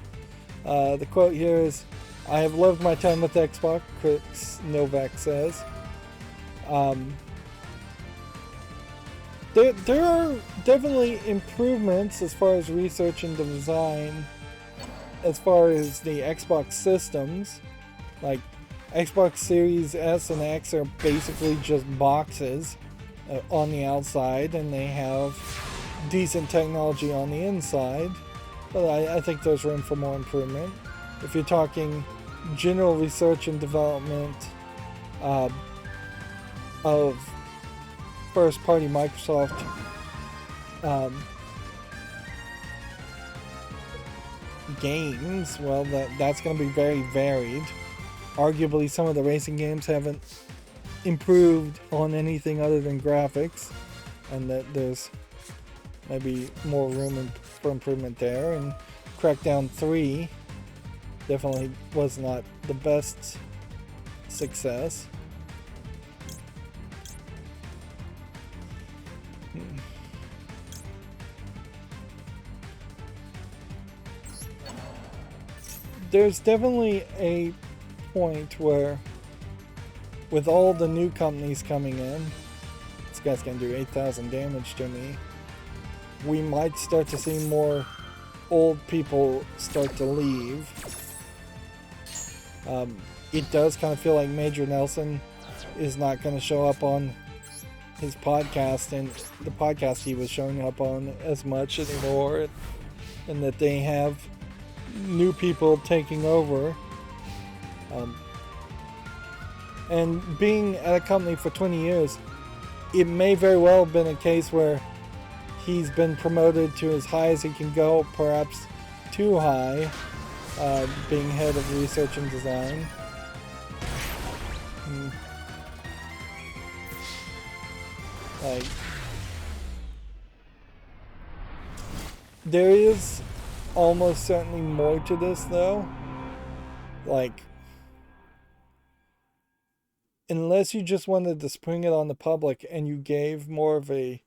A: The quote here is, "I have loved my time with Xbox," Chris Novak says. There are definitely improvements as far as research and design as far as the Xbox systems. Like, Xbox Series S and X are basically just boxes on the outside, and they have decent technology on the inside. But I think there's room for more improvement. If you're talking general research and development of first-party Microsoft games, well, that's going to be very varied. Arguably, some of the racing games haven't improved on anything other than graphics, and that there's maybe more room for improvement there. And Crackdown 3 definitely was not the best success. There's definitely a point where, with all the new companies coming in, this guy's gonna do 8,000 damage to me, we might start to see more old people start to leave. It does kind of feel like Major Nelson is not going to show up on his podcast and the podcast he was showing up on as much anymore, and that they have new people taking over. And being at a company for 20 years, it may very well have been a case where he's been promoted to as high as he can go, perhaps too high, being head of research and design. Like, there is almost certainly more to this, though. Like, unless you just wanted to spring it on the public and you gave more of a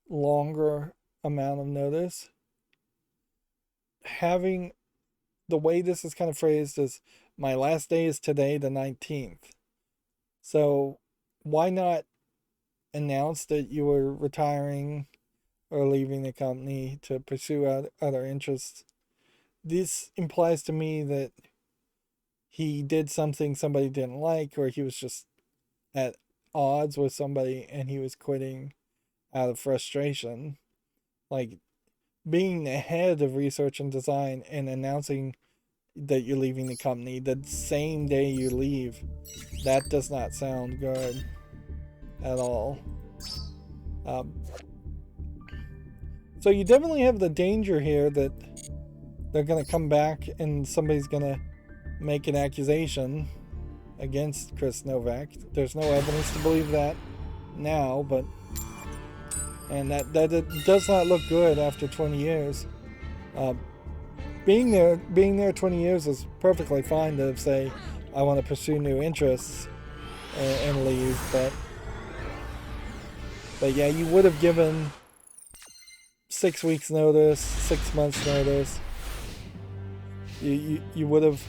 A: longer amount of notice, having the way this is kind of phrased as my last day is today, the 19th. So why not announce that you were retiring or leaving the company to pursue other interests? This implies to me that he did something somebody didn't like, or he was just at odds with somebody and he was quitting out of frustration. Like, being the head of research and design and announcing that you're leaving the company the same day you leave, that does not sound good at all. So you definitely have the danger here that they're going to come back and somebody's going to make an accusation against Chris Novak. There's no evidence to believe that now, but and that does not look good after 20 years. Being there 20 years is perfectly fine to say, I want to pursue new interests and leave, but yeah, you would have given 6 weeks notice, 6 months notice. You would have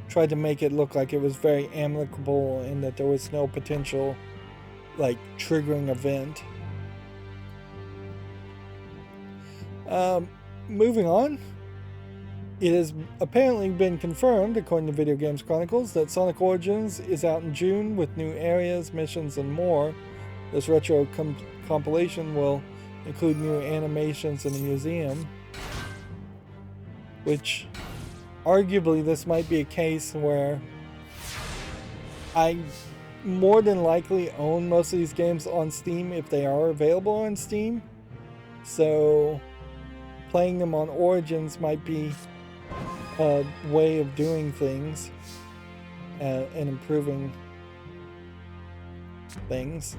A: tried to make it look like it was very amicable and that there was no potential, like, triggering event. Moving on. It has apparently been confirmed, according to Video Games Chronicles, that Sonic Origins is out in June with new areas, missions, and more. This retro compilation will include new animations in the museum, which arguably this might be a case where I more than likely own most of these games on Steam if they are available on Steam. So playing them on Origins might be a way of doing things and improving things.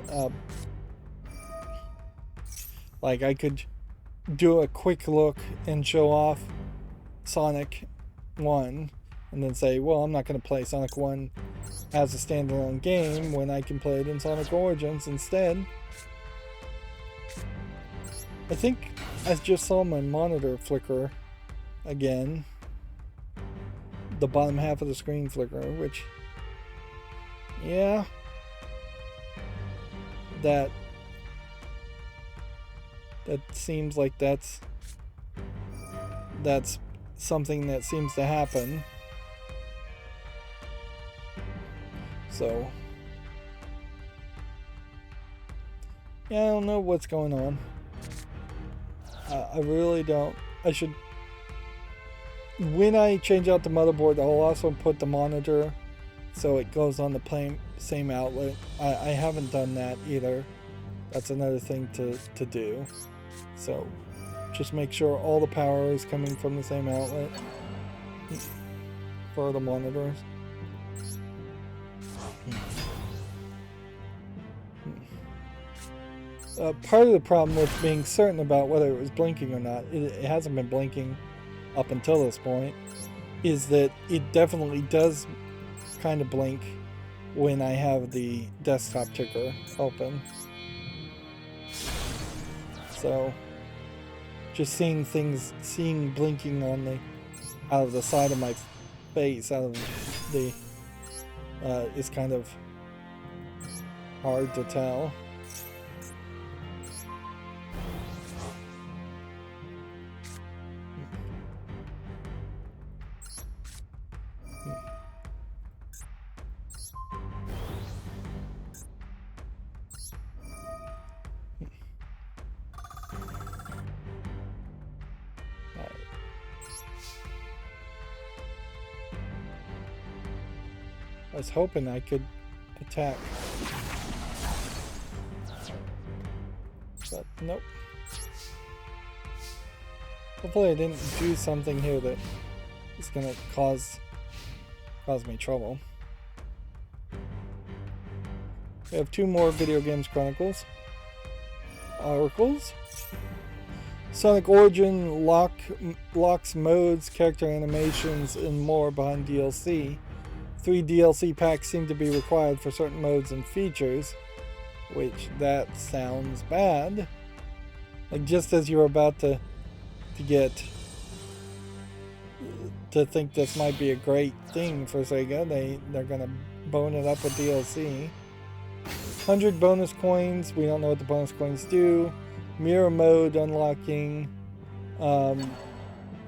A: Like, I could do a quick look and show off Sonic 1 and then say, well, I'm not going to play Sonic 1 as a standalone game when I can play it in Sonic Origins instead. I think I just saw my monitor flicker again. The bottom half of the screen flicker, which, yeah, that seems like that's something that seems to happen. So yeah, I don't know what's going on. I really don't. I should, when I change out the motherboard, I'll also put the monitor so it goes on the same outlet. I haven't done that either. That's another thing to do. So just make sure all the power is coming from the same outlet for the monitors. part of the problem with being certain about whether it was blinking or not, it hasn't been blinking up until this point, is that it definitely does kind of blink when I have the desktop ticker open. So just seeing blinking on the out of the side of my face, out of the is kind of hard to tell. I was hoping I could attack. But nope. Hopefully I didn't do something here that is gonna cause me trouble. We have 2 more Video Games Chronicles articles. Sonic Origin locks modes, character animations, and more behind DLC. 3 DLC packs seem to be required for certain modes and features, which that sounds bad. Like, just as you're about to think this might be a great thing for Sega, they're gonna bone it up with DLC. 100 bonus coins. We don't know what the bonus coins do. Mirror mode unlocking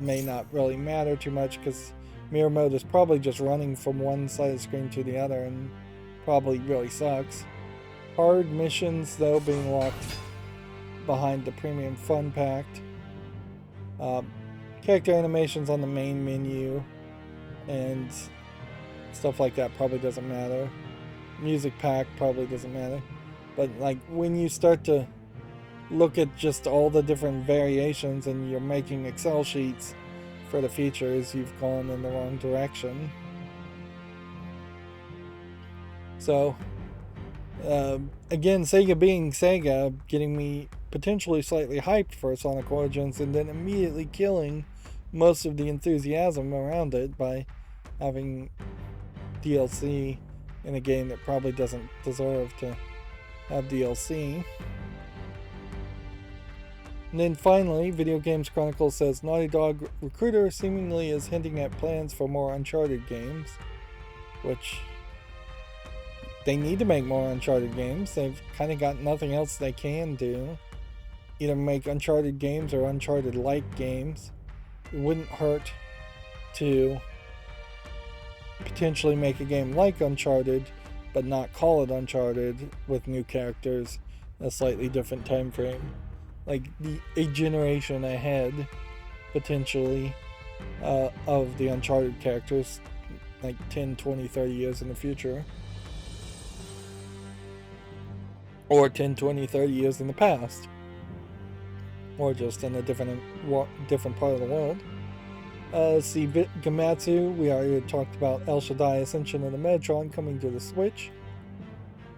A: may not really matter too much, because mirror mode is probably just running from one side of the screen to the other and probably really sucks. Hard missions, though, being locked behind the premium fun pack. Character animations on the main menu and stuff like that probably doesn't matter. Music pack probably doesn't matter. But like when you start to look at just all the different variations and you're making Excel sheets for the features, you've gone in the wrong direction. So again, Sega being Sega, getting me potentially slightly hyped for Sonic Origins and then immediately killing most of the enthusiasm around it by having DLC in a game that probably doesn't deserve to have DLC. And then finally, Video Games Chronicle says Naughty Dog Recruiter seemingly is hinting at plans for more Uncharted games, which they need to make more Uncharted games. They've kind of got nothing else they can do. Either make Uncharted games or Uncharted-like games. It wouldn't hurt to potentially make a game like Uncharted, but not call it Uncharted, with new characters, a slightly different time frame. Like a generation ahead, potentially, of the Uncharted characters, like 10, 20, 30 years in the future. Or 10, 20, 30 years in the past. Or just in a different part of the world. See Gamatsu, we already talked about El Shaddai Ascension of the Metron coming to the Switch.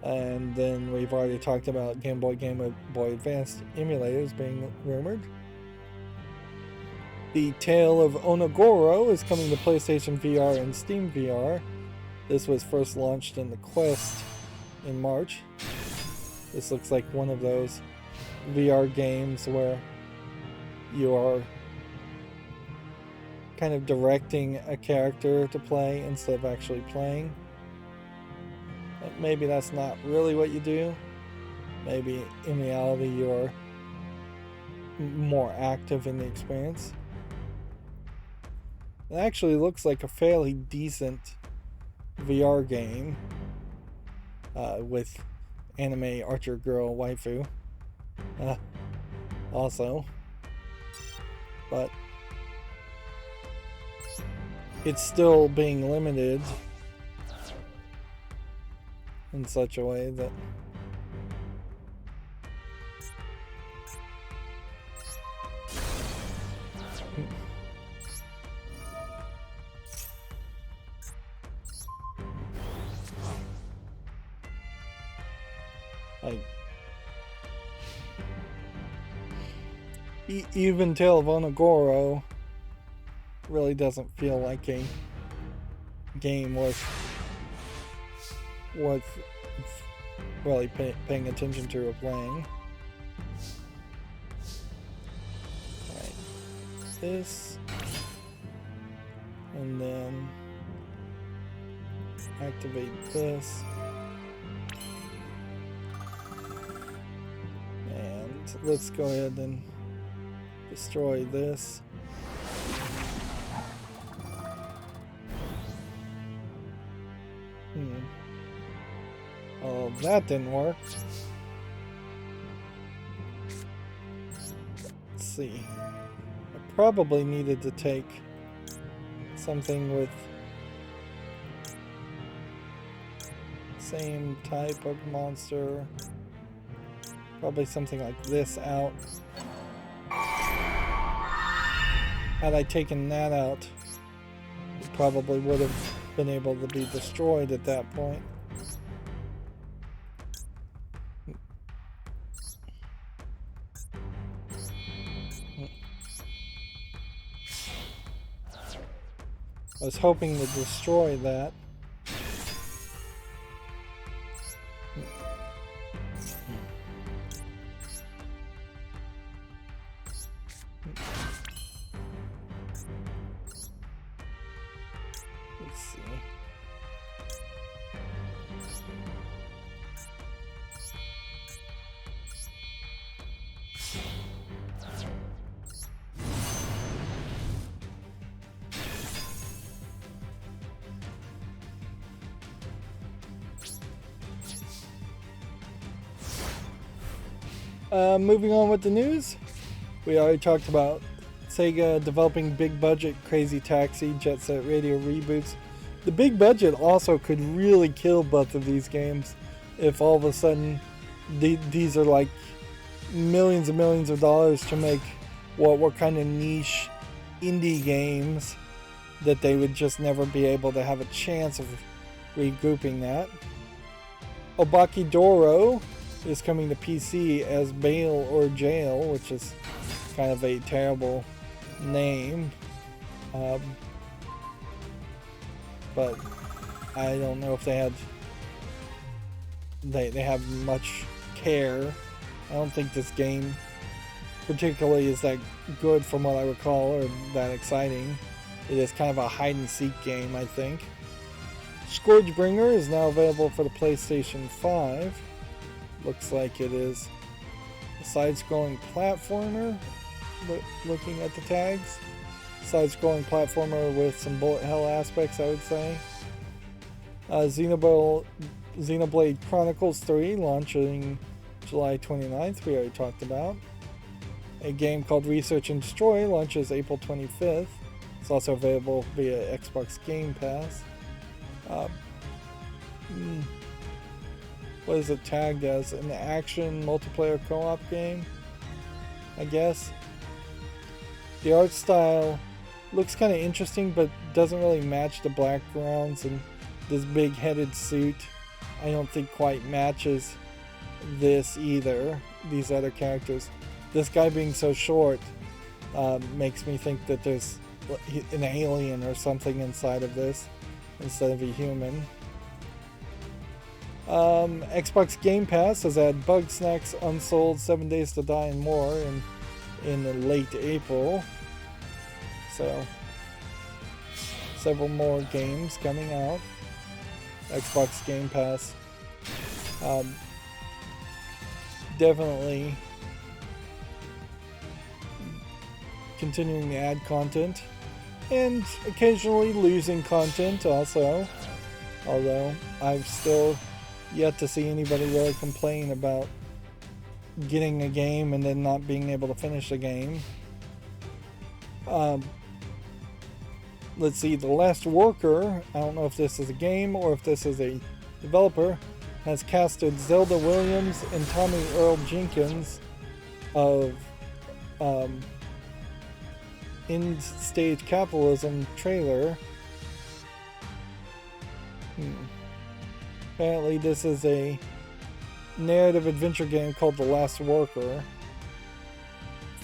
A: And then we've already talked about Game Boy Advance emulators being rumored. The Tale of Onogoro is coming to PlayStation VR and Steam VR. This was first launched in the Quest in March. This looks like one of those VR games where you are kind of directing a character to play instead of actually playing. But maybe that's not really what you do. Maybe in reality you're more active in the experience. It actually looks like a fairly decent VR game with anime archer girl waifu also, but it's still being limited in such a way that even Tale of Onogoro really doesn't feel like a game worth really paying attention to or playing. Alright, this, and then activate this, and let's go ahead and destroy this. Oh, that didn't work. Let's see. I probably needed to take something with same type of monster. Probably something like this out. Had I taken that out, it probably would have been able to be destroyed at that point. I was hoping to destroy that. Let's see. Moving on with the news, we already talked about Sega developing big budget Crazy Taxi, Jet Set Radio reboots. The big budget also could really kill both of these games if all of a sudden these are like millions and millions of dollars to make what were kind of niche indie games that they would just never be able to have a chance of regrouping that. Obakidoro is coming to PC as Bail or Jail, which is kind of a terrible name. But I don't know if they have much care. I don't think this game particularly is that good from what I recall, or that exciting. It is kind of a hide and seek game, I think. Scourgebringer is now available for the PlayStation 5. Looks like it is a side-scrolling platformer, looking at the tags. Side-scrolling platformer with some bullet hell aspects, I would say. Xenoblade Chronicles 3 launching July 29th, we already talked about. A game called Research and Destroy launches April 25th. It's also available via Xbox Game Pass. What is it tagged as? An action multiplayer co-op game, I guess. The art style looks kind of interesting, but doesn't really match the backgrounds, and this big-headed suit I don't think quite matches this either, these other characters. This guy being so short makes me think that there's an alien or something inside of this instead of a human. Xbox Game Pass has had Bugsnax, Unsold, 7 Days to Die, and more in late April. So, several more games coming out. Xbox Game Pass. Definitely continuing to add content and occasionally losing content also. Although I've still yet to see anybody really complain about getting a game and then not being able to finish the game. Let's see, The Last Worker, I don't know if this is a game or if this is a developer, has casted Zelda Williams and Tommy Earl Jenkins of End Stage Capitalism trailer. Apparently this is a narrative adventure game called The Last Worker.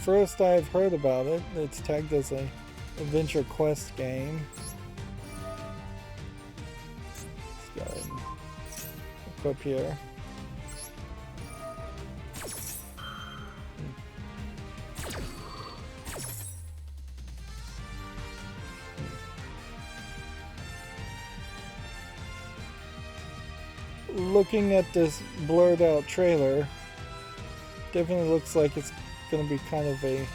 A: first I've heard about it. It's tagged as a adventure quest game. Let's go ahead and equip here. Looking at this blurred out trailer, definitely looks like it's going to be kind of a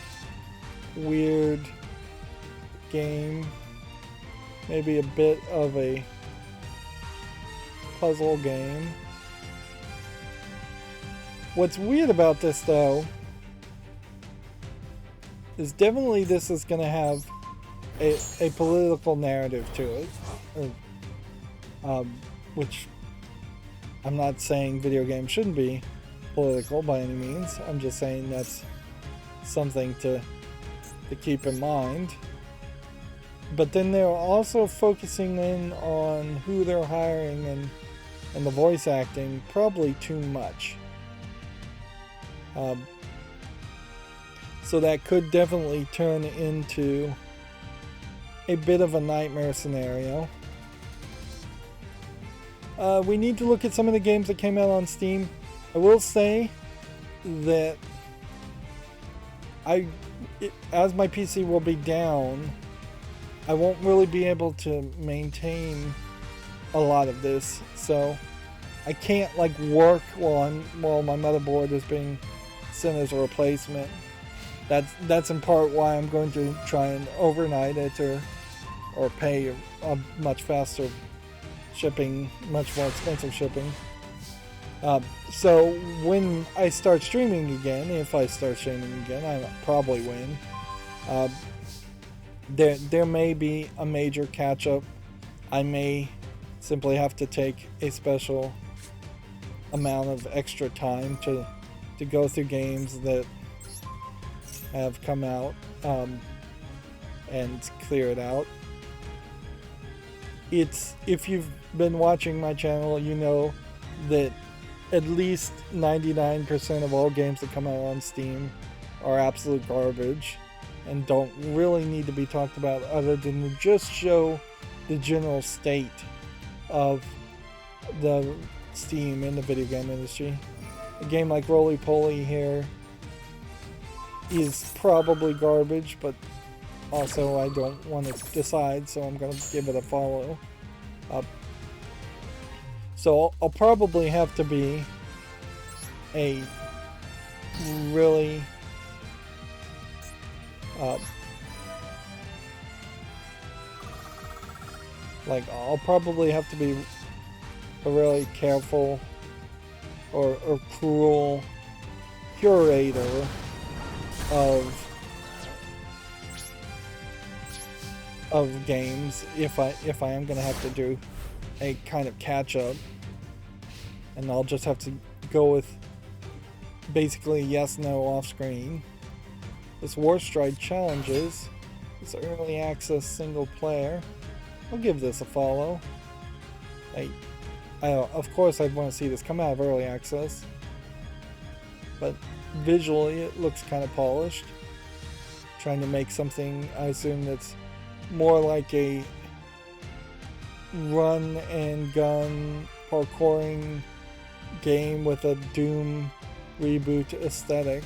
A: weird game. Maybe a bit of a puzzle game. What's weird about this though is definitely this is going to have a political narrative to it. Which I'm not saying video games shouldn't be political by any means. I'm just saying that's something to keep in mind. But then they're also focusing in on who they're hiring and the voice acting probably too much. So that could definitely turn into a bit of a nightmare scenario. We need to look at some of the games that came out on Steam. I will say that as my PC will be down, I won't really be able to maintain a lot of this. So I can't like work while my motherboard is being sent as a replacement. That's in part why I'm going to try and overnight it or pay a much faster shipping, much more expensive shipping. So when I start streaming again, if I start streaming again, I probably win. There may be a major catch up. I may simply have to take a special amount of extra time to go through games that have come out and clear it out. If you've been watching my channel, you know that at least 99% of all games that come out on Steam are absolute garbage and don't really need to be talked about other than to just show the general state of the Steam in the video game industry. A game like Roly Poly here is probably garbage, but also I don't want to decide, so I'm going to give it a follow. So I'll probably have to be a really I'll probably have to be a really careful or cruel curator of games if I am going to have to do a kind of catch up, and I'll just have to go with basically yes no off screen. This Warstride Challenges, this early access single player, I'll give this a follow. Of course I'd want to see this come out of early access, but visually it looks kind of polished. Trying to make something, I assume, that's more like a run and gun parkouring game with a Doom reboot aesthetic.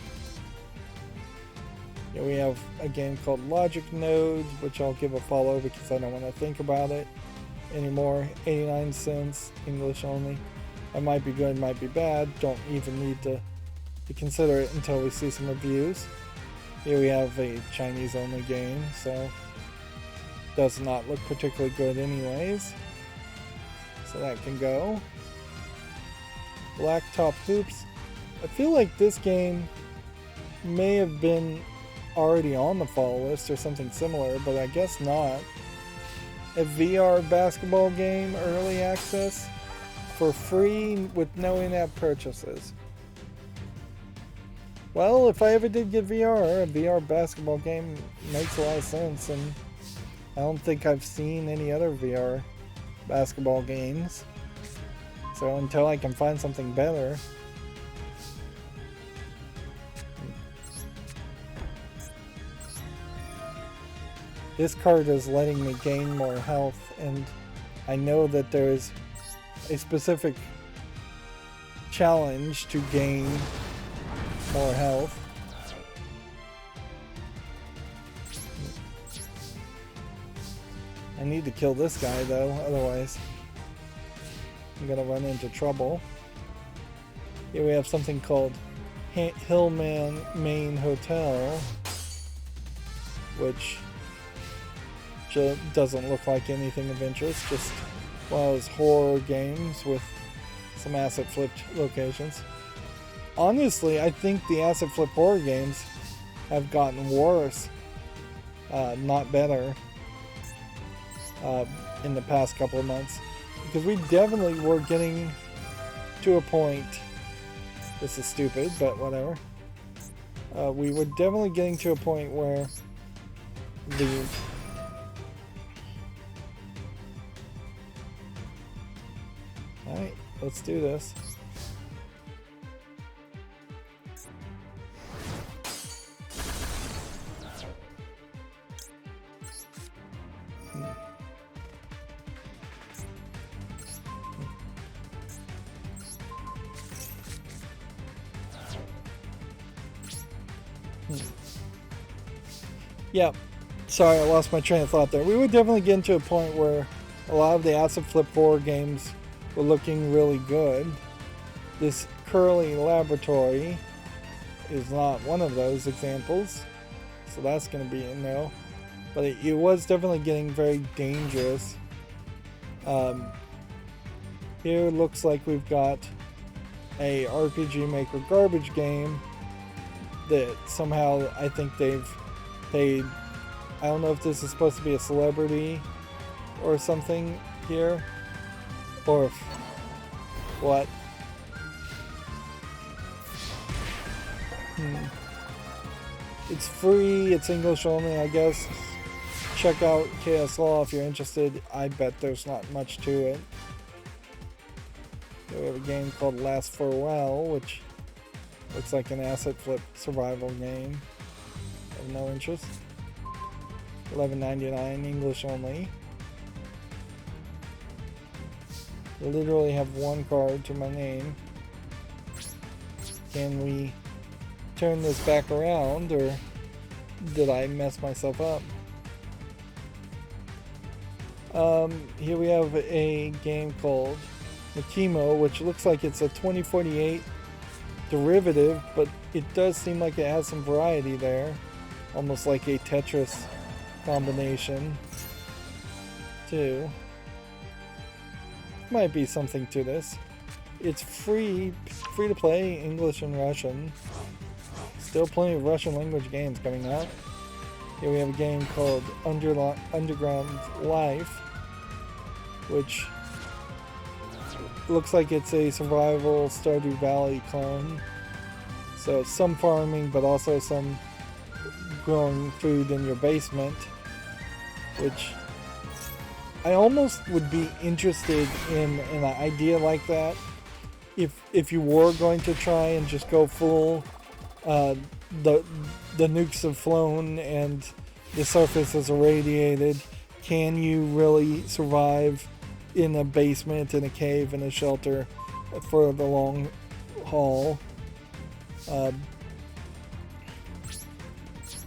A: Here we have a game called Logic Nodes, which I'll give a follow because I don't want to think about it anymore. 89 cents, English only. It might be good, might be bad. Don't even need to consider it until we see some reviews. Here we have a Chinese only game, so does not look particularly good anyways. So that can go. Blacktop Hoops. I feel like this game may have been already on the follow list or something similar, but I guess not. A VR basketball game, early access, for free with no in-app purchases. Well, if I ever did get VR, a VR basketball game makes a lot of sense, and I don't think I've seen any other VR basketball games. So until I can find something better. this card is letting me gain more health, and I know that there's a specific challenge to gain more health. I need to kill this guy though, otherwise I'm gonna run into trouble. Here we have something called Hillman Main Hotel, which doesn't look like anything of interest, just one of those horror games with some asset flipped locations. Honestly, I think the asset flip horror games have gotten worse, not better, in the past couple of months, because we definitely were getting to a point. This is stupid, but whatever. We were definitely getting to a point where the Alright, let's do this. Yeah, sorry, I lost my train of thought there. We were definitely getting to a point where a lot of the asset flip horror games were looking really good. This Curly Laboratory is not one of those examples, so that's going to be a no. But it was definitely getting very dangerous. Here looks like we've got a RPG Maker garbage game that somehow I think they've paid. I don't know if this is supposed to be a celebrity or something here, or if, what. It's free, it's English only, I guess. Check out KS Law if you're interested. I bet there's not much to it. We have a game called Last Farewell, which looks like an asset flip survival game. Of no interest. $11.99, English only. I literally have one card to my name. Can we turn this back around, or did I mess myself up? Here we have a game called Makimo, which looks like it's a 2048 derivative, but it does seem like it has some variety there. Almost like a Tetris combination, too. Might be something to this. It's free to play, English and Russian. Still plenty of Russian language games coming out. Here we have a game called Underground Life, which looks like it's a survival Stardew Valley clone. So some farming, but also some growing food in your basement, which I almost would be interested in an idea like that if you were going to try and just go full the nukes have flown and the surface is irradiated. Can you really survive in a basement, in a cave, in a shelter for the long haul?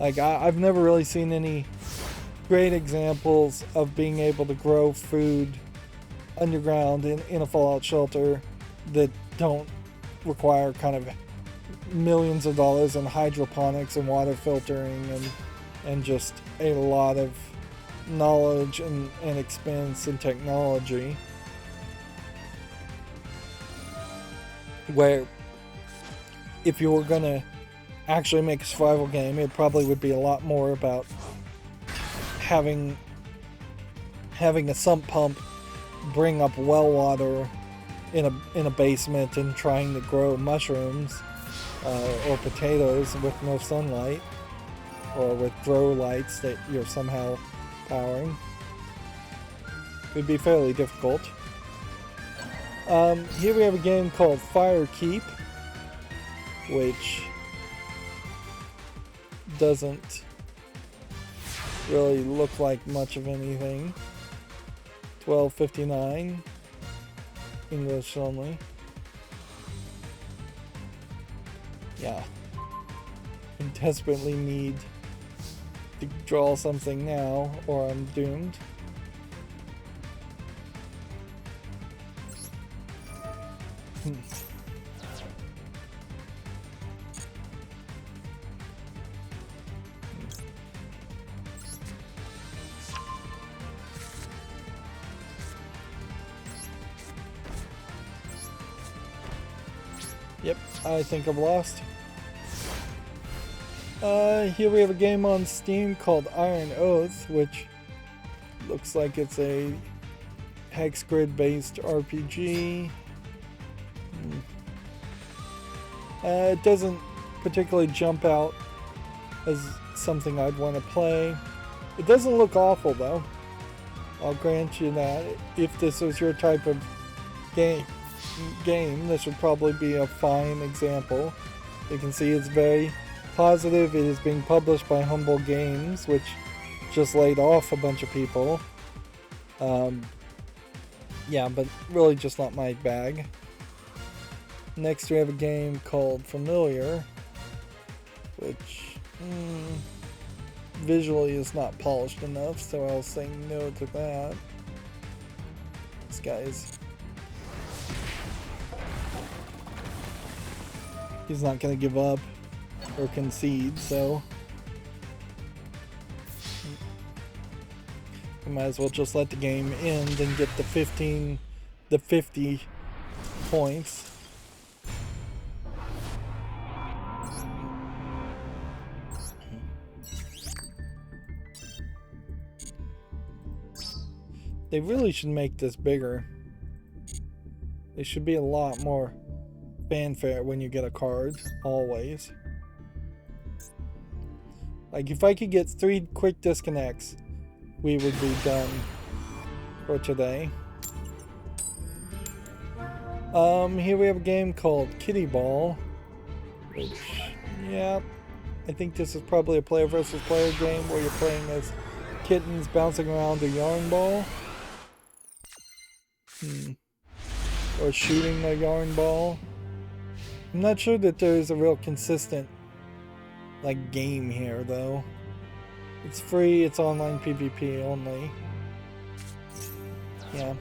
A: Like, I've never really seen any great examples of being able to grow food underground in a fallout shelter that don't require kind of millions of dollars in hydroponics and water filtering and just a lot of knowledge and expense and technology, where if you were going to actually make a survival game, it probably would be a lot more about having a sump pump bring up well water in a basement and trying to grow mushrooms or potatoes with no sunlight, or with grow lights that you're somehow powering. It would be fairly difficult. Here we have a game called Firekeep, which doesn't really look like much of anything. 12.59 English only. Yeah. I desperately need to draw something now or I'm doomed. Yep, I think I've lost. Here we have a game on Steam called Iron Oath, which looks like it's a hex grid based RPG. It doesn't particularly jump out as something I'd want to play. It doesn't look awful though. I'll grant you that. If this is your type of game, this would probably be a fine example. You can see it's very positive. It is being published by Humble Games, which just laid off a bunch of people. Yeah, but really just not my bag. Next we have a game called Familiar, which visually is not polished enough, so I'll say no to that. This guy's... he's not going to give up or concede, so I might as well just let the game end and get the 50 points. They really should make this bigger. There should be a lot more fanfare when you get a card, always. Like, if I could get 3 quick disconnects, we would be done for today. Here we have a game called Kitty Ball, which, yeah, I think this is probably a player versus player game where you're playing as kittens bouncing around a yarn ball. Or shooting a yarn ball. I'm not sure that there's a real consistent like game here though. It's free, it's online PvP only. Yeah.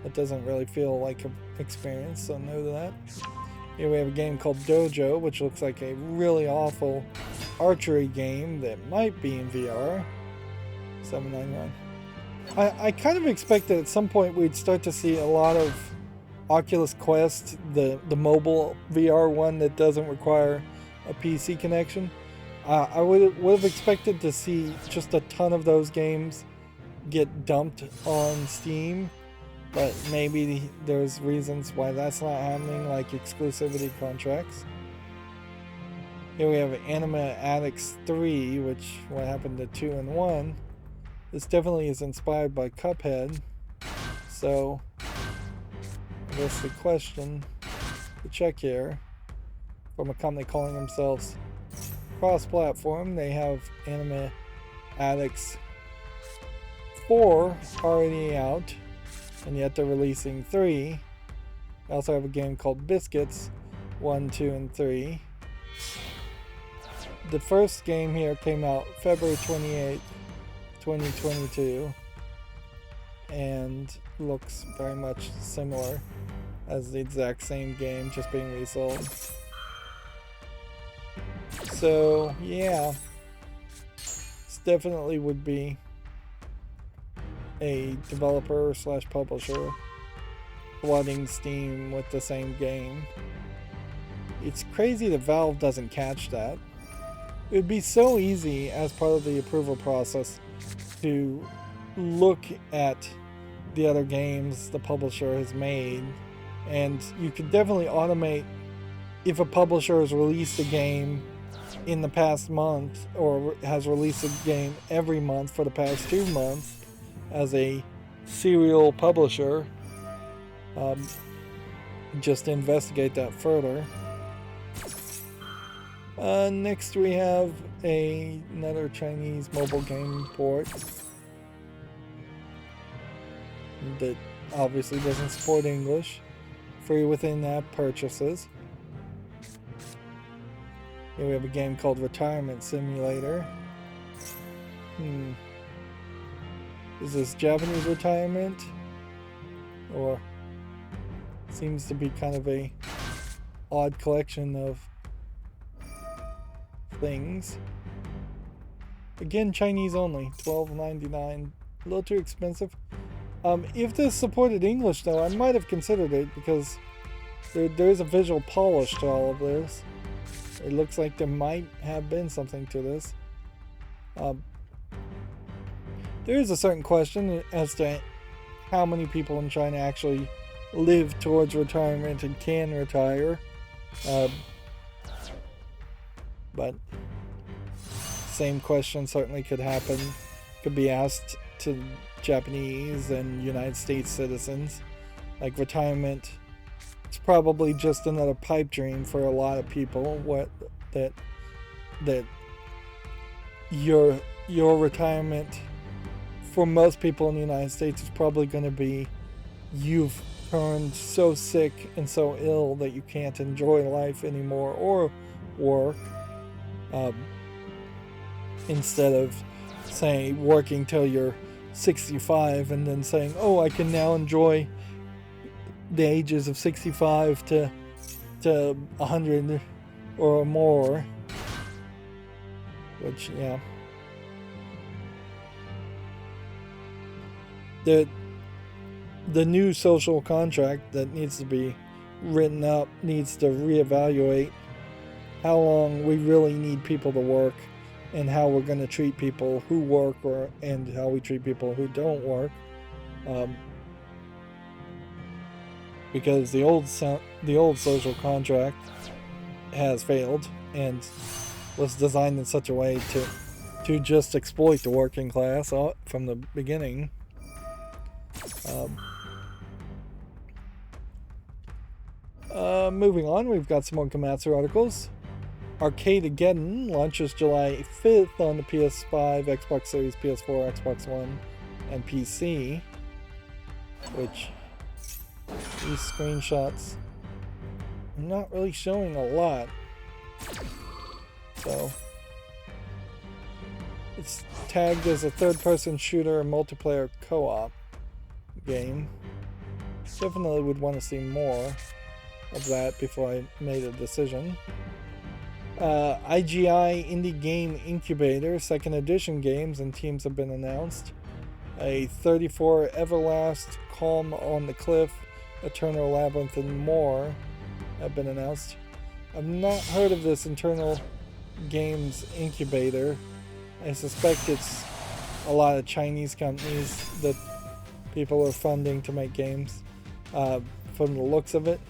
A: That doesn't really feel like an experience, so no to that. Here we have a game called Dojo, which looks like a really awful archery game that might be in VR. $7.99. I kind of expected at some point we'd start to see a lot of Oculus Quest, the mobile VR one that doesn't require a PC connection. I would have expected to see just a ton of those games get dumped on Steam, but maybe there's reasons why that's not happening, like exclusivity contracts. Here we have Anime Addicts 3, which what happened to 2 and 1. This definitely is inspired by Cuphead, so I guess the question to check here, from a company calling themselves cross-platform, they have Anime Addicts 4 already out, and yet they're releasing 3. They also have a game called Biscuits 1, 2, and 3. The first game here came out February 28th, 2022, and looks very much similar as the exact same game just being resold. So yeah, this definitely would be a developer slash publisher flooding Steam with the same game. It's crazy that Valve doesn't catch that. It would be so easy as part of the approval process to look at the other games the publisher has made, and you could definitely automate if a publisher has released a game in the past month or has released a game every month for the past 2 months as a serial publisher. Just investigate that further. Next we have another Chinese mobile game port that obviously doesn't support English. Free within app purchases. Here we have a game called Retirement Simulator. Is this Japanese retirement? Or seems to be kind of a odd collection of things. Again, Chinese only, $12.99. A little too expensive. If this supported English, though, I might have considered it because there is a visual polish to all of this. It looks like there might have been something to this. There is a certain question as to how many people in China actually live towards retirement and can retire. But same question certainly could be asked to Japanese and United States citizens. Like retirement, it's probably just another pipe dream for a lot of people. That your retirement for most people in the United States is probably going to be you've turned so sick and so ill that you can't enjoy life anymore or work. Instead of, say, working till you're 65 and then saying, oh, I can now enjoy the ages of 65 to 100 or more. Which, yeah. The new social contract that needs to be written up needs to reevaluate how long we really need people to work and how we're going to treat people who work and how we treat people who don't work. Because the old social contract has failed and was designed in such a way to just exploit the working class from the beginning. Moving on, we've got some more Komatsu articles. Arcadegeddon launches July 5th on the PS5, Xbox Series, PS4, Xbox One, and PC. Which, these screenshots are not really showing a lot. So, it's tagged as a third-person shooter multiplayer co-op game. Definitely would want to see more of that before I made a decision. IGI Indie Game Incubator 2nd Edition games and teams have been announced. A 34 Everlast, Calm on the Cliff, Eternal Labyrinth, and more have been announced. I've not heard of this Internal Games Incubator. I suspect it's a lot of Chinese companies that people are funding to make games. From the looks of it,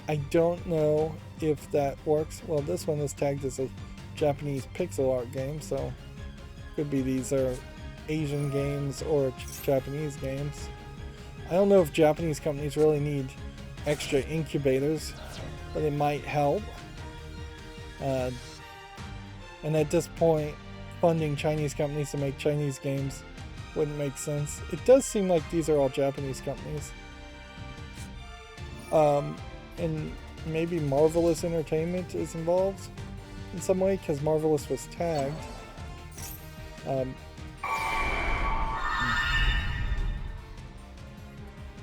A: I don't know if that works. Well, this one is tagged as a Japanese pixel art game, so could be these are Asian games or Japanese games. I don't know if Japanese companies really need extra incubators, but it might help. And at this point, funding Chinese companies to make Chinese games wouldn't make sense. It does seem like these are all Japanese companies. And maybe Marvelous Entertainment is involved in some way, because Marvelous was tagged.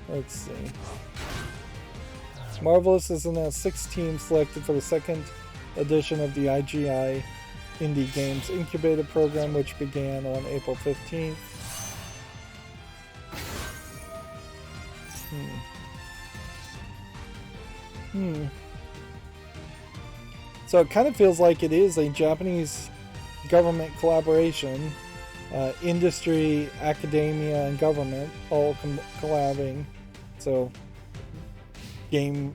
A: Let's see. Marvelous is announced 6 teams selected for the 2nd edition of the IGI Indie Games Incubator program, which began on April 15th. So it kind of feels like it is a Japanese government collaboration. Industry, academia, and government all collabing. So game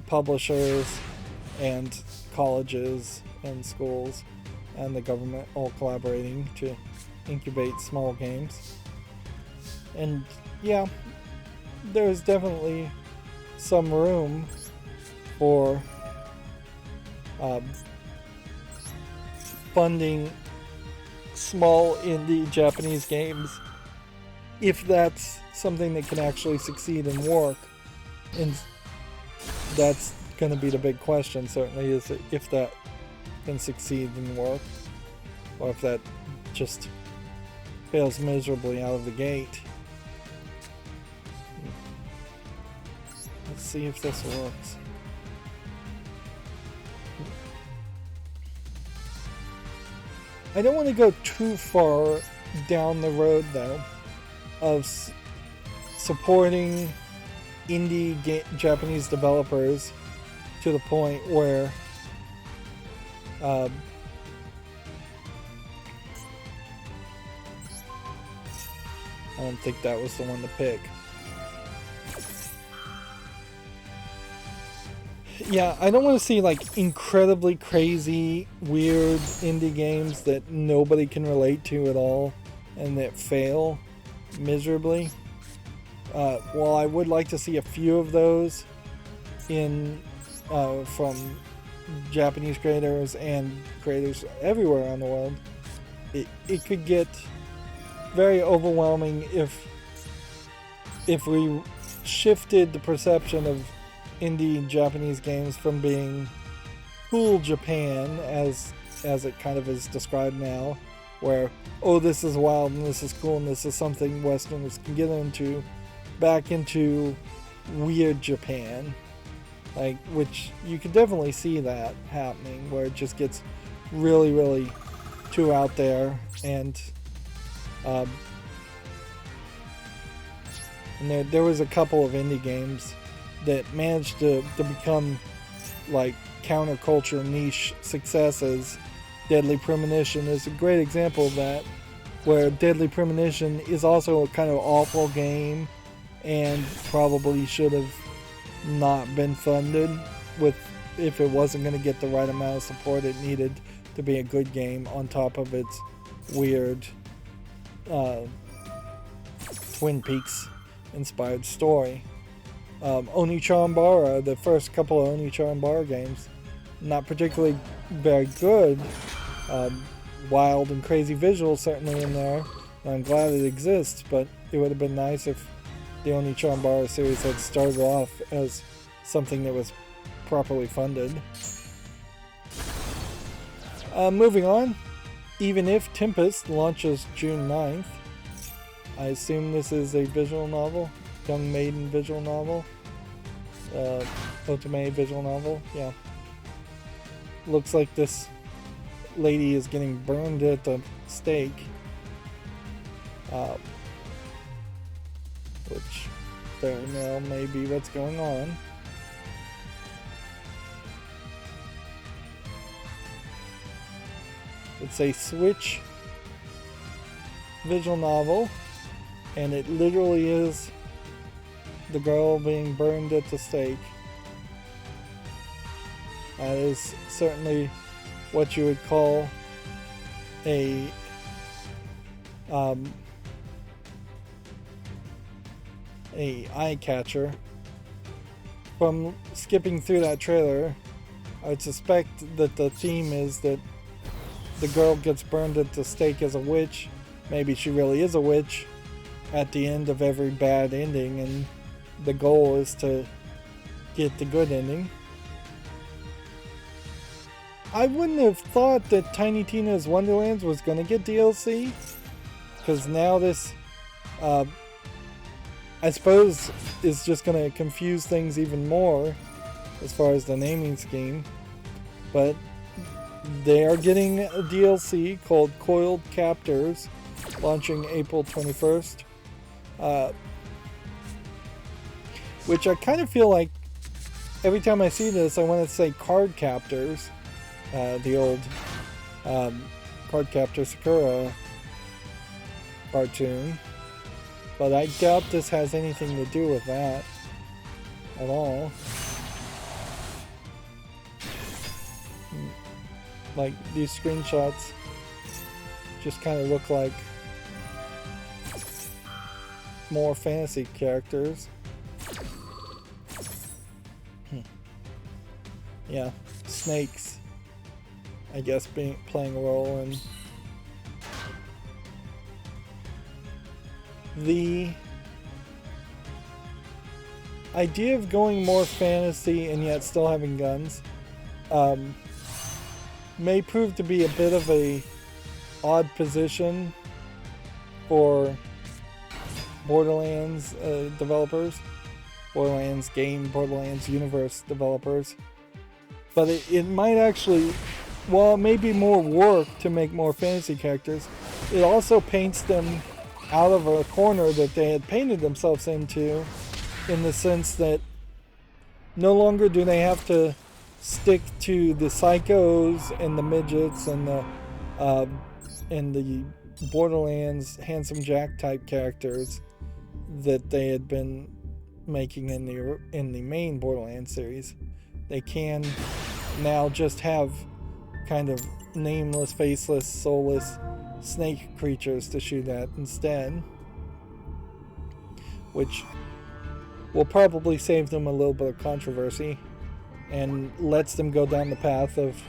A: publishers and colleges and schools and the government all collaborating to incubate small games. And yeah, there's definitely some room funding small indie Japanese games, if that's something that can actually succeed and work. And that's going to be the big question, certainly, is if that can succeed and work, or if that just fails miserably out of the gate. Let's see if this works. I don't want to go too far down the road, though, of supporting indie Japanese developers to the point where I don't think that was the one to pick. Yeah, I don't want to see like incredibly crazy, weird indie games that nobody can relate to at all and that fail miserably. While I would like to see a few of those in from Japanese creators and creators everywhere around the world, it could get very overwhelming if we shifted the perception of indie Japanese games from being cool Japan, as it kind of is described now, where, oh, this is wild and this is cool and this is something Westerners can get into, back into weird Japan, like, which you could definitely see that happening, where it just gets really, really too out there, and there was a couple of indie games that managed to become like counterculture niche successes. Deadly Premonition is a great example of that, where Deadly Premonition is also a kind of awful game and probably should have not been funded if it wasn't going to get the right amount of support it needed to be a good game, on top of its weird Twin Peaks inspired story. Oni-chan-bara, the first couple of Oni-chan-bara games, not particularly very good. Wild and crazy visuals certainly in there. I'm glad it exists, but it would have been nice if the Oni-chan-bara series had started off as something that was properly funded. Moving on, Even If Tempest launches June 9th. I assume this is a visual novel, young maiden visual novel, otome visual novel, yeah. Looks like this lady is getting burned at the stake, which very well may be what's going on. It's a Switch visual novel, and it literally is the girl being burned at the stake. That is certainly what you would call a eye catcher. From skipping through that trailer, I would suspect that the theme is that the girl gets burned at the stake as a witch. Maybe she really is a witch at the end of every bad ending, and the goal is to get the good ending. I wouldn't have thought that Tiny Tina's Wonderlands was going to get DLC, because now this, I suppose, is just going to confuse things even more as far as the naming scheme. But they are getting a DLC called Coiled Captors, launching April 21st. Which I kind of feel like every time I see this, I want to say Card Captors, the old Card Captor Sakura cartoon. But I doubt this has anything to do with that at all. Like, these screenshots just kind of look like more fantasy characters. Yeah, snakes I guess, playing a role in the idea of going more fantasy and yet still having guns. May prove to be a bit of a odd position for Borderlands developers, Borderlands game, Borderlands universe developers. But it might actually, while it may be more work to make more fantasy characters, it also paints them out of a corner that they had painted themselves into, in the sense that no longer do they have to stick to the psychos and the midgets and the Borderlands Handsome Jack type characters that they had been making in the main Borderlands series. They can now just have kind of nameless, faceless, soulless snake creatures to shoot at instead, which will probably save them a little bit of controversy and lets them go down the path of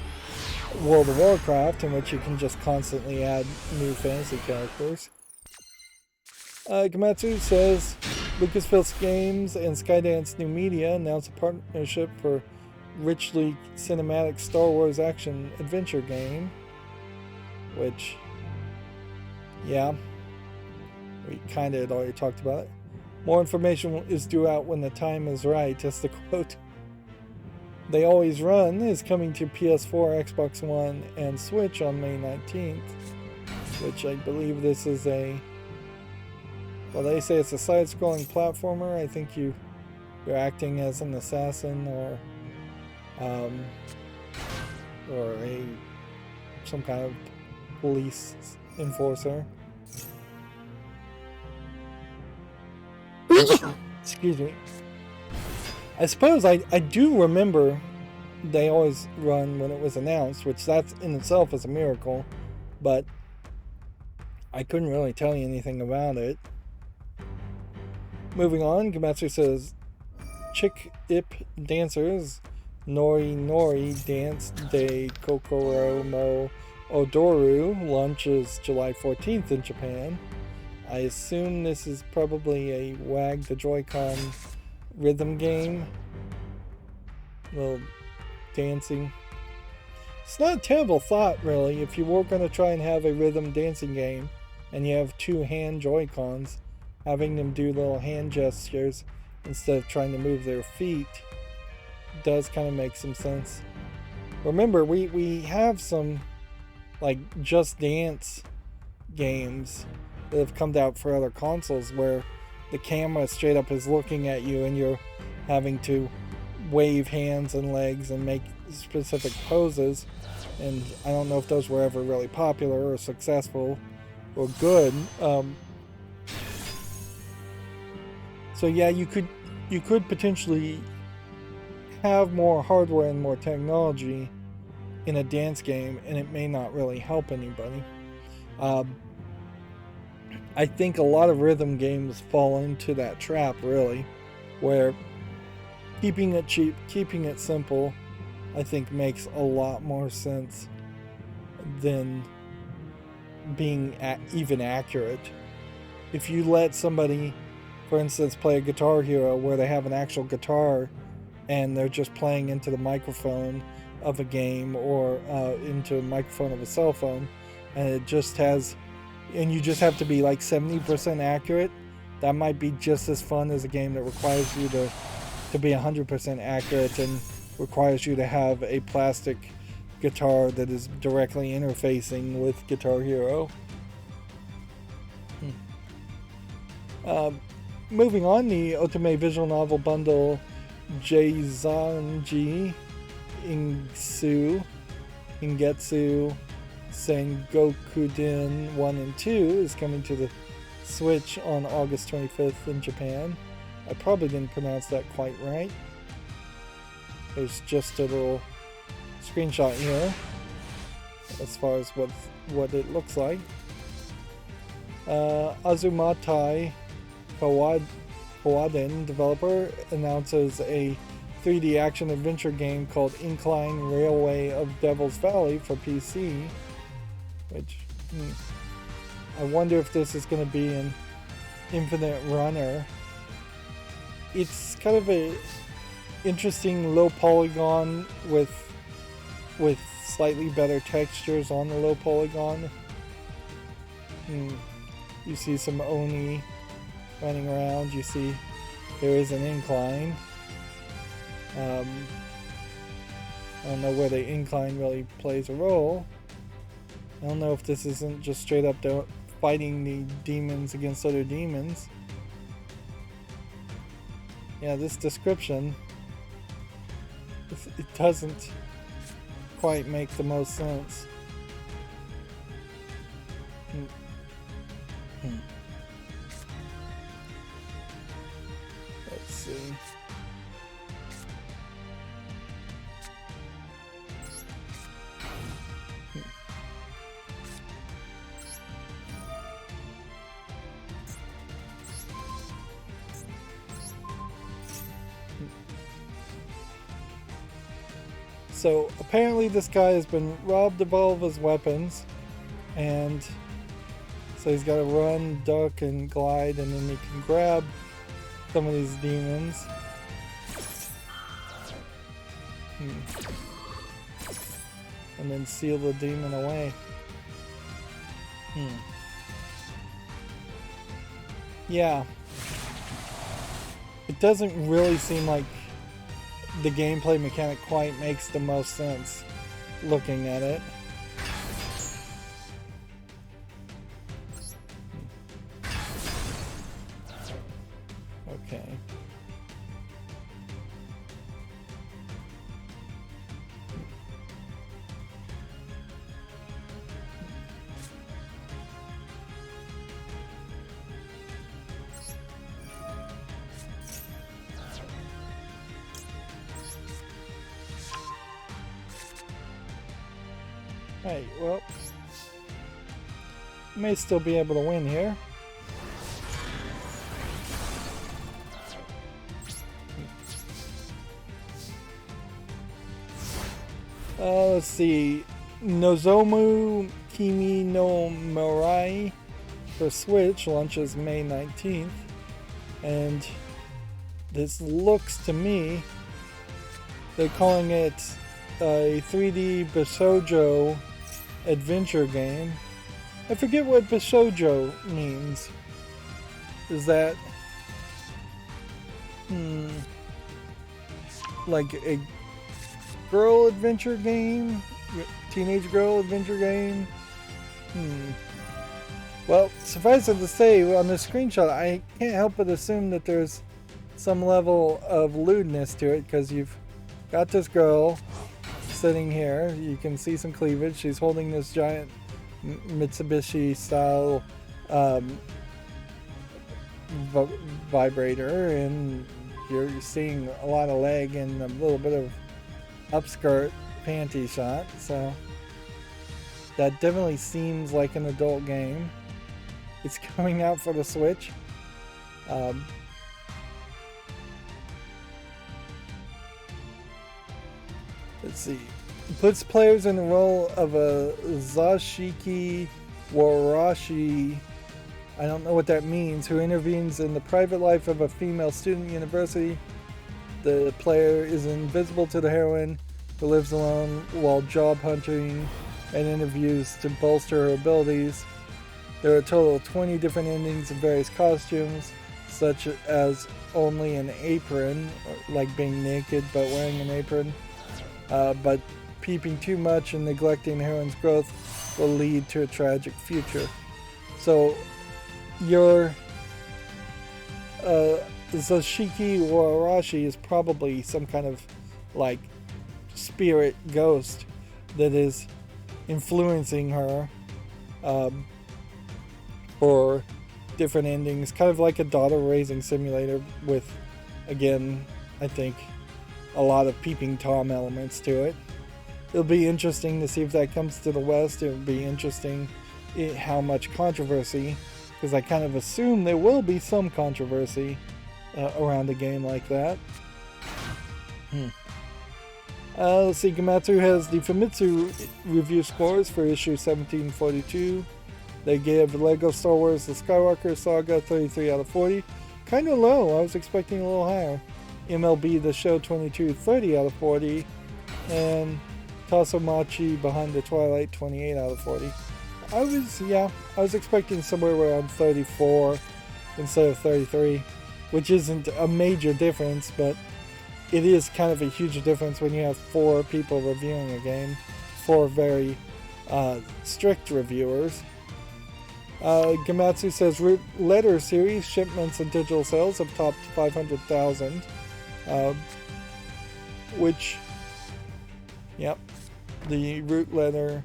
A: World of Warcraft, in which you can just constantly add new fantasy characters. Gamatsu says Lucasfilm Games and Skydance New Media announced a partnership for richly cinematic Star Wars action adventure game, which, yeah, we kind of had already talked about it. More information is due out when the time is right, as the quote They Always Run is coming to PS4, Xbox One, and Switch on May 19th, which I believe this is a, well, they say it's a side-scrolling platformer. I think you're acting as an assassin or some kind of police enforcer. Excuse me. I suppose I do remember They Always Run when it was announced, which that in itself is a miracle, but I couldn't really tell you anything about it. Moving on, Gamatsu says Chick Ip Dancers Nori Nori Dance de Kokoro mo Odoru launches July 14th in Japan. I assume this is probably a Wag the Joy-Con rhythm game. A little dancing. It's not a terrible thought, really, if you were going to try and have a rhythm dancing game and you have two hand Joy-Cons, having them do little hand gestures instead of trying to move their feet does kind of make some sense. Remember, we have some like Just Dance games that have come out for other consoles where the camera straight up is looking at you and you're having to wave hands and legs and make specific poses, and I don't know if those were ever really popular or successful or good. So yeah, you could potentially have more hardware and more technology in a dance game, and it may not really help anybody. I think a lot of rhythm games fall into that trap, really, where keeping it cheap, keeping it simple, I think makes a lot more sense than being even accurate. If you let somebody, for instance, play a Guitar Hero where they have an actual guitar and they're just playing into the microphone of a game or into a microphone of a cell phone, and it just has, and you just have to be like 70% accurate, that might be just as fun as a game that requires you to be 100% accurate and requires you to have a plastic guitar that is directly interfacing with Guitar Hero. Moving on, the Otome visual novel bundle Jeizanji Ingetsu Sengokuden 1 and 2 is coming to the Switch on August 25th in Japan. I probably didn't pronounce that quite right. There's just a little screenshot here as far as what it looks like. Azumatai Kawaden developer announces a 3D action adventure game called Incline Railway of Devil's Valley for PC, which I wonder if this is going to be an infinite runner. It's kind of a interesting low polygon with slightly better textures on the low polygon. You see some Oni running around. You see there is an incline. I don't know where the incline really plays a role. I don't know if this isn't just straight up fighting the demons against other demons. Yeah, this description, it doesn't quite make the most sense. Let's see. So apparently this guy has been robbed of all of his weapons, and so he's got to run, duck, and glide, and then he can grab some of these demons. And then seal the demon away. Yeah. It doesn't really seem like the gameplay mechanic quite makes the most sense looking at it. Okay. Hey, well, may still be able to win here. Let's see. Nozomu Kimi no Mirai for Switch launches May 19th. And this looks to me, they're calling it a 3D Bishoujo adventure game. I forget what Bishoujo means. Is that like a girl adventure game? Teenage girl adventure game? Well, suffice it to say, on the screenshot, I can't help but assume that there's some level of lewdness to it, because you've got this girl sitting here. You can see some cleavage. She's holding this giant Mitsubishi style vibrator, and you're seeing a lot of leg and a little bit of upskirt panty shot. So that definitely seems like an adult game. It's coming out for the Switch. Let's see. It puts players in the role of a Zashiki Warashi, I don't know what that means, who intervenes in the private life of a female student university. The player is invisible to the heroine, who lives alone while job hunting and interviews to bolster her abilities. There are a total of 20 different endings of various costumes, such as only an apron, like being naked but wearing an apron. But peeping too much and neglecting the heroine's growth will lead to a tragic future. So your Zashiki Warashi is probably some kind of like spirit ghost that is influencing her for different endings, kind of like a daughter raising simulator with, again, I think a lot of peeping Tom elements to it. It'll be interesting to see if that comes to the West. It would be interesting how much controversy, because I kind of assume there will be some controversy around a game like that. Let's see, Gamatsu has the Famitsu review scores for issue 1742. They gave Lego Star Wars The Skywalker Saga 33 out of 40. Kind of low, I was expecting a little higher. MLB The Show 22, 30 out of 40. And Tasomachi Behind the Twilight 28 out of 40. I was expecting somewhere around 34 instead of 33, which isn't a major difference, but it is kind of a huge difference when you have 4 people reviewing a game, 4 very strict reviewers. Gamatsu says Root Letter series shipments and digital sales have topped 500,000, which, yep, the Root Letter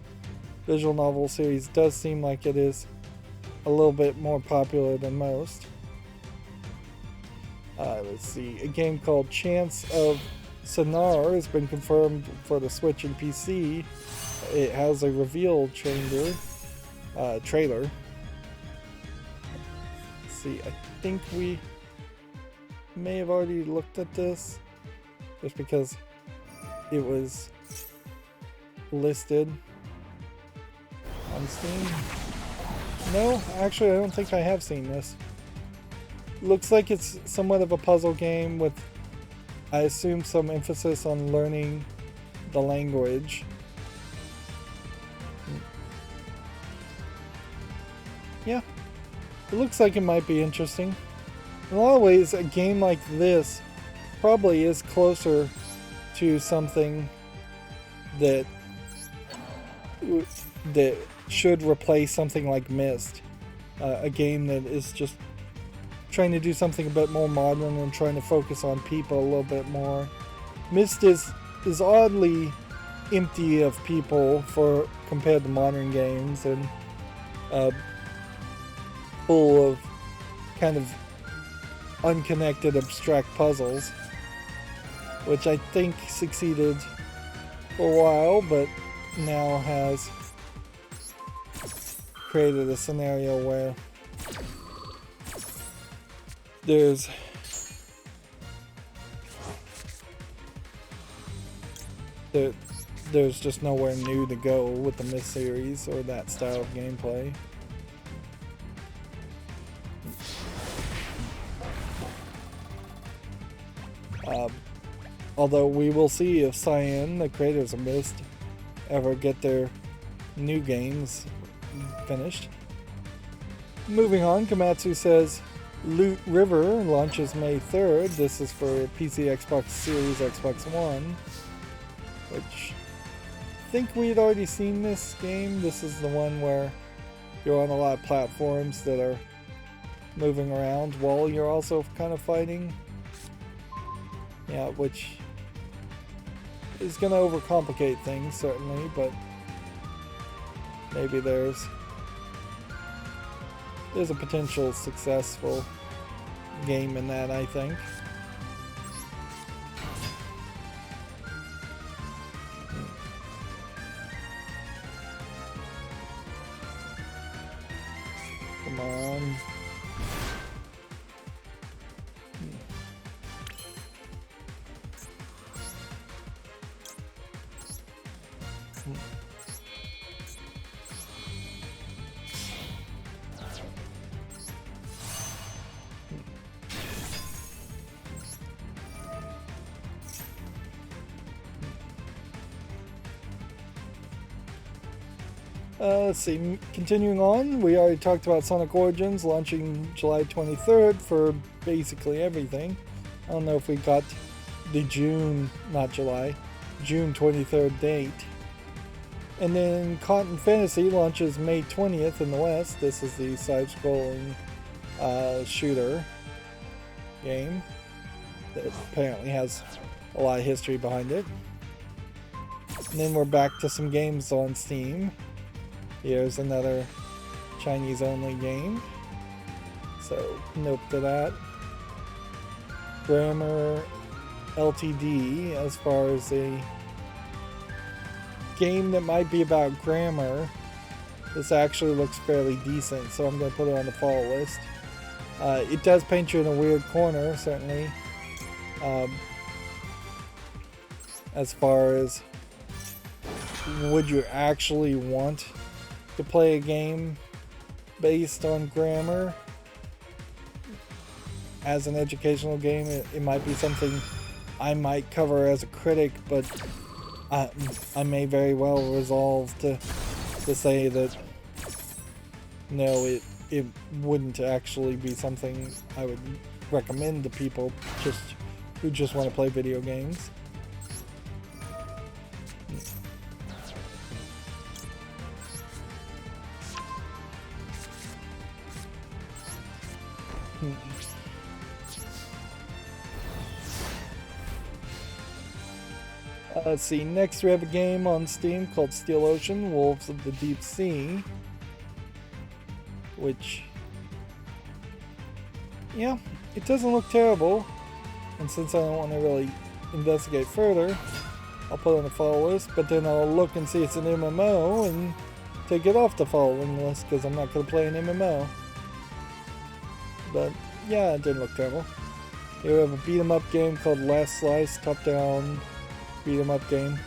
A: visual novel series does seem like it is a little bit more popular than most. Let's see, a game called Chance of Sonar has been confirmed for the Switch and PC. It has a reveal trailer. Let's see, I think we may have already looked at this just because it was listed on Steam. No, actually I don't think I have seen this. Looks like it's somewhat of a puzzle game with, I assume, some emphasis on learning the language. Yeah, it looks like it might be interesting. In a lot of ways, a game like this probably is closer to something that should replace something like Myst. A game that is just trying to do something a bit more modern and trying to focus on people a little bit more. Myst is oddly empty of people compared to modern games, and full of kind of unconnected abstract puzzles, which I think succeeded for a while, but now has created a scenario where there's just nowhere new to go with the Myst series or that style of gameplay. Although we will see if Cyan, the creators of Myst, ever get their new games finished. Moving on, Gamatsu says Loot River launches May 3rd. This is for PC, Xbox Series, Xbox One, which I think we had already seen this game. This is the one where you're on a lot of platforms that are moving around while you're also kind of fighting. Yeah, which is going to overcomplicate things, certainly, but maybe there's a potential successful game in that, I think. Come on. Let's see, continuing on, we already talked about Sonic Origins launching July 23rd for basically everything. I don't know if we got the June 23rd date. And then Cotton Fantasy launches May 20th in the West. This is the side-scrolling shooter game that apparently has a lot of history behind it. And then we're back to some games on Steam. Here's another Chinese-only game, so nope to that. Grammar LTD, as far as a game that might be about grammar, this actually looks fairly decent, so I'm going to put it on the fall list. It does paint you in a weird corner, certainly. as far as would you actually want to play a game based on grammar as an educational game. It might be something I might cover as a critic, but I may very well resolve to say that no, it wouldn't actually be something I would recommend to people who just want to play video games. Let's see, next we have a game on Steam called Steel Ocean, Wolves of the Deep Sea. Which, yeah, it doesn't look terrible. And since I don't want to really investigate further, I'll put it on the follow list, but then I'll look and see it's an MMO and take it off the following list because I'm not going to play an MMO. But yeah, it didn't look terrible. Here we have a beat 'em up game called Last Slice, top-down beat 'em up game.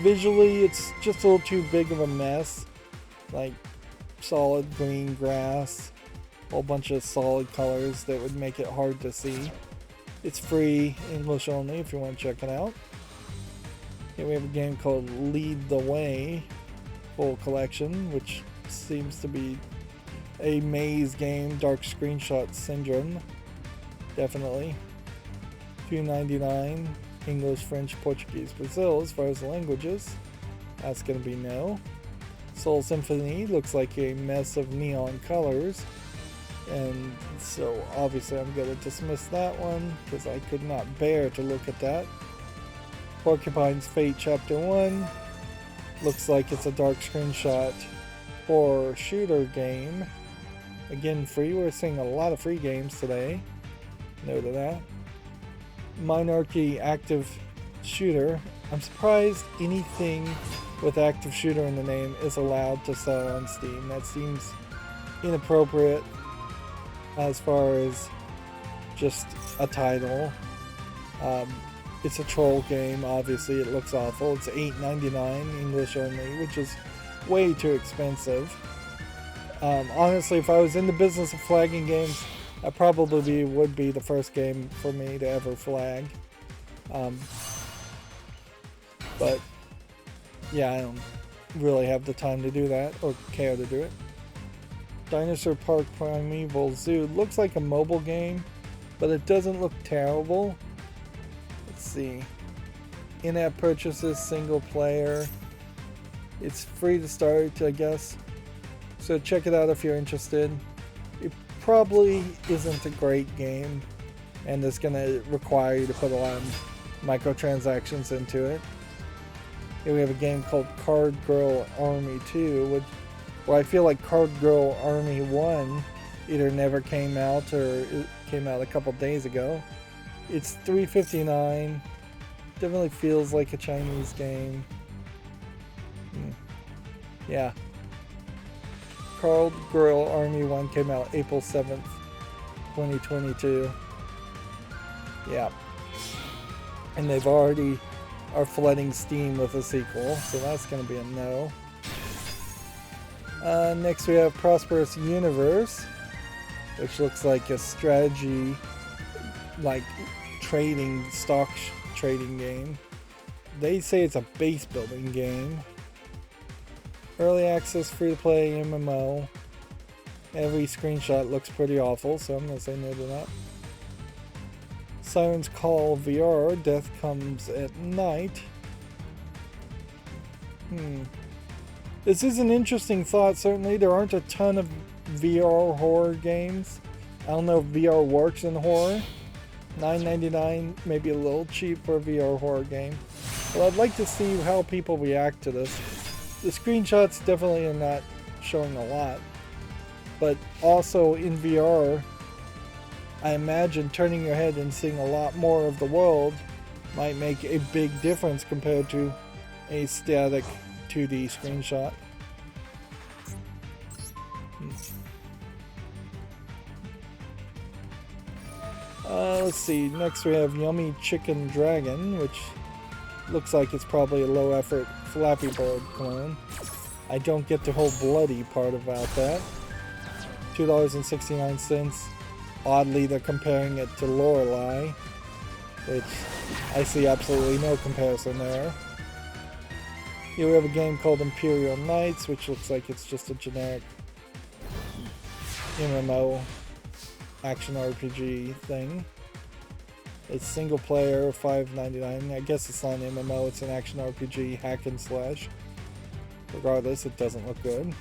A: Visually, it's just a little too big of a mess. Like, solid green grass, a whole bunch of solid colors that would make it hard to see. It's free, English only, if you want to check it out. Here we have a game called Lead the Way, full collection, which seems to be a maze game, dark screenshot syndrome, definitely. $2.99, English, French, Portuguese, Brazil, as far as the languages. That's going to be no. Soul Symphony looks like a mess of neon colors, and so obviously I'm going to dismiss that one because I could not bear to look at that. Porcupine's Fate Chapter 1 looks like it's a dark screenshot horror shooter game. Again, free. We're seeing a lot of free games today. Note of that. Minority Active Shooter. I'm surprised anything with active shooter in the name is allowed to sell on Steam. That seems inappropriate as far as just a title. It's a troll game, obviously. It looks awful. It's $8.99 English only, which is way too expensive. Honestly, if I was in the business of flagging games, that probably would be the first game for me to ever flag. But yeah, I don't really have the time to do that or care to do it. Dinosaur Park Primeval Zoo looks like a mobile game, but it doesn't look terrible. Let's see. In-app purchases, single player. It's free to start, I guess. So check it out if you're interested. It probably isn't a great game, and it's going to require you to put a lot of microtransactions into it. Here we have a game called Card Girl Army 2, where I feel like Card Girl Army 1 either never came out or it came out a couple days ago. It's $3.59. Definitely feels like a Chinese game. Yeah. Card Girl Army 1 came out April 7th, 2022. Yeah. And they've already are flooding Steam with a sequel, so that's going to be a no. Next we have Prosperous Universe, which looks like a strategy, like trading, stock trading game. They say it's a base building game. Early access, free to play MMO. Every screenshot looks pretty awful, so I'm going to say no to that. Siren's Call VR, Death Comes at Night. This is an interesting thought, certainly. There aren't a ton of VR horror games. I don't know if VR works in horror. $9.99, maybe a little cheap for a VR horror game. But I'd like to see how people react to this. The screenshots definitely are not showing a lot. But also in VR, I imagine turning your head and seeing a lot more of the world might make a big difference compared to a static 2D screenshot. Let's see, next we have Yummy Chicken Dragon, which looks like it's probably a low effort Flappy Bird clone. I don't get the whole bloody part about that. $2.69. Oddly, they're comparing it to Lorelei, which I see absolutely no comparison there. Here we have a game called Imperial Knights, which looks like it's just a generic MMO action RPG thing. It's single player, $5.99. I guess it's not an MMO, it's an action RPG hack and slash. Regardless, it doesn't look good.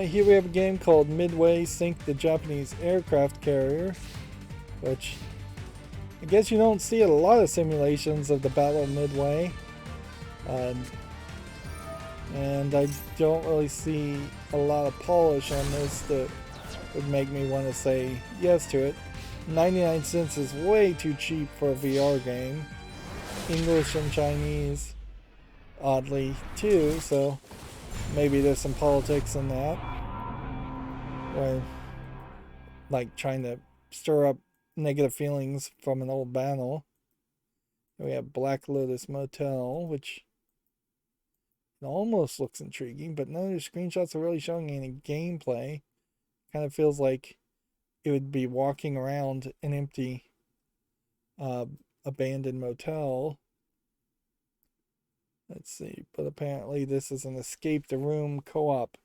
A: Here we have a game called Midway Sink the Japanese Aircraft Carrier, which I guess you don't see a lot of simulations of the Battle of Midway. And I don't really see a lot of polish on this that would make me want to say yes to it. 99 cents is way too cheap for a VR game. English and Chinese, oddly, too, so maybe there's some politics in that. Or, like, trying to stir up negative feelings from an old battle. We have Black Lotus Motel, which almost looks intriguing, but none of the screenshots are really showing any gameplay. Kind of feels like it would be walking around an empty, abandoned motel. Let's see, but apparently this is an escape the room co-op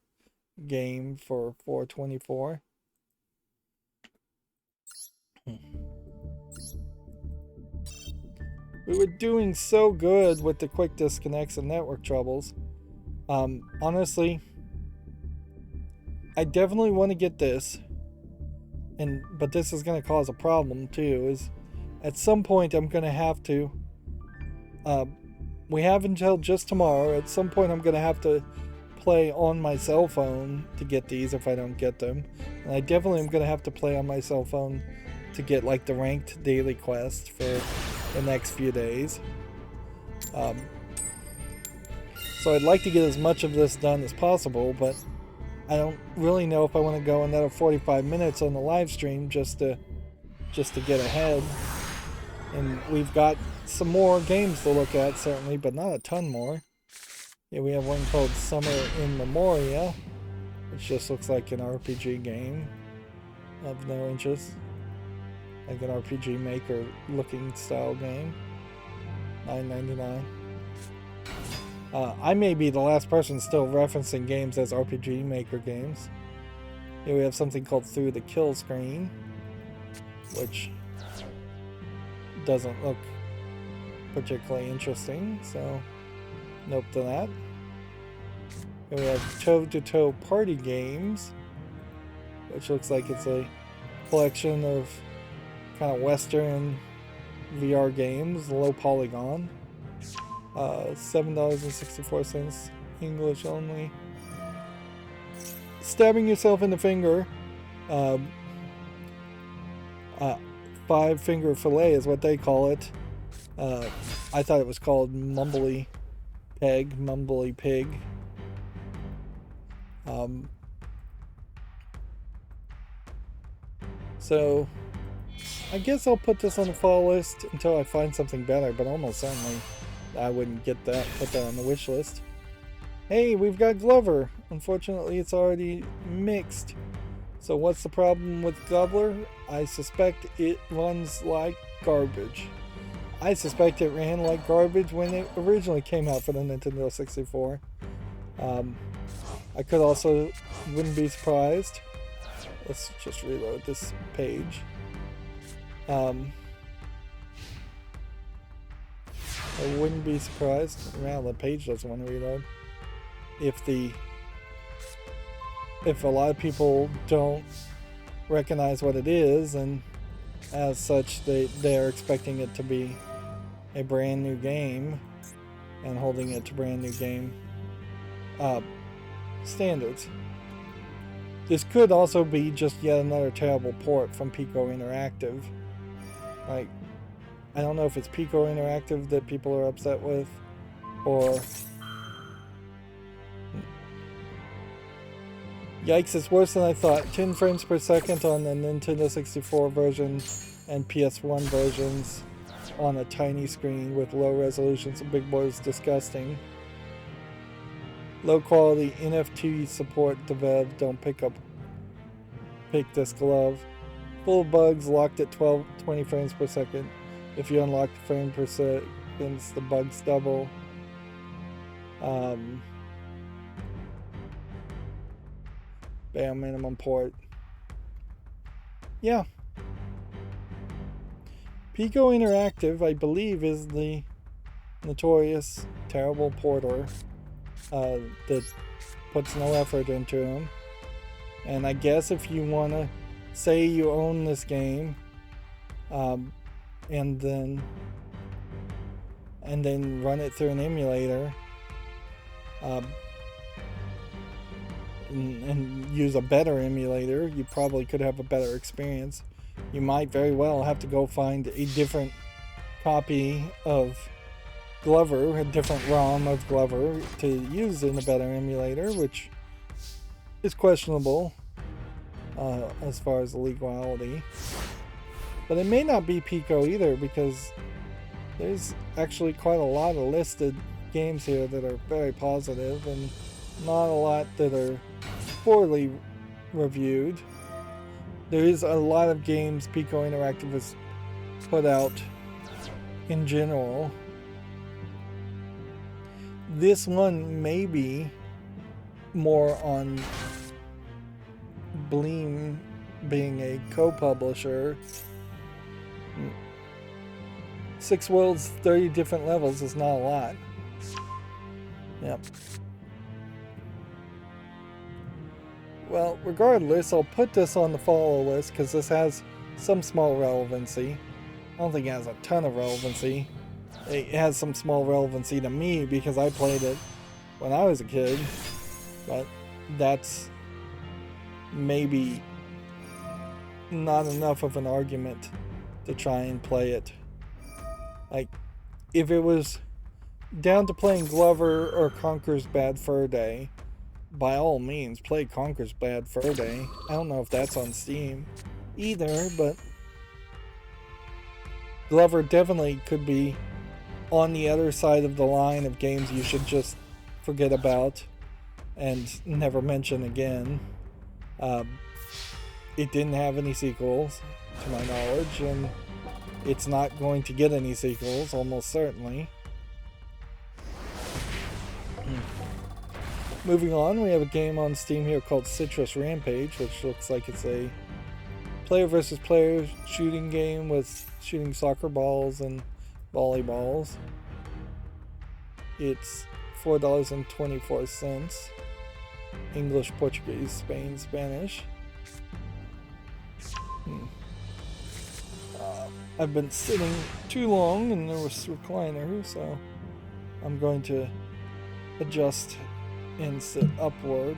A: game for $4.24. We were doing so good with the quick disconnects and network troubles. Honestly, I definitely want to get this, but this is going to cause a problem too. Is at some point I'm going to have to. We have until just tomorrow. At some point I'm going to have to play on my cell phone to get these if I don't get them, and I definitely am going to have to play on my cell phone to get like the ranked daily quest for the next few days. So I'd like to get as much of this done as possible, but I don't really know if I want to go another 45 minutes on the live stream just to get ahead. And we've got some more games to look at, certainly, but not a ton more. Yeah, we have one called Summer in Memoria, which just looks like an RPG game of no interest. Like an RPG Maker looking style game. $9.99. I may be the last person still referencing games as RPG Maker games. Here we have something called Through the Kill Screen, which doesn't look particularly interesting, so nope to that. Here we have Toe-to-Toe Party Games, which looks like it's a collection of kind of Western VR games, low polygon. $7.64, English only. Stabbing yourself in the finger. 5-finger fillet is what they call it. I thought it was called Mumbly Pig. So I guess I'll put this on the fall list until I find something better, but almost certainly I wouldn't put that on the wish list. Hey, we've got Glover. Unfortunately, it's already mixed. So what's the problem with Gobbler? I suspect it runs like garbage. I suspect it ran like garbage when it originally came out for the Nintendo 64. I could also, wouldn't be surprised. Let's just reload this page. I wouldn't be surprised. Well, the page doesn't want to reload. If a lot of people don't recognize what it is, and as such they're expecting it to be a brand new game and holding it to brand new game standards. This could also be just yet another terrible port from Pico Interactive. Like, I don't know if it's Pico Interactive that people are upset with, or Yikes, it's worse than I thought. 10 frames per second on the Nintendo 64 version and PS1 versions on a tiny screen with low resolution. So Big Boy is disgusting. Low quality NFT support dev. Don't pick this glove. Full of bugs, locked at 20 frames per second. If you unlock the frame per second, the bugs double. Bare minimum port. Yeah. Pico Interactive, I believe, is the notorious terrible porter that puts no effort into them. And I guess if you want to say you own this game, and then run it through an emulator, and use a better emulator, you probably could have a better experience. You might very well have to go find a different copy of Glover, a different ROM of Glover to use in a better emulator, which is questionable as far as legality. But it may not be Pico either, because there's actually quite a lot of listed games here that are very positive and not a lot that are poorly reviewed. There is a lot of games Pico Interactive has put out in general. This one may be more on Bleem being a co-publisher. 6 worlds, 30 different levels is not a lot. Yep. Well, regardless, I'll put this on the follow list because this has some small relevancy. I don't think it has a ton of relevancy. It has some small relevancy to me because I played it when I was a kid. But that's maybe not enough of an argument to try and play it. Like, if it was down to playing Glover or Conker's Bad Fur Day, by all means, play Conker's Bad Fur Day. I don't know if that's on Steam either, but Glover definitely could be on the other side of the line of games you should just forget about and never mention again. It didn't have any sequels, to my knowledge, and it's not going to get any sequels, almost certainly. Moving on, we have a game on Steam here called Citrus Rampage, which looks like it's a player versus player shooting game with shooting soccer balls and volleyballs. It's $4.24. English, Portuguese, Spain, Spanish. I've been sitting too long in the recliner, so I'm going to adjust and sit upward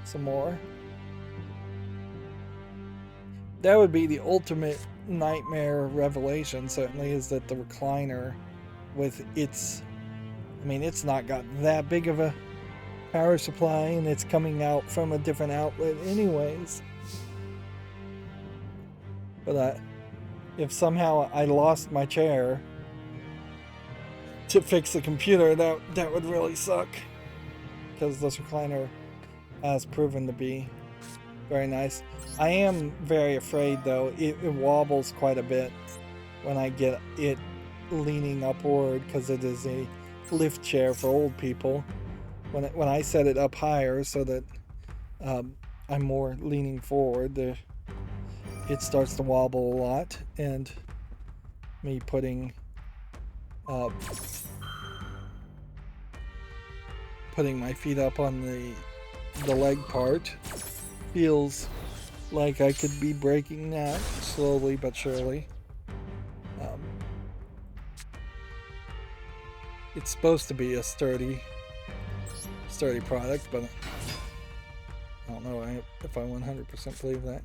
A: some more. That would be the ultimate nightmare revelation, certainly, is that the recliner with its, I mean, it's not got that big of a power supply and it's coming out from a different outlet anyways. But if somehow I lost my chair to fix the computer, that would really suck, because this recliner has proven to be very nice. I am very afraid, though. It wobbles quite a bit when I get it leaning upward, because it is a lift chair for old people. When I set it up higher so that I'm more leaning forward, it starts to wobble a lot, and me putting my feet up on the leg part feels like I could be breaking that slowly but surely. It's supposed to be a sturdy product, but I don't know if I 100% believe that.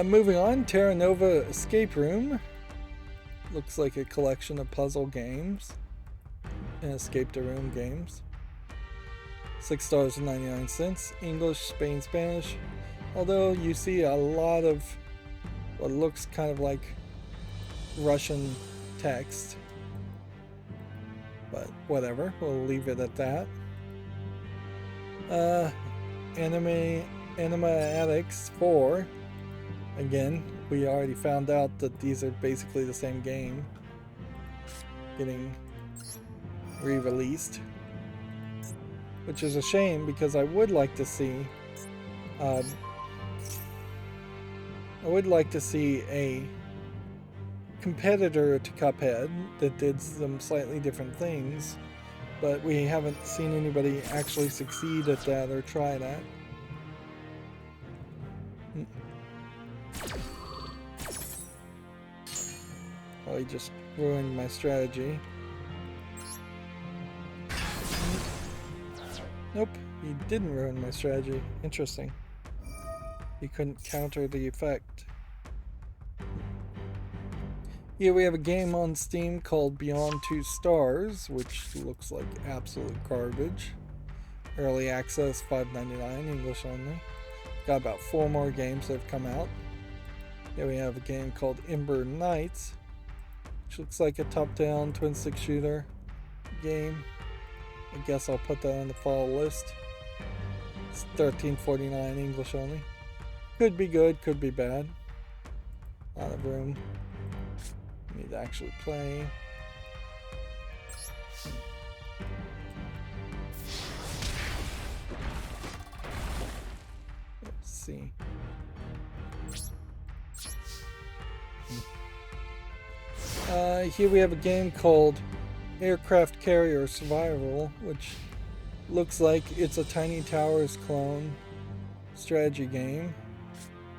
A: Moving on, Terra Nova Escape Room. Looks like a collection of puzzle games. and Escape the Room games. $6.99. English, Spain, Spanish. Although you see a lot of what looks kind of like Russian text. But whatever, we'll leave it at that. Anima Addicts 4. Again, we already found out that these are basically the same game. Getting re-released. Which is a shame because I would like to see a competitor to Cuphead that did some slightly different things, but we haven't seen anybody actually succeed at that or try that. Oh, he just ruined my strategy. Nope, he didn't ruin my strategy. Interesting. He couldn't counter the effect. Here we have a game on Steam called Beyond Two Stars, which looks like absolute garbage. Early access, $5.99, English only. Got about 4 more games that have come out. Here we have a game called Ember Knights, which looks like a top-down twin-stick shooter game. I guess I'll put that on the fall list. It's $13.49, English only. Could be good, could be bad. A lot of room. Need to actually play. Let's see. Here we have a game called Aircraft Carrier Survival, which looks like it's a Tiny Towers clone strategy game.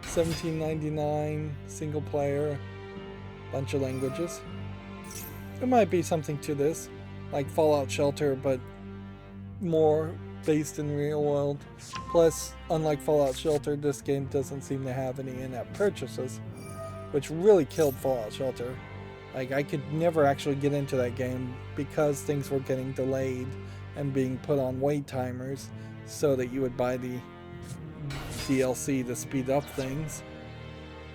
A: $17.99, single player, bunch of languages. There might be something to this, like Fallout Shelter, but more based in real world. Plus, unlike Fallout Shelter, this game doesn't seem to have any in-app purchases, which really killed Fallout Shelter. Like, I could never actually get into that game because things were getting delayed and being put on wait timers so that you would buy the DLC to speed up things,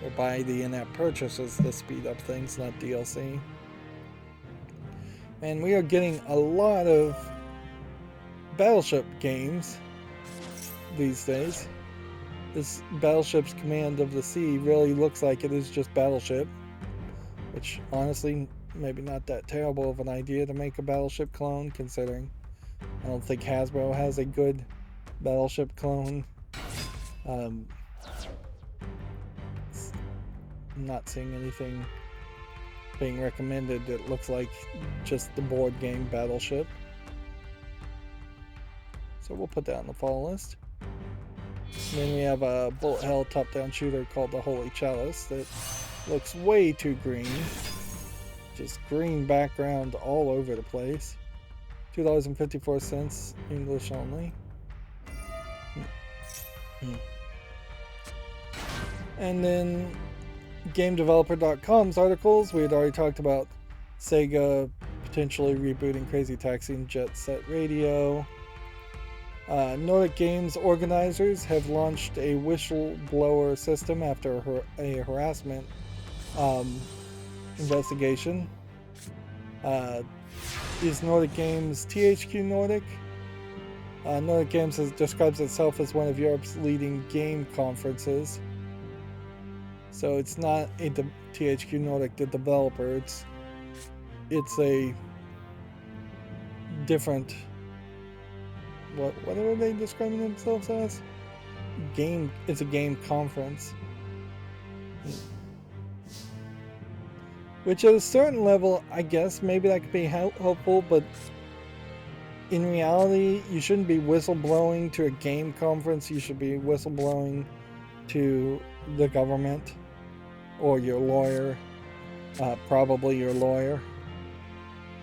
A: or buy the in-app purchases to speed up things, not DLC. And we are getting a lot of Battleship games these days. This Battleship's Command of the Sea really looks like it is just Battleship, which honestly, maybe not that terrible of an idea to make a Battleship clone, considering I don't think Hasbro has a good Battleship clone. I'm not seeing anything being recommended that looks like just the board game Battleship. So we'll put that on the fall list. And then we have a bullet hell top-down shooter called the Holy Chalice that looks way too green. Just green background all over the place. $2.54, English only. And then GameDeveloper.com's articles. We had already talked about Sega potentially rebooting Crazy Taxi and Jet Set Radio. Nordic Games organizers have launched a whistleblower system after a harassment investigation. Is Nordic Games THQ Nordic? Nordic Games describes itself as one of Europe's leading game conferences. So it's not a THQ Nordic, the developer. It's a different. What are they describing themselves as? Game. It's a game conference. Which at a certain level, I guess, maybe that could be helpful, but in reality, you shouldn't be whistleblowing to a game conference. You should be whistleblowing to the government or your lawyer, probably your lawyer,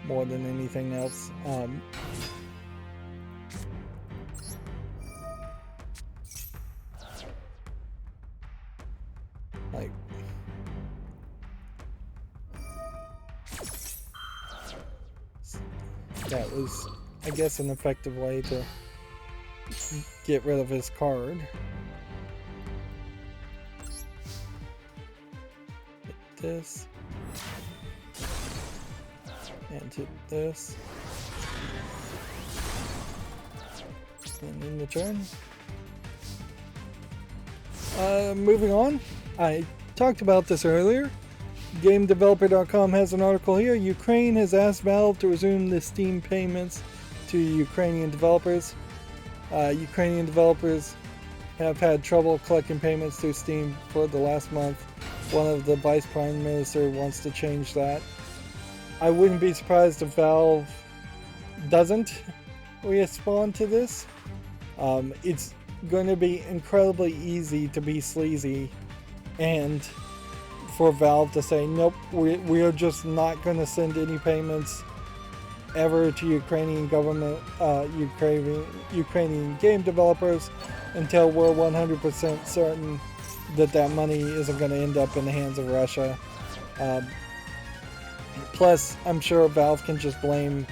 A: more than anything else. that was, I guess, an effective way to get rid of his card. Hit this. And hit this. And in the turn. Moving on. I talked about this earlier. GameDeveloper.com has an article here. Ukraine has asked Valve to resume the Steam payments to Ukrainian developers. Ukrainian developers have had trouble collecting payments through Steam for the last month. One of the Vice Prime Minister wants to change that. I wouldn't be surprised if Valve doesn't respond to this. It's going to be incredibly easy to be sleazy and for Valve to say, nope, we are just not going to send any payments ever to Ukrainian government, Ukrainian game developers until we're 100% certain that that money isn't going to end up in the hands of Russia. Plus, I'm sure Valve can just blame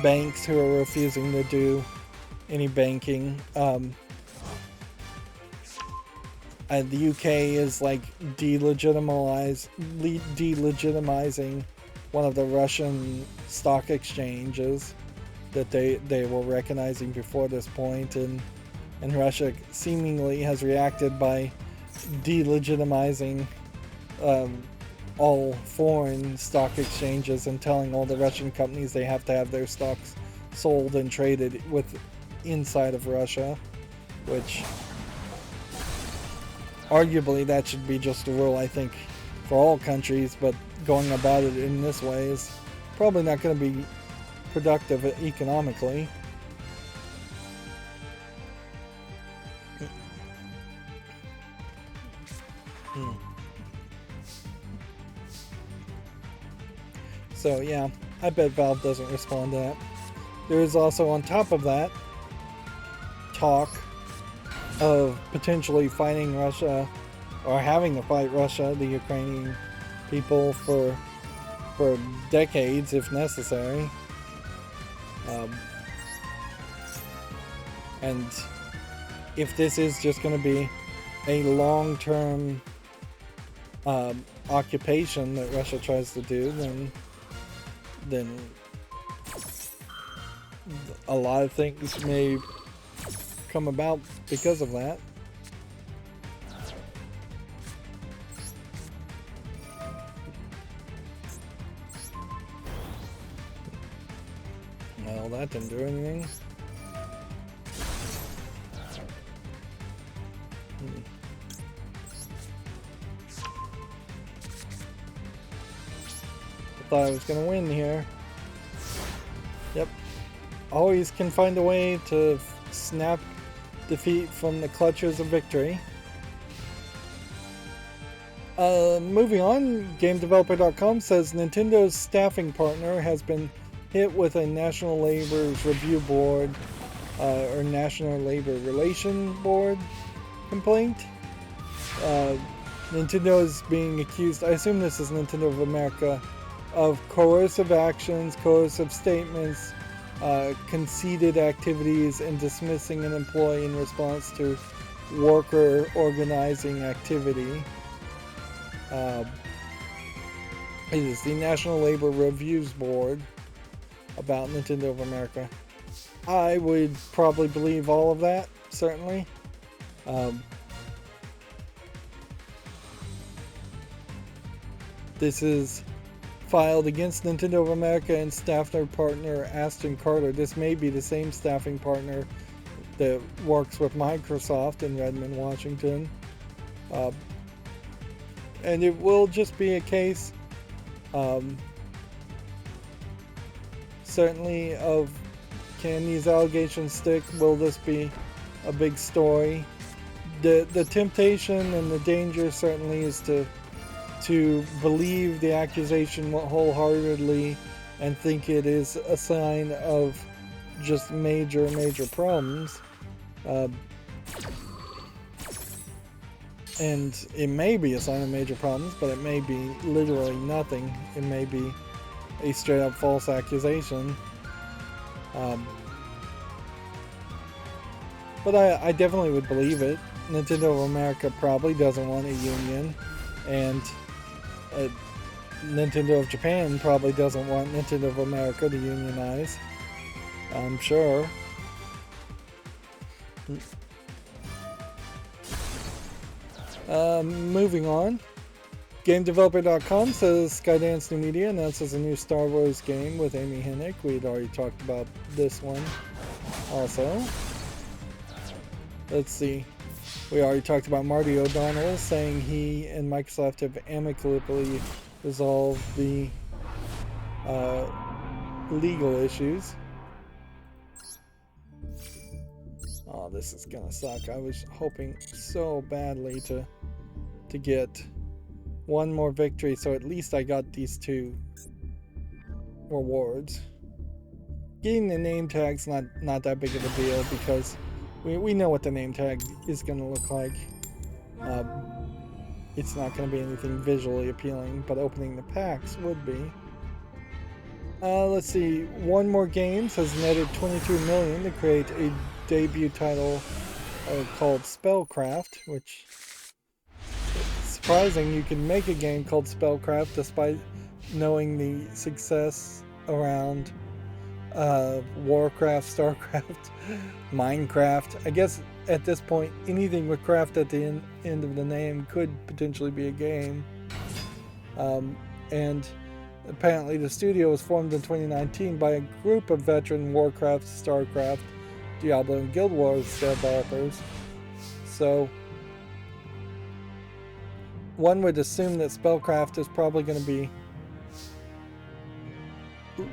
A: banks who are refusing to do any banking. The UK is like delegitimizing one of the Russian stock exchanges that they were recognizing before this point, and Russia seemingly has reacted by delegitimizing all foreign stock exchanges and telling all the Russian companies they have to have their stocks sold and traded with inside of Russia, which arguably that should be just a rule, I think, for all countries, but going about it in this way is probably not going to be productive economically. So yeah, I bet Valve doesn't respond to that. There is also, on top of that, talk of potentially fighting Russia, or having to fight Russia, the Ukrainian people, for decades if necessary. And if this is just going to be a long-term occupation that Russia tries to do, then a lot of things may come about because of that. Well, that didn't do anything. I thought I was gonna win here. Yep. Always can find a way to snap defeat from the clutches of victory. Moving on, GameDeveloper.com says Nintendo's staffing partner has been hit with a National Labor's Review Board or National Labor Relation Board complaint. Nintendo is being accused, I assume this is Nintendo of America, of coercive actions, coercive statements, conceded activities, and dismissing an employee in response to worker organizing activity. It is the National Labor Reviews Board about Nintendo of America. I would probably believe all of that, certainly. This is filed against Nintendo of America and staffing partner Aston Carter. This may be the same staffing partner that works with Microsoft in Redmond, Washington. And it will just be a case, certainly, of can these allegations stick? Will this be a big story? The temptation and the danger certainly is to believe the accusation wholeheartedly and think it is a sign of just major problems. And it may be a sign of major problems, but it may be literally nothing. It may be a straight up false accusation. Um, but I definitely would believe it. Nintendo of America probably doesn't want a union, and Nintendo of Japan probably doesn't want Nintendo of America to unionize. I'm sure. Moving on. GameDeveloper.com says Skydance New Media announces a new Star Wars game with Amy Hennig. We'd already talked about this one also. Let's see. We already talked about Marty O'Donnell saying he and Microsoft have amicably resolved the legal issues. Oh, this is gonna suck. I was hoping so badly to get one more victory, so at least I got these 2 rewards. Getting the name tag's not that big of a deal because we know what the name tag is gonna look like. It's not gonna be anything visually appealing, but opening the packs would be. Let's see. One More Games has netted $22 million to create a debut title called Spellcraft, which surprising you can make a game called Spellcraft despite knowing the success around Warcraft, Starcraft, Minecraft. I guess at this point anything with craft at the end of the name could potentially be a game. And apparently the studio was formed in 2019 by a group of veteran Warcraft, Starcraft, Diablo, and Guild Wars developers. So one would assume that Spellcraft is probably going to be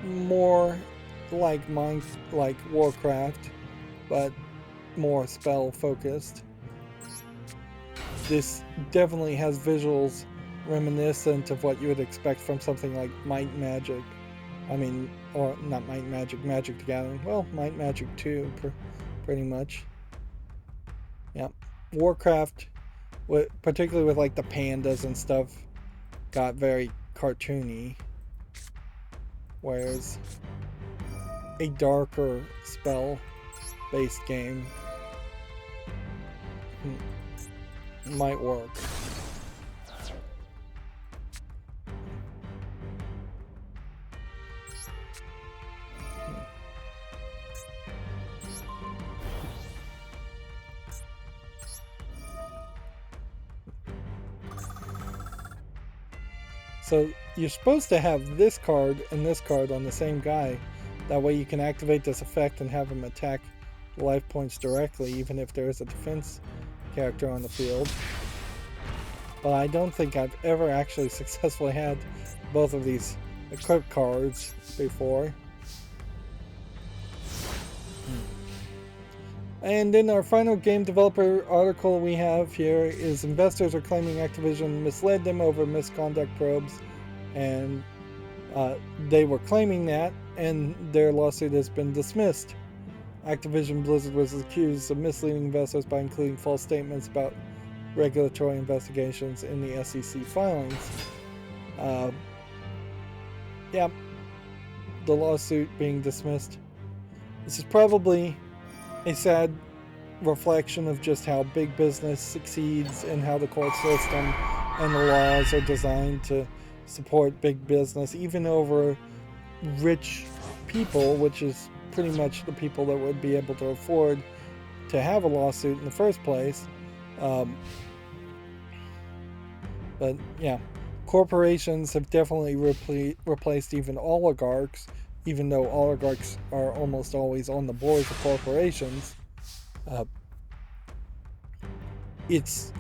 A: more like Warcraft, but more spell focused. This definitely has visuals reminiscent of what you would expect from something like Might and Magic. I mean, or not Might and Magic, Magic the Gathering. Well, Might and Magic 2, pretty much. Yeah, Warcraft, particularly with like the pandas and stuff, got very cartoony, whereas a darker spell-based game might work. So you're supposed to have this card and this card on the same guy. That way you can activate this effect and have him attack life points directly, even if there is a defense character on the field. But I don't think I've ever actually successfully had both of these equipped cards before. And in our final game developer article we have here is investors are claiming Activision misled them over misconduct probes, and they were claiming that, and their lawsuit has been dismissed. Activision Blizzard was accused of misleading investors by including false statements about regulatory investigations in the SEC filings. Yeah, the lawsuit being dismissed. This is probably a sad reflection of just how big business succeeds and how the court system and the laws are designed to support big business, even over rich people, which is pretty much the people that would be able to afford to have a lawsuit in the first place. But yeah, corporations have definitely replaced even oligarchs, even though oligarchs are almost always on the boards of corporations. It's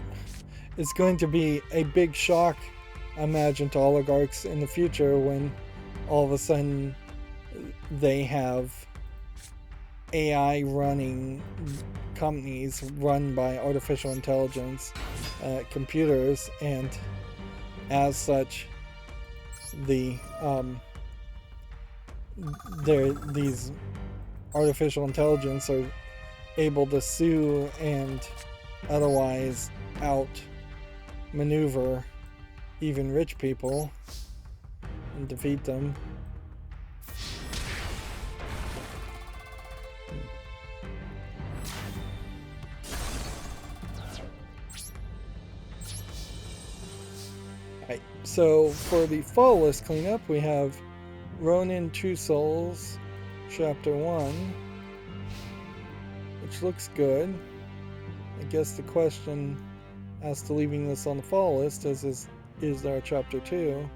A: going to be a big shock, I imagine, to oligarchs in the future when all of a sudden they have AI running companies run by artificial intelligence computers, and as such these artificial intelligence are able to sue and otherwise outmaneuver even rich people and defeat them. Right, so for the fall list cleanup, we have Ronin Two Souls, Chapter 1, which looks good. I guess the question as to leaving this on the fall list is there a Chapter 2?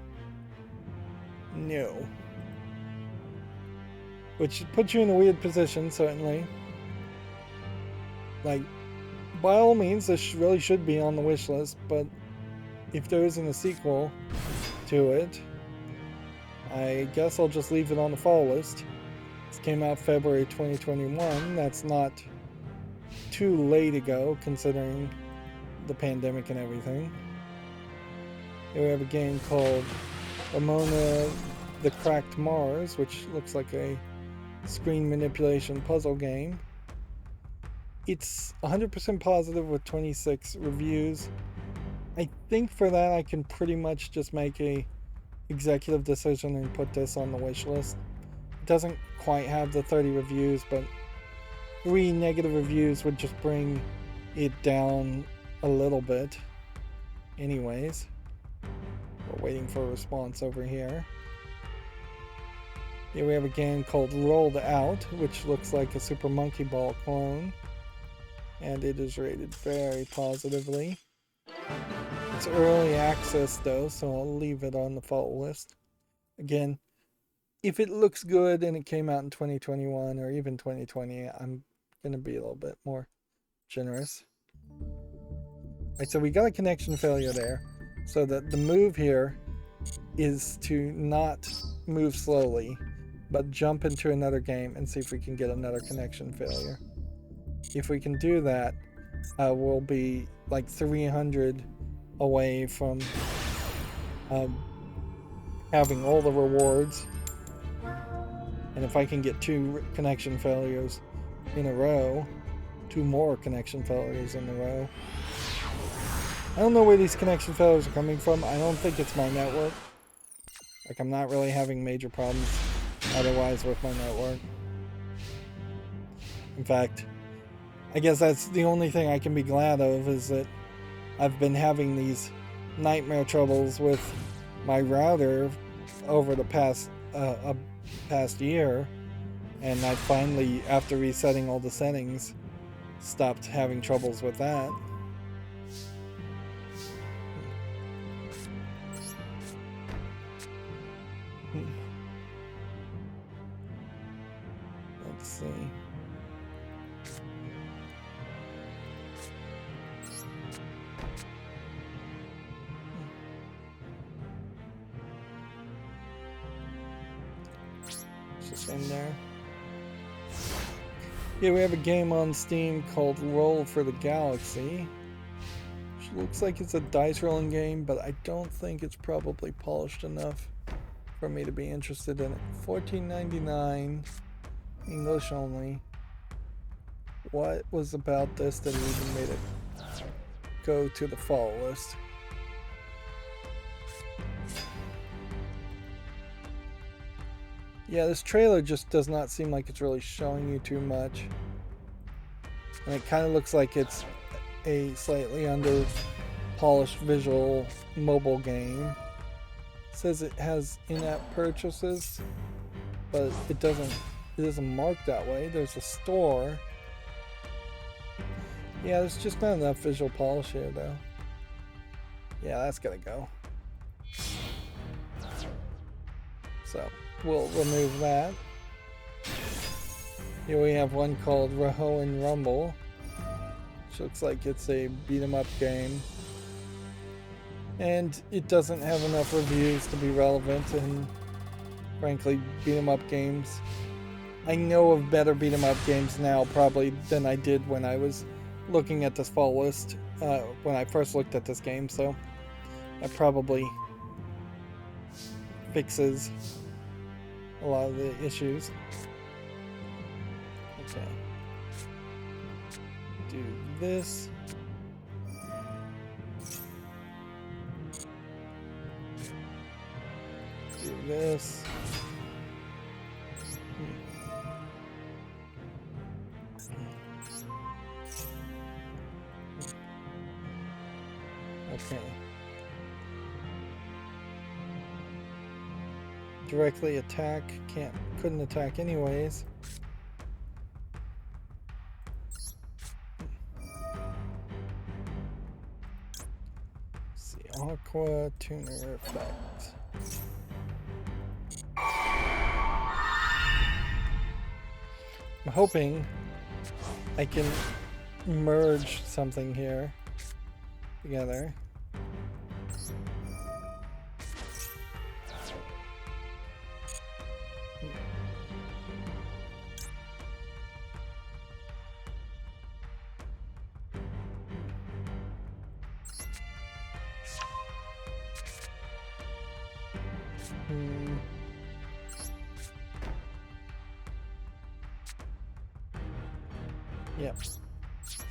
A: No. Which puts you in a weird position, certainly. Like, by all means, this really should be on the wish list, but if there isn't a sequel to it, I guess I'll just leave it on the fall list. This came out February 2021. That's not too late ago, considering the pandemic and everything. Here we have a game called Ramona the Cracked Mars, which looks like a screen manipulation puzzle game. It's 100% positive with 26 reviews. I think for that I can pretty much just make a executive decision and put this on the wish list. It doesn't quite have the 30 reviews, but 3 negative reviews would just bring it down a little bit. Anyways, we're waiting for a response over here. Here we have a game called Rolled Out, which looks like a Super Monkey Ball clone, and it is rated very positively. It's early access though, so I'll leave it on the fall list. Again, if it looks good and it came out in 2021 or even 2020, I'm going to be a little bit more generous. Right, so we got a connection failure there. So that the move here is to not move slowly, but jump into another game and see if we can get another connection failure. If we can do that, we'll be like 300 away from having all the rewards. And if I can get 2 connection failures in a row, 2 more connection failures in a row. I don't know where these connection failures are coming from. I don't think it's my network. Like, I'm not really having major problems otherwise with my network. In fact, I guess that's the only thing I can be glad of, is that I've been having these nightmare troubles with my router over the past year, and I finally, after resetting all the settings, stopped having troubles with that. Let's see. Just in there. Yeah, we have a game on Steam called Roll for the Galaxy, which looks like it's a dice rolling game, but I don't think it's probably polished enough for me to be interested in it. $14.99, English only. What was about this that even made it go to the fall list? Yeah, this trailer just does not seem like it's really showing you too much. And it kind of looks like it's a slightly under polished visual mobile game. It says it has in-app purchases, but it isn't marked that way. There's a store. Yeah, there's just not enough visual polish here though. Yeah, that's gotta go. So we'll remove that. Here we have one called Rahoan Rumble, which looks like it's a beat 'em up game. And it doesn't have enough reviews to be relevant, and frankly, beat 'em up games, I know of better beat 'em up games now probably than I did when I was looking at this fall list, when I first looked at this game, so that probably fixes a lot of the issues. Okay. Do this. Do this. Okay. Directly attack. Couldn't attack anyways. Let's see, Aqua Tuner effect. I'm hoping I can merge something here together. Yep.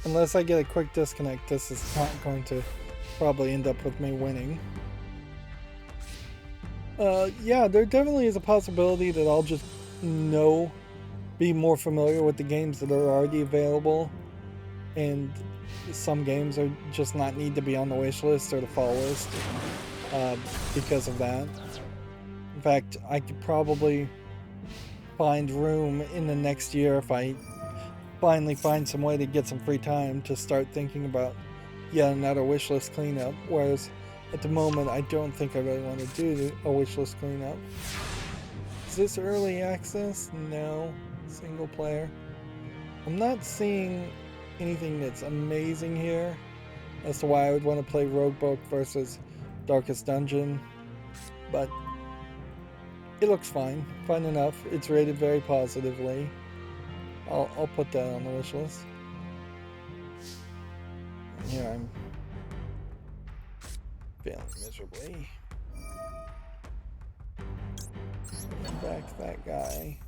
A: Unless I get a quick disconnect, this is not going to probably end up with me winning. Yeah, there definitely is a possibility that I'll just be more familiar with the games that are already available, and some games are just not need to be on the wish list or the fall list because of that. In fact, I could probably find room in the next year if I finally find some way to get some free time to start thinking about yet another wish list cleanup, whereas at the moment I don't think I really want to do a wish list cleanup. Is this early access? No. Single player. I'm not seeing anything that's amazing here as to why I would want to play Roguebook versus Darkest Dungeon, but it looks fine. Fine enough. It's rated very positively. I'll put that on the wish list. And here I'm failing miserably. Bring back that guy.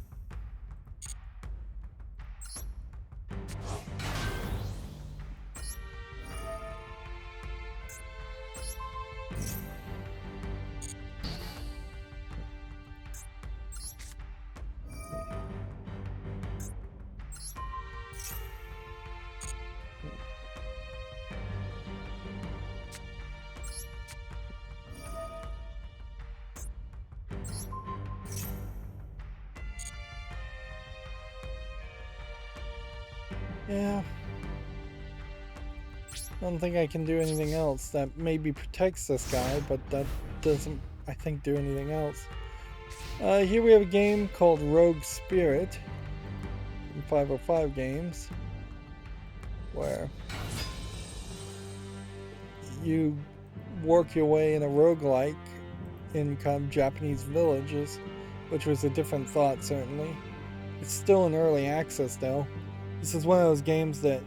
A: Yeah. I don't think I can do anything else. That maybe protects this guy, but that doesn't, I think, do anything else. Here we have a game called Rogue Spirit from 505 Games, where you work your way in a roguelike in kind of Japanese villages, which was a different thought, certainly. It's still in early access, though. This is one of those games that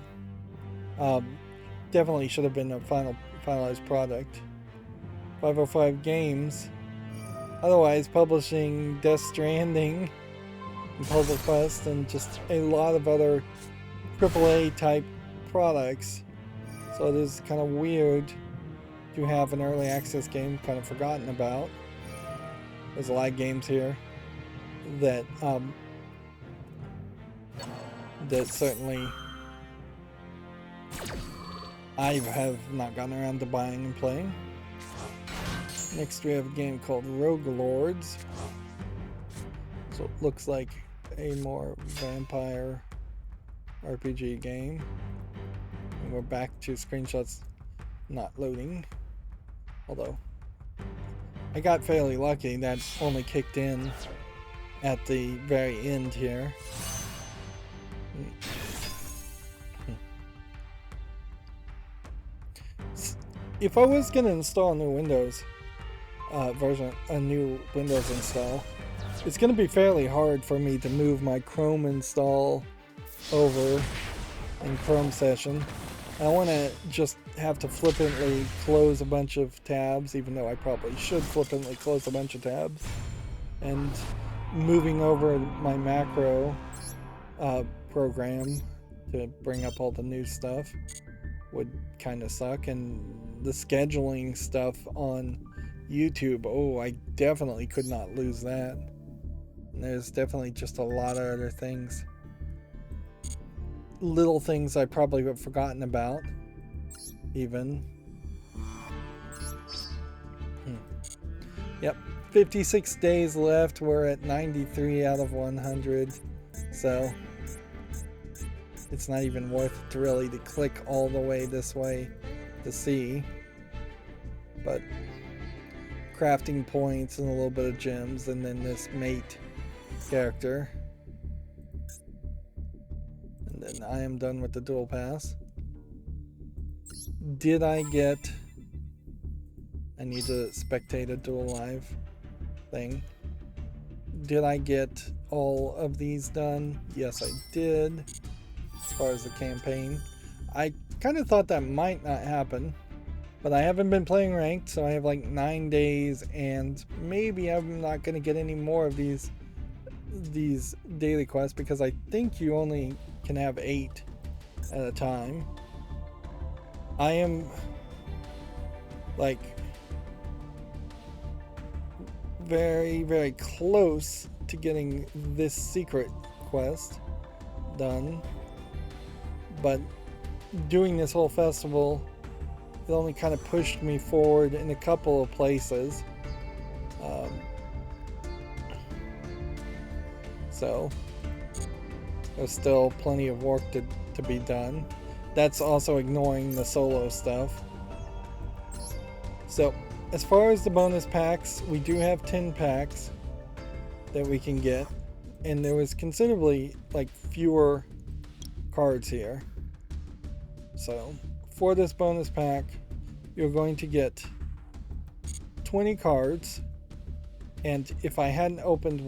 A: definitely should have been a finalized product. 505 Games, otherwise publishing Death Stranding and Puzzle Quest and just a lot of other AAA type products. So it is kind of weird to have an early access game kind of forgotten about. There's a lot of games here that that certainly I have not gotten around to buying and playing. Next we have a game called Rogue Lords. So it looks like a more vampire RPG game. And we're back to screenshots not loading. Although I got fairly lucky, that only kicked in at the very end here. If I was going to install a new Windows version, a new Windows install, it's going to be fairly hard for me to move my Chrome install over in Chrome session. I want to just have to flippantly close a bunch of tabs, even though I probably should flippantly close a bunch of tabs. And moving over my macro program to bring up all the new stuff would kind of suck. And the scheduling stuff on YouTube, oh, I definitely could not lose that. And there's definitely just a lot of other things. Little things I probably have forgotten about, even. Yep, 56 days left. We're at 93 out of 100. So it's not even worth it to really to click all the way this way to see. But crafting points and a little bit of gems, and then this mate character. And then I am done with the duel pass. Did I get... I need to spectate a duel live thing. Did I get all of these done? Yes, I did. As far as the campaign. I kind of thought that might not happen. But I haven't been playing ranked, so I have like 9 days, and maybe I'm not going to get any more of these daily quests, because I think you only can have 8 at a time. I am like very, very close to getting this secret quest done, but doing this whole festival, it only kind of pushed me forward in a couple of places. So there's still plenty of work to be done. That's also ignoring the solo stuff. So as far as the bonus packs, we do have 10 packs that we can get, and there was considerably like fewer cards here. So for this bonus pack, you're going to get 20 cards, and if I hadn't opened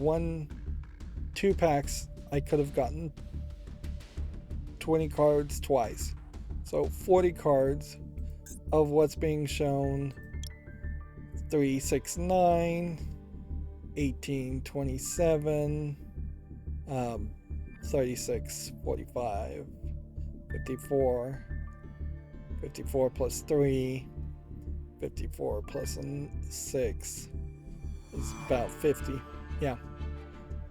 A: 2 packs, I could have gotten 20 cards twice. So 40 cards of what's being shown: 3, 6, 9, 18, 27, 36, 45, 54, 54 plus 3, 54 plus 6 is about 50. Yeah,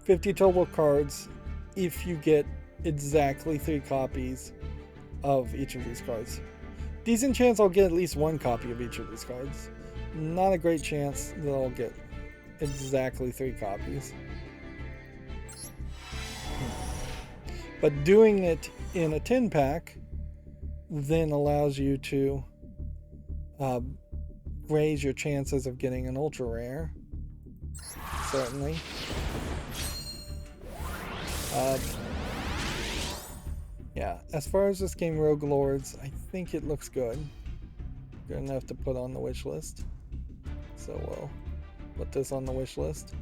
A: 50 total cards if you get exactly 3 copies of each of these cards. Decent chance I'll get at least 1 copy of each of these cards. Not a great chance that I'll get exactly 3 copies. But doing it in a 10 pack then allows you to raise your chances of getting an ultra rare. Certainly. Yeah, as far as this game, Rogue Lords, I think it looks good. Good enough to put on the wish list. So we'll put this on the wish list.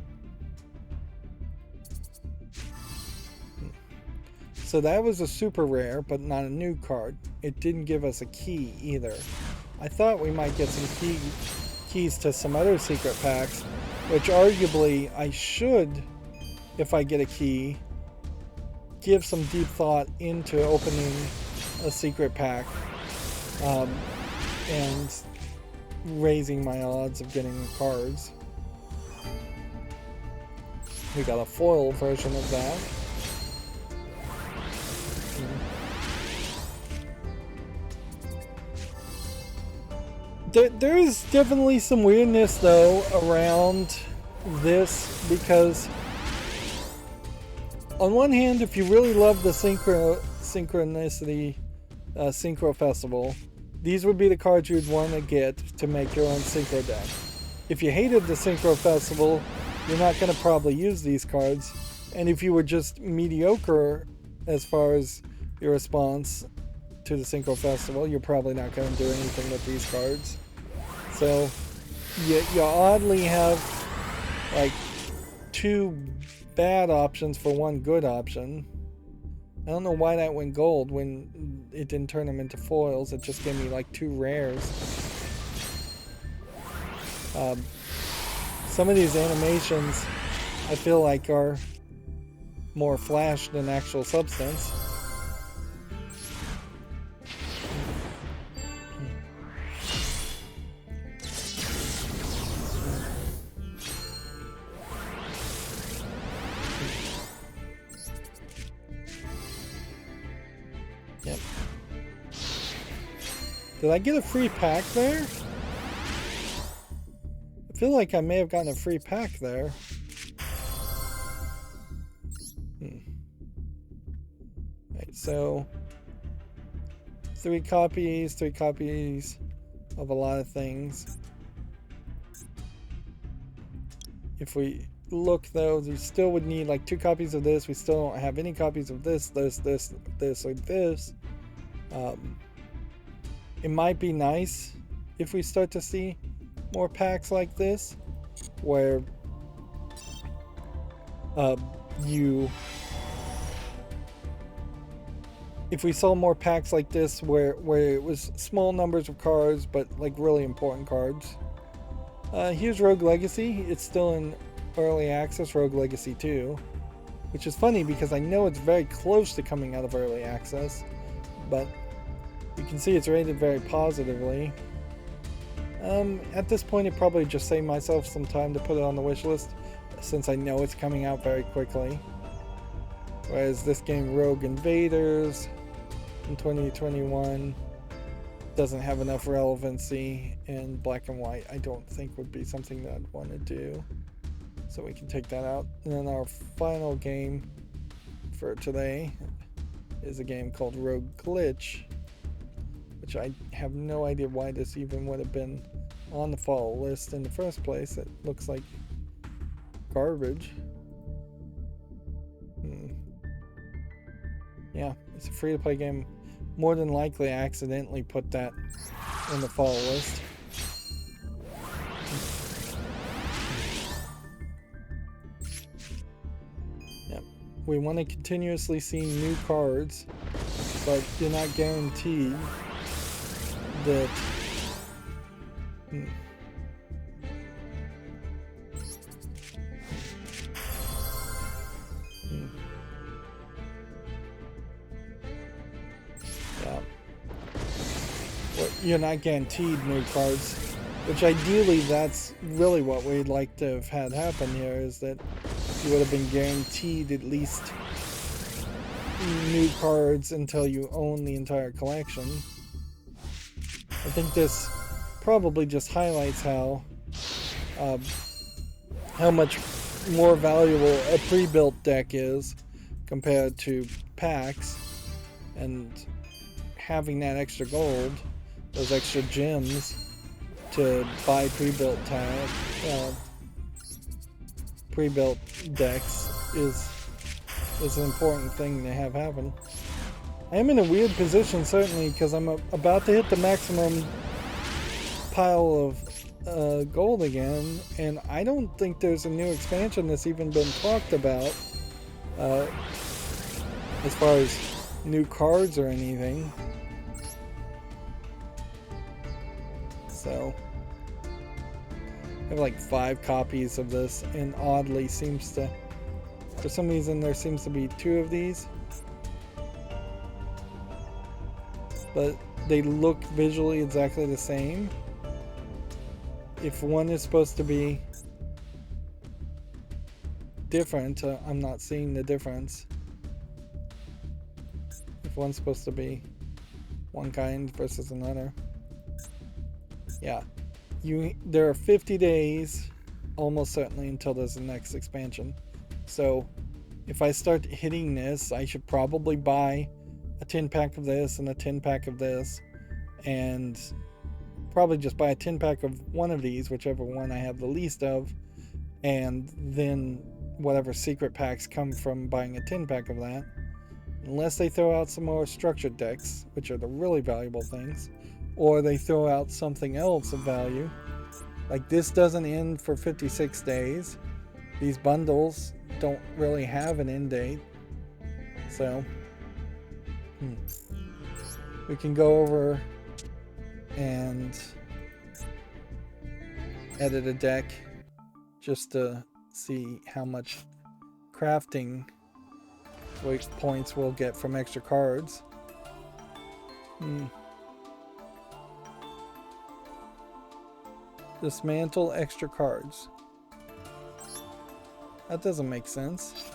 A: So that was a super rare, but not a new card. It didn't give us a key either. I thought we might get some keys to some other secret packs, which arguably I should, if I get a key, give some deep thought into opening a secret pack and raising my odds of getting cards. We got a foil version of that. There's definitely some weirdness though around this, because on one hand, if you really love the synchronicity synchro festival, these would be the cards you'd want to get to make your own synchro deck. If you hated the synchro festival, you're not going to probably use these cards, and if you were just mediocre as far as your response to the synchro festival, you're probably not going to do anything with these cards. So you oddly have like 2 bad options for 1 good option. I don't know why that went gold when it didn't turn them into foils. It just gave me like 2 rares. Some of these animations I feel like are more flash than actual substance. Yep. Did I get a free pack there? feel like I may have gotten a free pack there. Right, so 3 copies of a lot of things. If we look though, we still would need like 2 copies of this. We still don't have any copies of this, or this. It might be nice if we start to see more packs like this, where if we saw more packs like this where it was small numbers of cards but like really important cards. Here's Rogue Legacy. It's still in early access, Rogue Legacy 2, which is funny because I know it's very close to coming out of early access, but you can see it's rated very positively. At this point, it probably just saved myself some time to put it on the wish list, since I know it's coming out very quickly. Whereas this game, Rogue Invaders, in 2021, doesn't have enough relevancy, and black and white I don't think would be something that I'd want to do. So we can take that out. And then our final game for today is a game called Rogue Glitch, which I have no idea why this even would have been on the fall list in the first place. It looks like garbage. Yeah, it's a free-to-play game. More than likely I accidentally put that in the fall list. Yep. We want to continuously see new cards, but you're not guaranteed that you're not guaranteed new cards, which ideally that's really what we'd like to have had happen here, is that you would have been guaranteed at least new cards until you own the entire collection. I think this probably just highlights how much more valuable a pre-built deck is compared to packs, and having that extra gold, those extra gems to buy pre-built decks is an important thing to have happen. I am in a weird position, certainly, because I'm about to hit the maximum pile of gold again, and I don't think there's a new expansion that's even been talked about as far as new cards or anything. So I have like 5 copies of this, and oddly for some reason there seems to be 2 of these, but they look visually exactly the same. If one is supposed to be different, I'm not seeing the difference. If one's supposed to be one kind versus another. Yeah, there are 50 days almost certainly until there's the next expansion. So if I start hitting this, I should probably buy a 10 pack of this and a 10 pack of this, and probably just buy a 10 pack of one of these, whichever one I have the least of, and then whatever secret packs come from buying a 10 pack of that, unless they throw out some more structured decks, which are the really valuable things, or they throw out something else of value. Like, this doesn't end for 56 days. These bundles don't really have an end date. So we can go over and edit a deck just to see how much crafting points we'll get from extra cards. Dismantle extra cards. That doesn't make sense.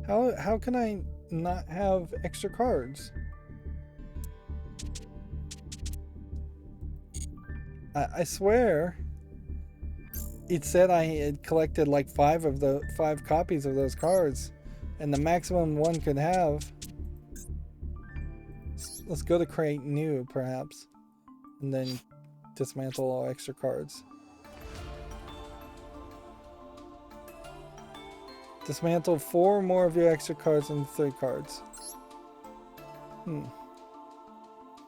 A: How can I not have extra cards? I swear it said I had collected like 5 copies of those cards, and the maximum one could have. Let's go to create new, perhaps, and then dismantle all extra cards. Dismantle 4 more of your extra cards and 3 cards.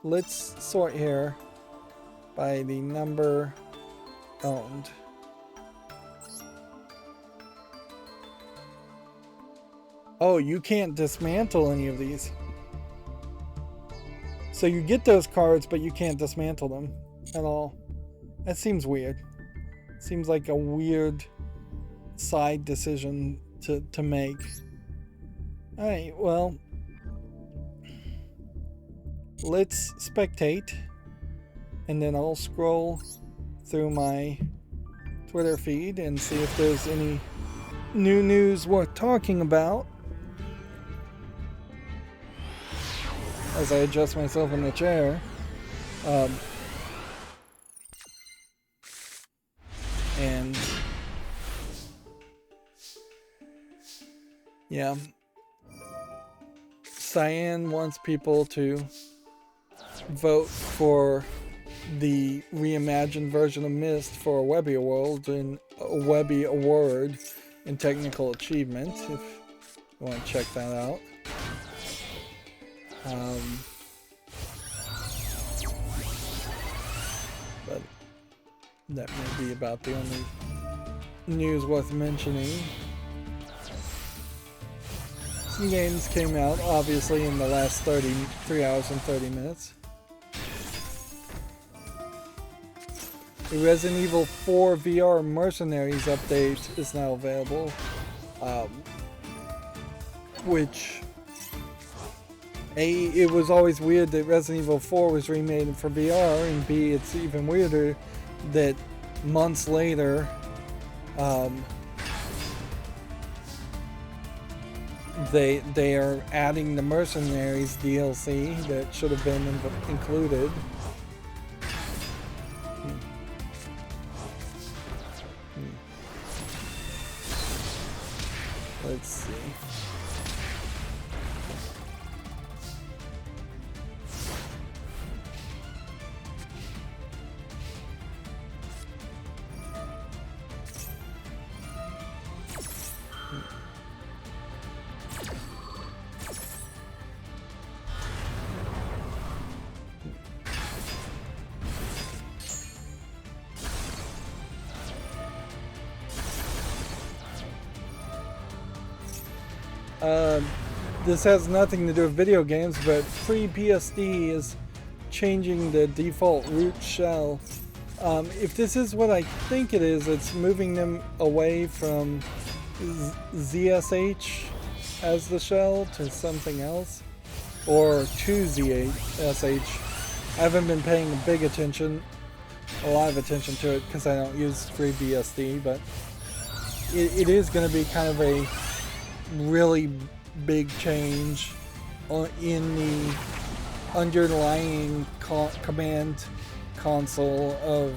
A: Let's sort here by the number owned. Oh, you can't dismantle any of these. So you get those cards, but you can't dismantle them at all. That seems weird. Seems like a weird side decision to make. Alright, well, let's spectate, and then I'll scroll through my Twitter feed and see if there's any new news worth talking about. As I adjust myself in the chair. And yeah, Cyan wants people to vote for the reimagined version of Myst for a Webby Award and a Webby Award in technical achievement, if you want to check that out. But that may be about the only news worth mentioning. Some games came out, obviously, in the last 3 hours and 30 minutes. The Resident Evil 4 VR Mercenaries update is now available, which... A, it was always weird that Resident Evil 4 was remade for VR, and B, it's even weirder that months later, they are adding the Mercenaries DLC that should have been included. Let's see. This has nothing to do with video games, but FreeBSD is changing the default root shell. If this is what I think it is, it's moving them away from ZSH as the shell to something else, or to ZSH. I haven't been paying a lot of attention to it because I don't use FreeBSD, but it is going to be kind of a really big change in the underlying command console of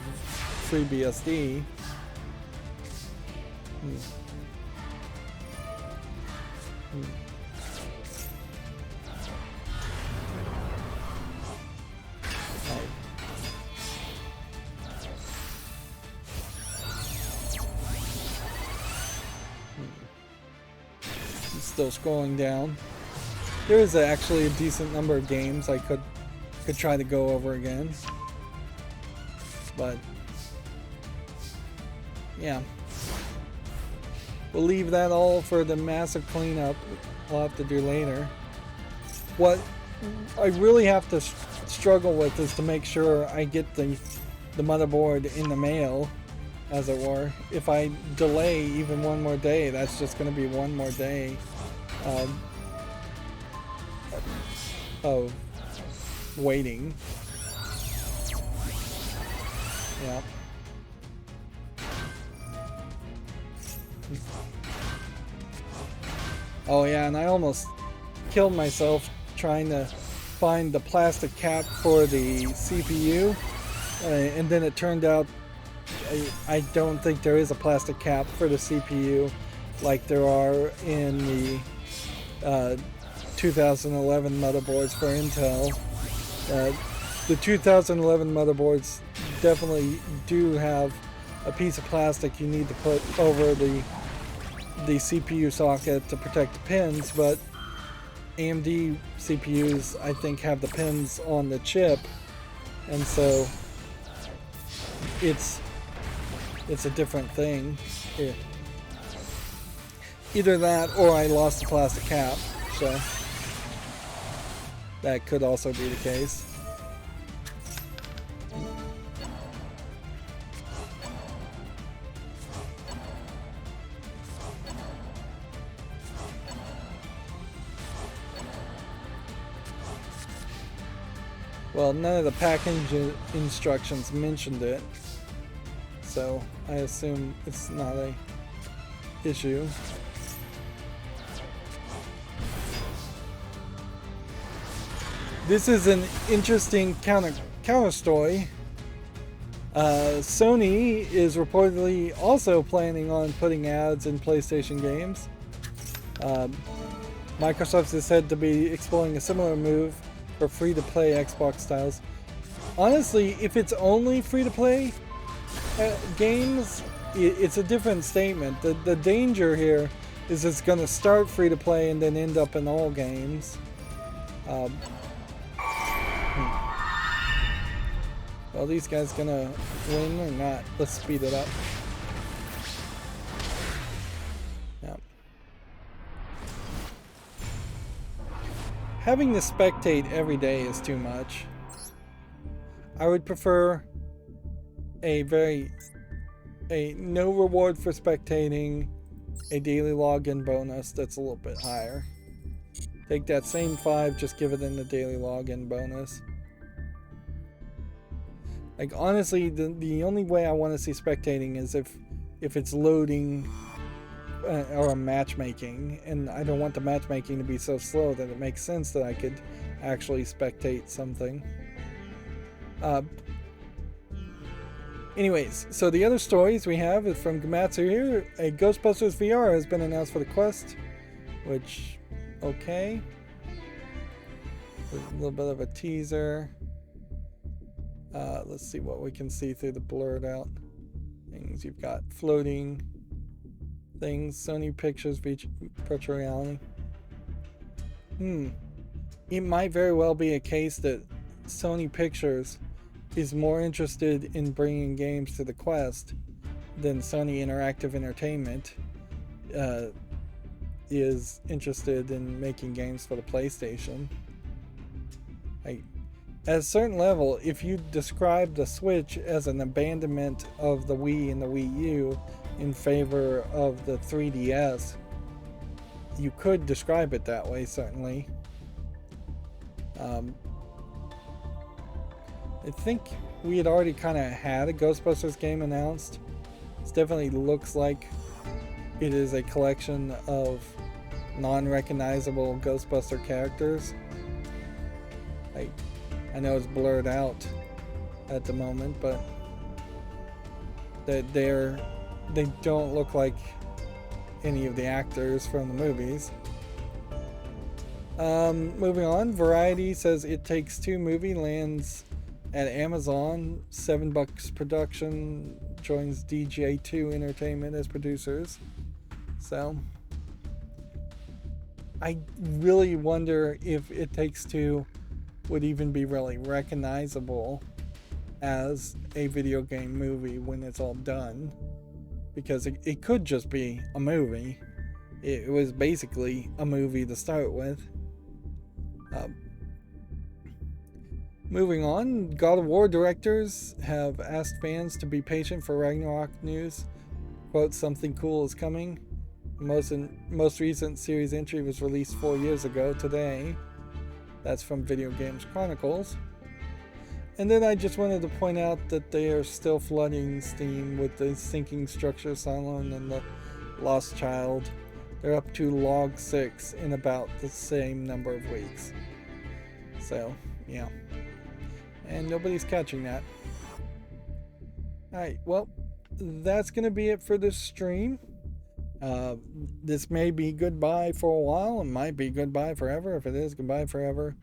A: FreeBSD. Still scrolling down. There is actually a decent number of games I could try to go over again, but yeah, we'll leave that all for the massive cleanup we'll have to do later. What I really have to struggle with is to make sure I get the motherboard in the mail, as it were. If I delay even one more day, that's just going to be one more day of waiting. Yeah. Oh yeah, and I almost killed myself trying to find the plastic cap for the CPU, and then it turned out I don't think there is a plastic cap for the CPU like there are in the 2011 motherboards for Intel. The 2011 motherboards definitely do have a piece of plastic you need to put over the CPU socket to protect the pins, but AMD CPUs I think have the pins on the chip, and so it's a different thing. Here. Either that or I lost the plastic cap, so that could also be the case. Well, none of the packaging instructions mentioned it, so I assume it's not a issue. This is an interesting counter story. Sony is reportedly also planning on putting ads in PlayStation games. Microsoft is said to be exploring a similar move for free-to-play Xbox titles. Honestly, if it's only free-to-play games, it's a different statement. The danger here is it's going to start free-to-play and then end up in all games. Well, these guys gonna win or not? Let's speed it up. Yeah. Having to spectate every day is too much. I would prefer a no reward for spectating, a daily login bonus that's a little bit higher. Take that same 5, just give it in the daily login bonus. Like, honestly, the only way I want to see spectating is if it's loading or matchmaking, and I don't want the matchmaking to be so slow that it makes sense that I could actually spectate something. Anyways, so the other stories we have is from Gamatsu here. A Ghostbusters VR has been announced for the Quest, which, okay. A little bit of a teaser. Let's see what we can see through the blurred out things. You've got floating things, Sony Pictures virtual reality. It might very well be a case that Sony Pictures is more interested in bringing games to the Quest than Sony Interactive Entertainment is interested in making games for the PlayStation. At a certain level, if you describe the Switch as an abandonment of the Wii and the Wii U in favor of the 3DS, you could describe it that way, certainly. I think we had already kind of had a Ghostbusters game announced. It definitely looks like it is a collection of non-recognizable Ghostbuster characters. I know it's blurred out at the moment, but they don't look like any of the actors from the movies. Moving on, Variety says It Takes Two movie lands at Amazon. $7 production joins DJ2 Entertainment as producers. So I really wonder if It Takes Two would even be really recognizable as a video game movie when it's all done, because it could just be a movie. It was basically a movie to start with. Moving on, God of War directors have asked fans to be patient for Ragnarok news. Quote, something cool is coming. Most recent series entry was released 4 years ago today. That's from Video Games Chronicles. And then I just wanted to point out that they are still flooding Steam with the Sinking Structure Asylum and the Lost Child. They're up to log 6 in about the same number of weeks. So, yeah. And nobody's catching that. Alright, well, that's going to be it for this stream. This may be goodbye for a while. It might be goodbye forever. If it is goodbye forever,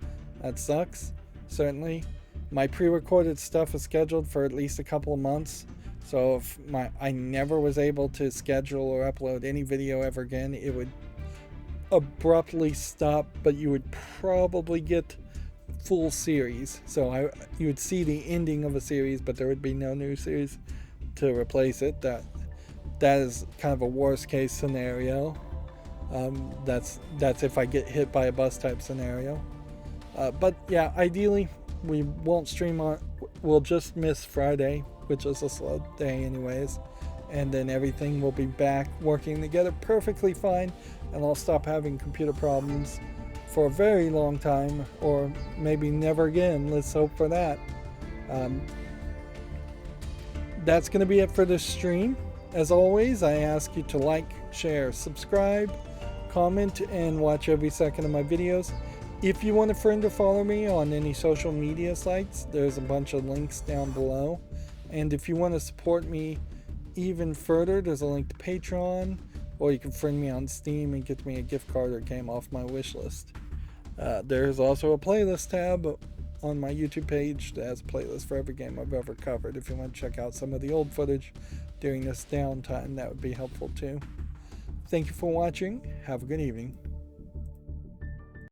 A: that sucks. Certainly. My pre-recorded stuff is scheduled for at least a couple of months. So if I never was able to schedule or upload any video ever again, it would abruptly stop, but you would probably get full series. So you would see the ending of a series, but there would be no new series to replace it. That is kind of a worst case scenario. That's if I get hit by a bus type scenario. But yeah, ideally we won't stream on. We'll just miss Friday, which is a slow day anyways, and then everything will be back working together perfectly fine, and I'll stop having computer problems for a very long time, or maybe never again. Let's hope for that. That's going to be it for this stream. As always, I ask you to like, share, subscribe, comment, and watch every second of my videos. If you want a friend to follow me on any social media sites, there's a bunch of links down below. And if you want to support me even further, there's a link to Patreon, or you can friend me on Steam and get me a gift card or game off my wish list. There's also a playlist tab on my YouTube page that has a playlist for every game I've ever covered. If you want to check out some of the old footage during this downtime, that would be helpful too. Thank you for watching. Have a good evening.